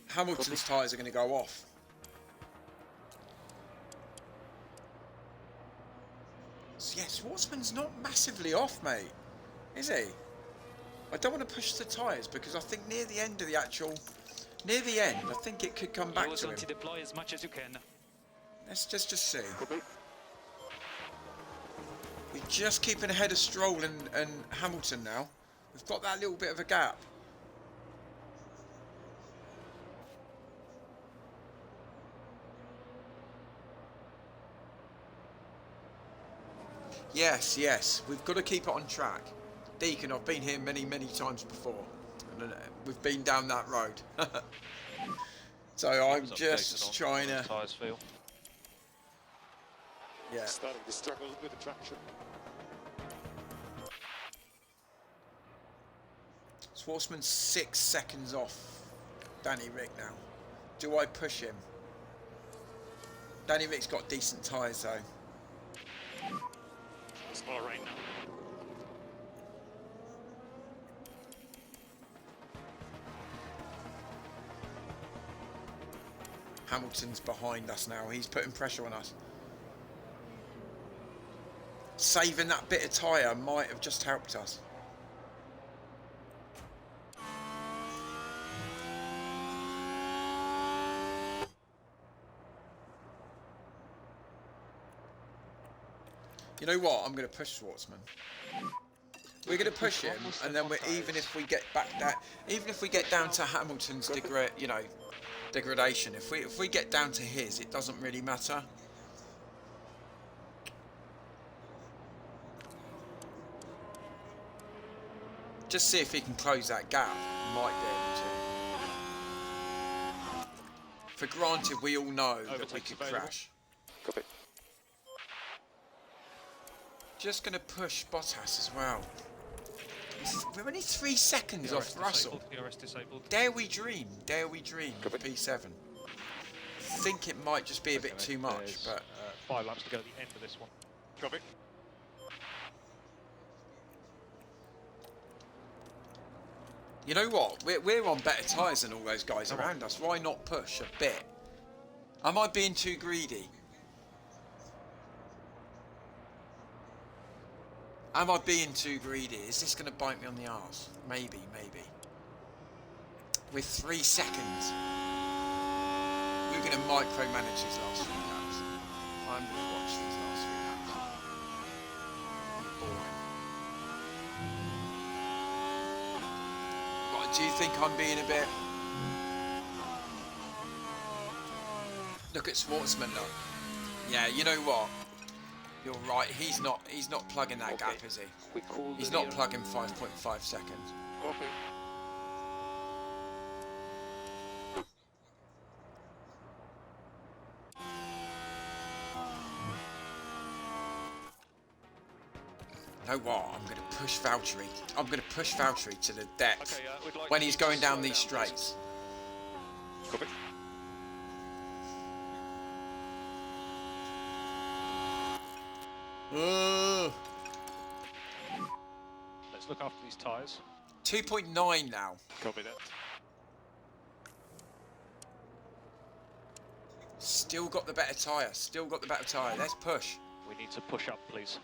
A: Hamilton's tyres are going to go off. So yeah, Schwartzman's not massively off, mate. Is he? I don't want to push the tyres because I think near the end of the actual... Near the end, I think it could come back to him.
C: Deploy as much as you can.
A: Let's just see. We're just keeping ahead of Stroll and Hamilton now. We've got that little bit of a gap. Yes, yes, we've got to keep it on track. Deacon, I've been here many, many times before. And we've been down that road. So I'm just trying to...
C: Tyres feel.
A: Yeah.
G: Starting to struggle with the traction.
A: Schwartzman's 6 seconds off Danny Rick now. Do I push him? Danny Rick's got decent tyres though.
G: It's more rain now.
A: Hamilton's behind us now. He's putting pressure on us. Saving that bit of tyre might have just helped us. You know what? I'm going to push Schwartzman. We're going to push him, and then even if we get back that, even if we get down to Hamilton's degradation, if we get down to his, it doesn't really matter. Just see if he can close that gap. Might be able to. For granted, we all know that we could crash.
G: Copy.
A: Just going to push Bottas as well. We're only 3 seconds off Russell.
C: DRS disabled.
A: Dare we dream? Dare we dream? P7. Think it might just be a bit too much, but
E: 5 laps to go at the end of this one.
G: Copy.
A: you know what? We're on better tyres than all those guys around us. Why not push a bit? Am I being too greedy? Am I being too greedy? Is this going to bite me on the arse? Maybe, maybe. With 3 seconds. We're going to micromanage these last 3 laps. I'm going to watch these last 3 laps. Boring. What, do you think I'm being a bit... Look at Schwartzman, look. Yeah, you know what? You're right. He's not plugging that gap, is he?
C: We cool
A: He's
C: the
A: not
C: rear.
A: plugging 5.5 seconds.
G: Copy.
A: You know what? I'm going to push Valtteri. I'm going to push Valtteri to the depth
G: Okay, we'd like
A: when
G: you
A: he's
G: to
A: going down
G: slow
A: these
G: please.
A: straights.
G: Copy.
E: Let's look after these tyres.
A: 2.9 now.
G: Copy that.
A: Still got the better tyre. Still got the better tyre. Let's push.
E: We need to push up, please.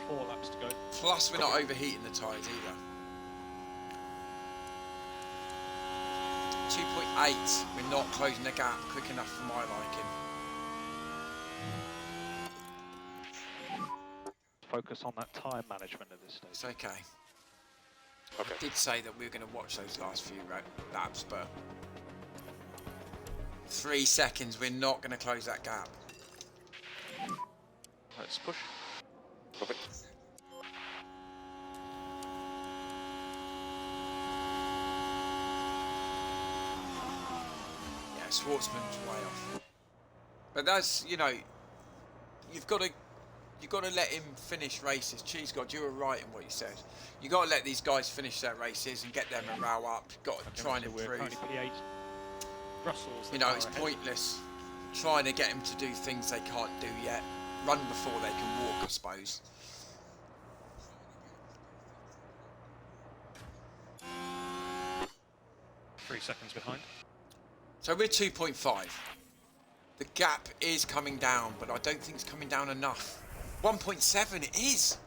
E: 4 laps to go.
A: Plus, we're not overheating the tyres either. 2.8. We're not closing the gap quick enough for my liking.
E: Focus on that tyre management at this stage.
A: It's okay.
G: Okay.
A: I did say that we were going to watch those last few laps, but 3 seconds. We're not going to close that gap.
E: Let's push.
G: Copy.
A: Yeah, Schwartzman's way off. But that's, you know, you've got to let him finish races. Cheese God, you were right in what you said. You got to let these guys finish their races and get their morale up. Got to try and
E: We're
A: improve.
E: currently P8. Russell's the
A: You know,
E: car
A: it's
E: ahead.
A: pointless trying to get them to do things they can't do yet. Run before they can walk, I suppose.
E: Three seconds behind.
A: So we're 2.5. The gap is coming down, but I don't think it's coming down enough. 1.7, it is.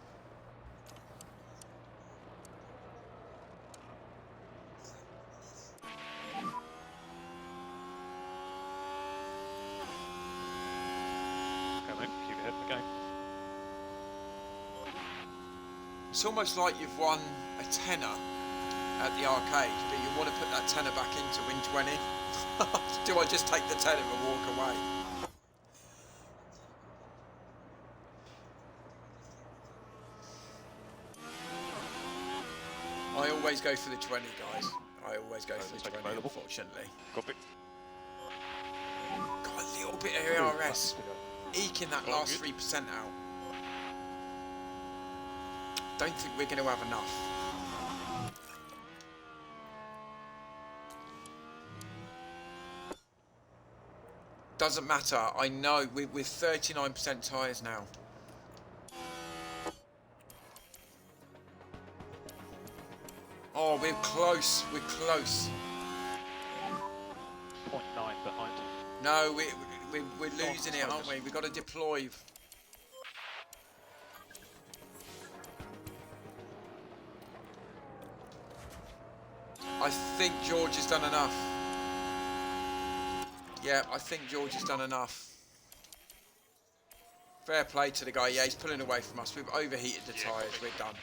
E: Okay, mate, keep your head in the game.
A: It's almost like you've won a tenner at the arcade, but you want to put that tenner back in to win 20. Do I just take the tenner and walk away? I always go for the 20, guys. I always go for the 20,
E: available.
A: unfortunately.
G: Copy.
A: Got a little bit of ARS. Eking that
G: All
A: last
G: good.
A: 3% out. Don't think we're going to have enough. Doesn't matter. I know we're 39% tyres now. Oh, we're close. We're close.
E: 0.9 behind.
A: No, we're losing it, aren't we? We've got to deploy. I think George has done enough. Yeah, I think George has done enough. Fair play to the guy. Yeah, he's pulling away from us. We've overheated the tyres. We're done.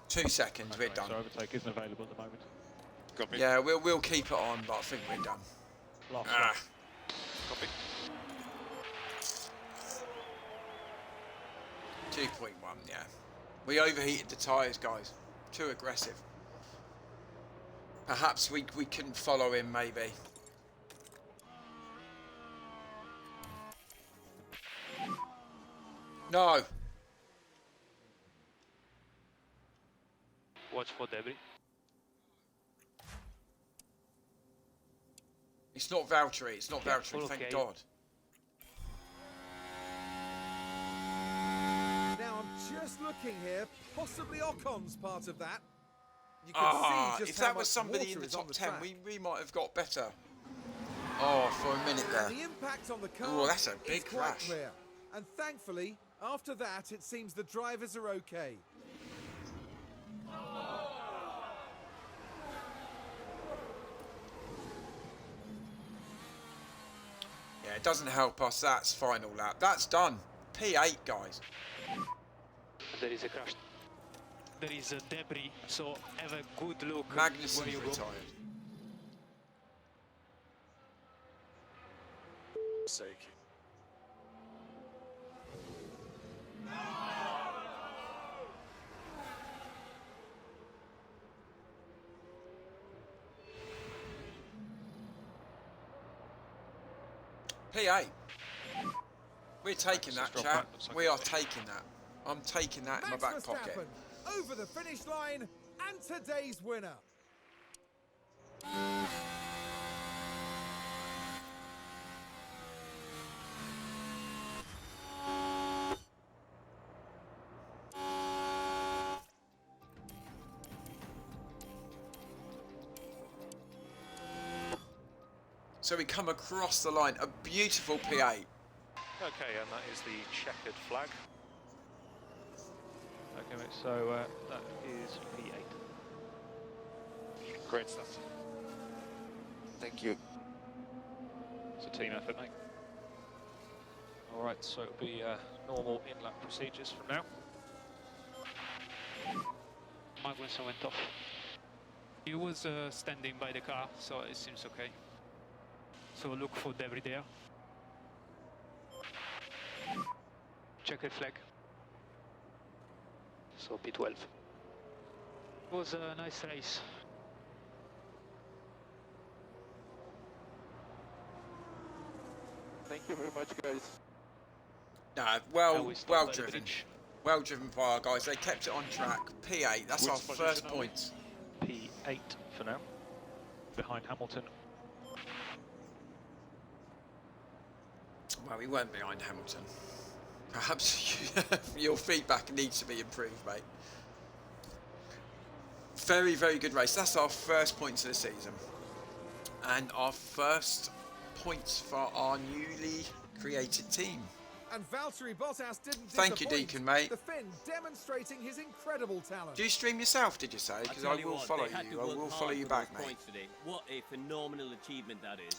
A: 2 seconds. We're done.
E: So overtake isn't available at the moment.
G: Copy.
A: Yeah, we'll keep it on, but I think we're done.
E: Last
A: Ah.
E: lap.
G: Copy.
A: 2.1, yeah. We overheated the tyres, guys. Too aggressive. Perhaps we couldn't follow him, maybe. No.
C: Watch for debris.
A: It's not Valtteri. It's not
C: Yeah,
A: Valtteri,
C: all
A: thank
C: okay.
A: God.
D: Now I'm just looking here. Possibly Ocon's part of that. You can
A: Ah,
D: see just
A: if
D: how
A: that was
D: much
A: somebody in
D: water
A: the
D: is on
A: top
D: the
A: 10,
D: track.
A: we might have got better. Oh, for a minute there.
D: And the impact on the car.
A: Oh, that's a big
D: is quite
A: crash.
D: clear. And thankfully, after that, it seems the drivers are okay.
A: Yeah, it doesn't help us. That's final lap. That's done. P8, guys.
C: There is a crash. There is a debris, so have a good look where
A: Magnussen's
C: you go.
A: retired.
G: sake.
A: P8. We're taking that,
E: Drop
A: chap.
E: back, looks like
A: We
E: it's
A: are
E: it.
A: taking that. I'm taking that in my
D: Max
A: back
D: Verstappen
A: pocket.
D: over the finish line and today's winner.
A: So we come across the line, a beautiful P8.
E: Okay, and that is the checkered flag. Okay, mate, so that is P8.
G: Great stuff. Thank you.
E: It's a team effort, mate. Alright, so it'll be normal in-lap procedures from now.
C: Magnussen went off. He was standing by the car, so it seems okay. So look for debris there. Checkered flag. So P12. It was a nice race.
G: Thank you very much, guys.
A: Nah,
C: And
A: well
C: we stopped by the
A: driven.
C: bridge.
A: Well driven by our guys. They kept it on track. P8, that's
G: Which
A: our
G: position
A: first
G: are we?
A: points.
E: P8 for now, behind Hamilton.
A: Well, we weren't behind Hamilton. Perhaps your feedback needs to be improved, mate. Very, very good race. That's our first points of the season. And our first points for our newly created team.
D: And Valtteri Bottas didn't
A: Thank you,
D: disappoint.
A: Deacon, mate.
D: The Finn demonstrating his incredible talent.
A: Do you stream yourself, did you say? Because I will follow you. I will follow you back, mate.
F: Today. What a phenomenal achievement that is.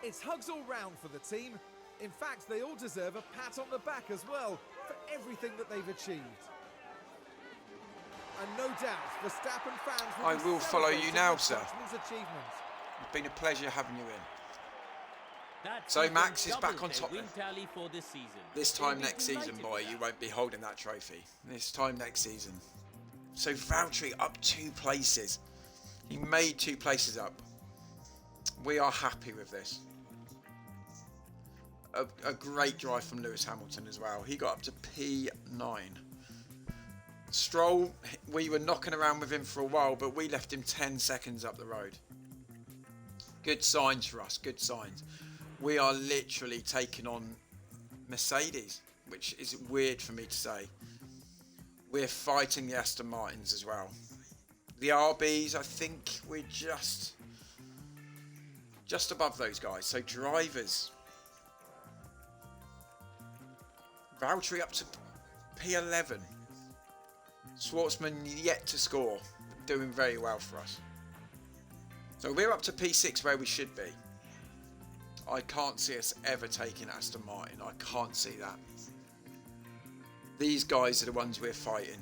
D: It's hugs all round for the team. In fact, they all deserve a pat on the back as well for everything that they've achieved. And no doubt, Verstappen fans will
A: I
D: be
A: will follow you
D: celebrating
A: now,
D: the
A: sir.
D: Dutchman's achievement.
A: It's been a pleasure having you in.
F: That
A: So
F: season
A: Max is back
F: doubles
A: on
F: their
A: top
F: win
A: then.
F: tally for this season.
A: This
F: They'll
A: time
F: be
A: next season,
F: delighted
A: boy,
F: with
A: you
F: that.
A: won't be holding that trophy. This time next season. So Valtteri up 2 places. He made 2 places up. We are happy with this. A great drive from Lewis Hamilton as well. He got up to P9. Stroll, we were knocking around with him for a while, but we left him 10 seconds up the road. Good signs for us, good signs. We are literally taking on Mercedes, which is weird for me to say. We're fighting the Aston Martins as well. The RBs, I think we're just above those guys. So drivers. Valtteri up to P11. Schwartzman yet to score, but doing very well for us. So we're up to P6 where we should be. I can't see us ever taking Aston Martin. I can't see that. These guys are the ones we're fighting.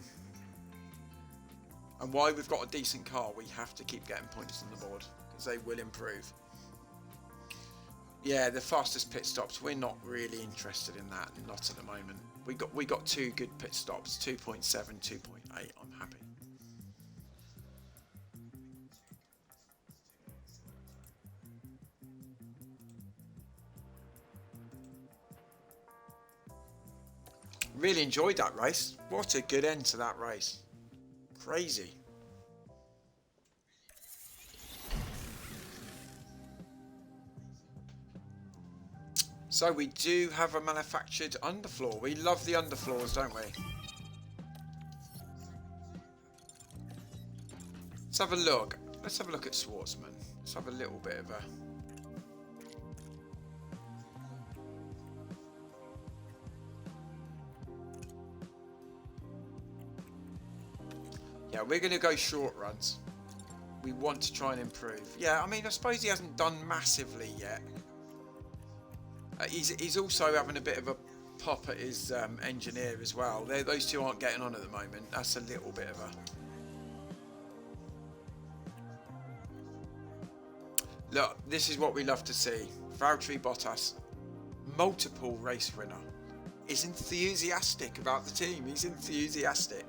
A: And while we've got a decent car, we have to keep getting points on the board because they will improve. Yeah, the fastest pit stops, we're not really interested in that, not at the moment. We got 2 good pit stops, 2.7, 2.8, I'm happy. Really enjoyed that race. What a good end to that race. Crazy. So we do have a manufactured underfloor. We love the underfloors, don't we? Let's have a look. Let's have a look at Schwartzman. Let's have a little bit of a... Yeah, we're going to go short runs. We want to try and improve. Yeah, I mean, I suppose he hasn't done massively yet. He's also having a bit of a pop at his engineer as well. Those two aren't getting on at the moment. That's a little bit of a... Look, this is what we love to see. Valtteri Bottas, multiple race winner, is enthusiastic about the team. He's enthusiastic.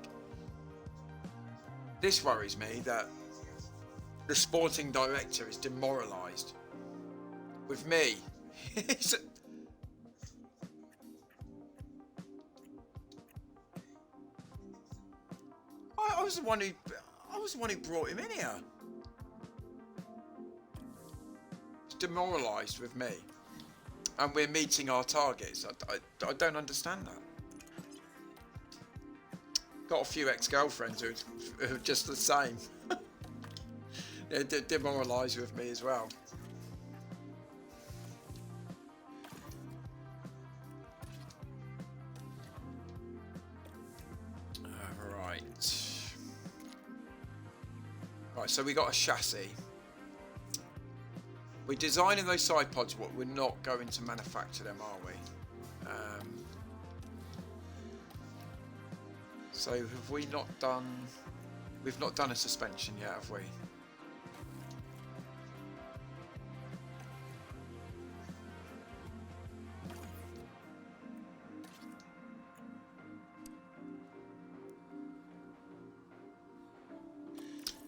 A: This worries me that the sporting director is demoralised. With me, I was the one who brought him in here. He's demoralised with me, and we're meeting our targets. I don't understand that. Got a few ex-girlfriends who are just the same. They're demoralised with me as well. Right, so we got a chassis. We're designing those side pods, but we're not going to manufacture them, are we? So have we not done... We've not done a suspension yet, have we?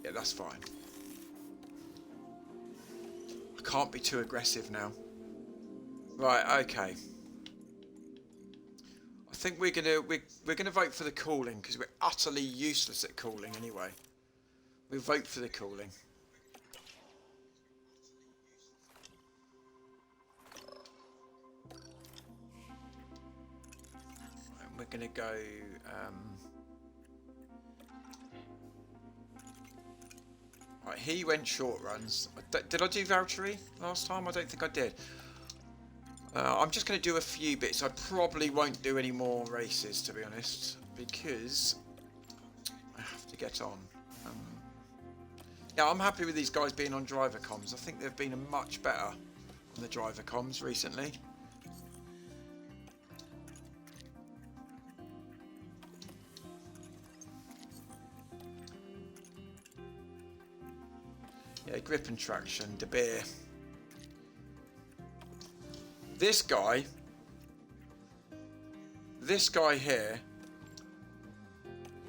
A: Yeah, that's fine. I can't be too aggressive now. Right, okay. I think we're gonna vote for the cooling because we're utterly useless at cooling anyway. We vote for the cooling. And we're gonna go. Right, he went short runs. Did I do Valtteri last time? I don't think I did. I'm just going to do a few bits. I probably won't do any more races, to be honest, because I have to get on. Yeah, I'm happy with these guys being on driver comms. I think they've been much better on the driver comms recently. Yeah, grip and traction, De Beer. This guy here,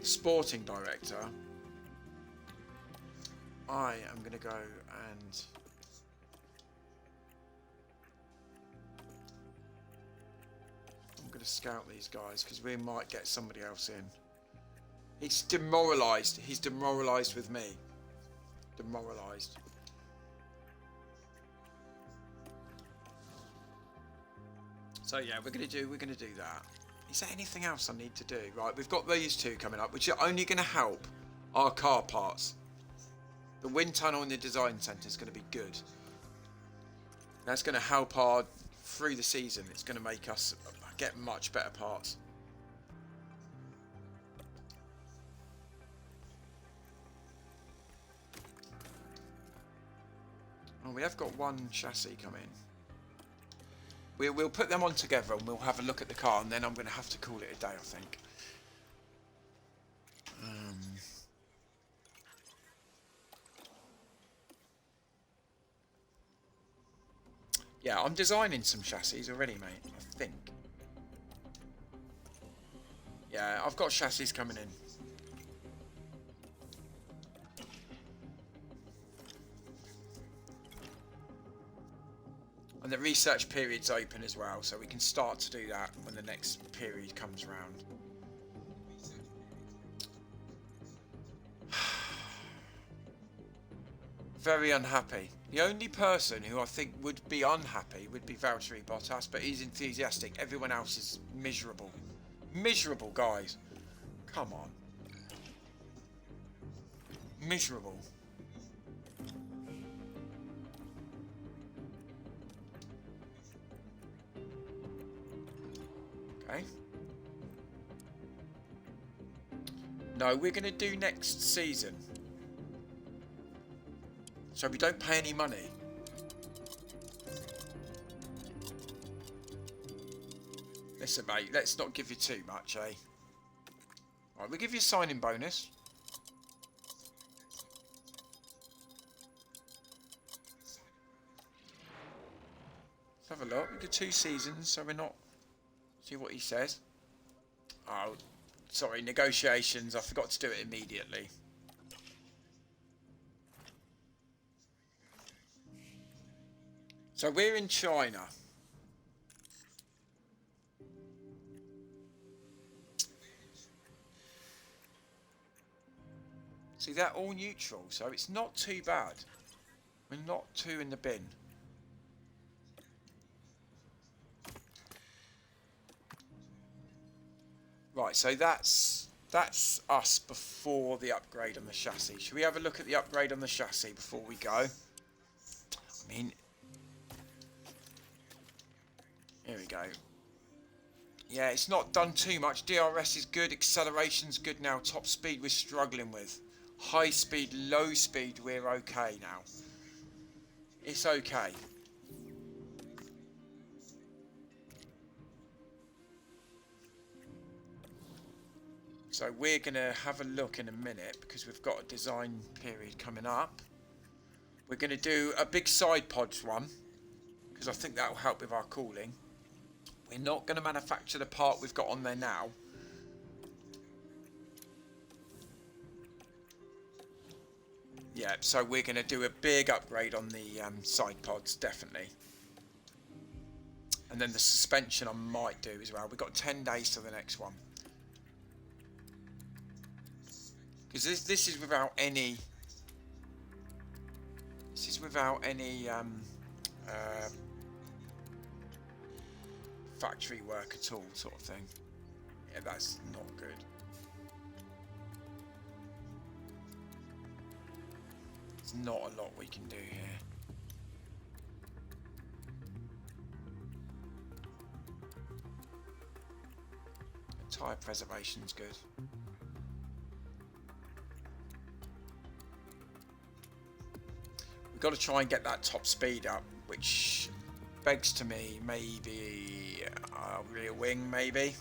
A: sporting director, I am going to go and I'm going to scout these guys because we might get somebody else in. He's demoralised. He's demoralised with me. Demoralised. So yeah, we're gonna do that. Is there anything else I need to do? Right, we've got these two coming up, which are only gonna help our car parts. The wind tunnel in the design centre is gonna be good. That's gonna help our through the season. It's gonna make us get much better parts. Oh, we have got one chassis coming. We'll put them on together and we'll have a look at the car, and then I'm going to have to call it a day, I think. Yeah, I'm designing some chassis already, mate, I think. Yeah, I've got chassis coming in. And the research period's open as well, so we can start to do that when the next period comes around. Very unhappy. The only person who I think would be unhappy would be Valtteri Bottas, but he's enthusiastic. Everyone else is miserable. Miserable, guys. Come on. Miserable. Okay. No, we're going to do next season. So we don't pay any money. Listen, mate, let's not give you too much, eh? Right, we'll give you a signing bonus. Let's have a look. We got 2 seasons, so we're not... See what he says. Oh, sorry, negotiations. I forgot to do it immediately. So we're in China. See, they're all neutral, so it's not too bad. We're not too in the bin. Right, so that's us before the upgrade on the chassis. Should we have a look at the upgrade on the chassis before we go? I mean, here we go. Yeah, it's not done too much. DRS is good, acceleration's good now. Top speed we're struggling with. High speed, low speed, we're okay now. It's okay. So we're going to have a look in a minute because we've got a design period coming up. We're going to do a big side pods one because I think that will help with our cooling. We're not going to manufacture the part we've got on there now. Yeah, so we're going to do a big upgrade on the side pods, definitely. And then the suspension I might do as well. We've got 10 days to the next one. Because this is without any... This is without any factory work at all, sort of thing. Yeah, that's not good. There's not a lot we can do here. Tyre preservation's good. We've got to try and get that top speed up, which begs to me maybe a rear wing, maybe.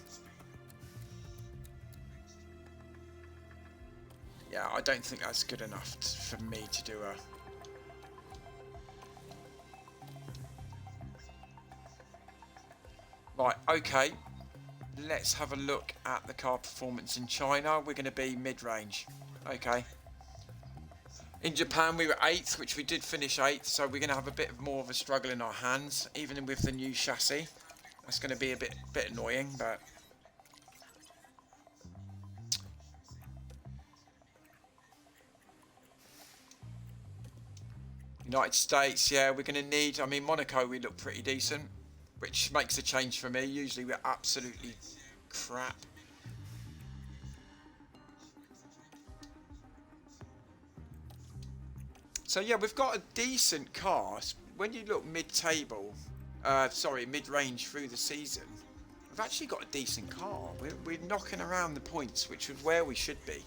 A: Yeah, I don't think that's good enough for me to do a... Right, okay. Let's have a look at the car performance in China. We're going to be mid-range. Okay. In Japan we were 8th, which we did finish 8th, so we're going to have a bit more of a struggle in our hands, even with the new chassis. That's going to be a bit annoying, but... United States, yeah, we're going to need... I mean, Monaco we look pretty decent, which makes a change for me. Usually we're absolutely crap. So yeah, we've got a decent car. When you look mid-table, mid-range through the season, we've actually got a decent car. We're knocking around the points, which is where we should be.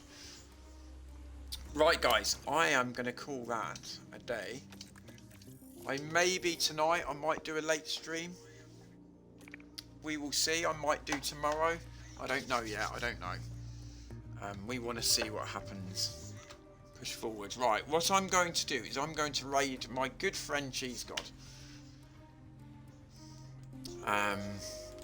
A: Right, guys, I am going to call that a day. Maybe tonight I might do a late stream. We will see. I might do tomorrow. I don't know yet. I don't know. We want to see what happens. Push forward. Right, what I'm going to do is I'm going to raid my good friend Cheese God.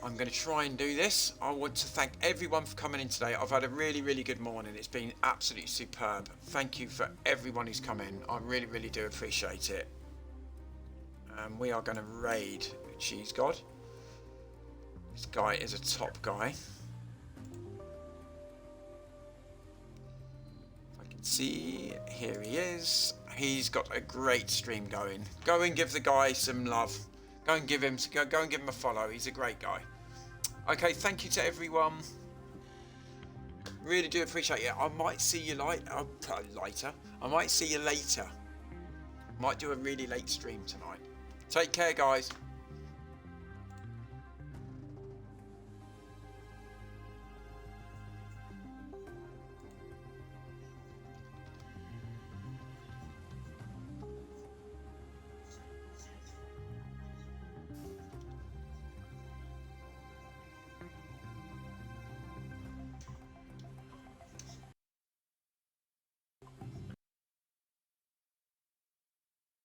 A: I'm going to try and do this. I want to thank everyone for coming in today. I've had a really, really good morning. It's been absolutely superb. Thank you for everyone who's come in. I really, really do appreciate it. We are going to raid Cheese God. This guy is a top guy. See, here he is. He's got a great stream going. Go and give the guy some love. Go and give him a follow. He's a great guy. Okay, thank you to everyone. Really do appreciate it. I might see you later. I might see you later. Might do a really late stream tonight. Take care, guys.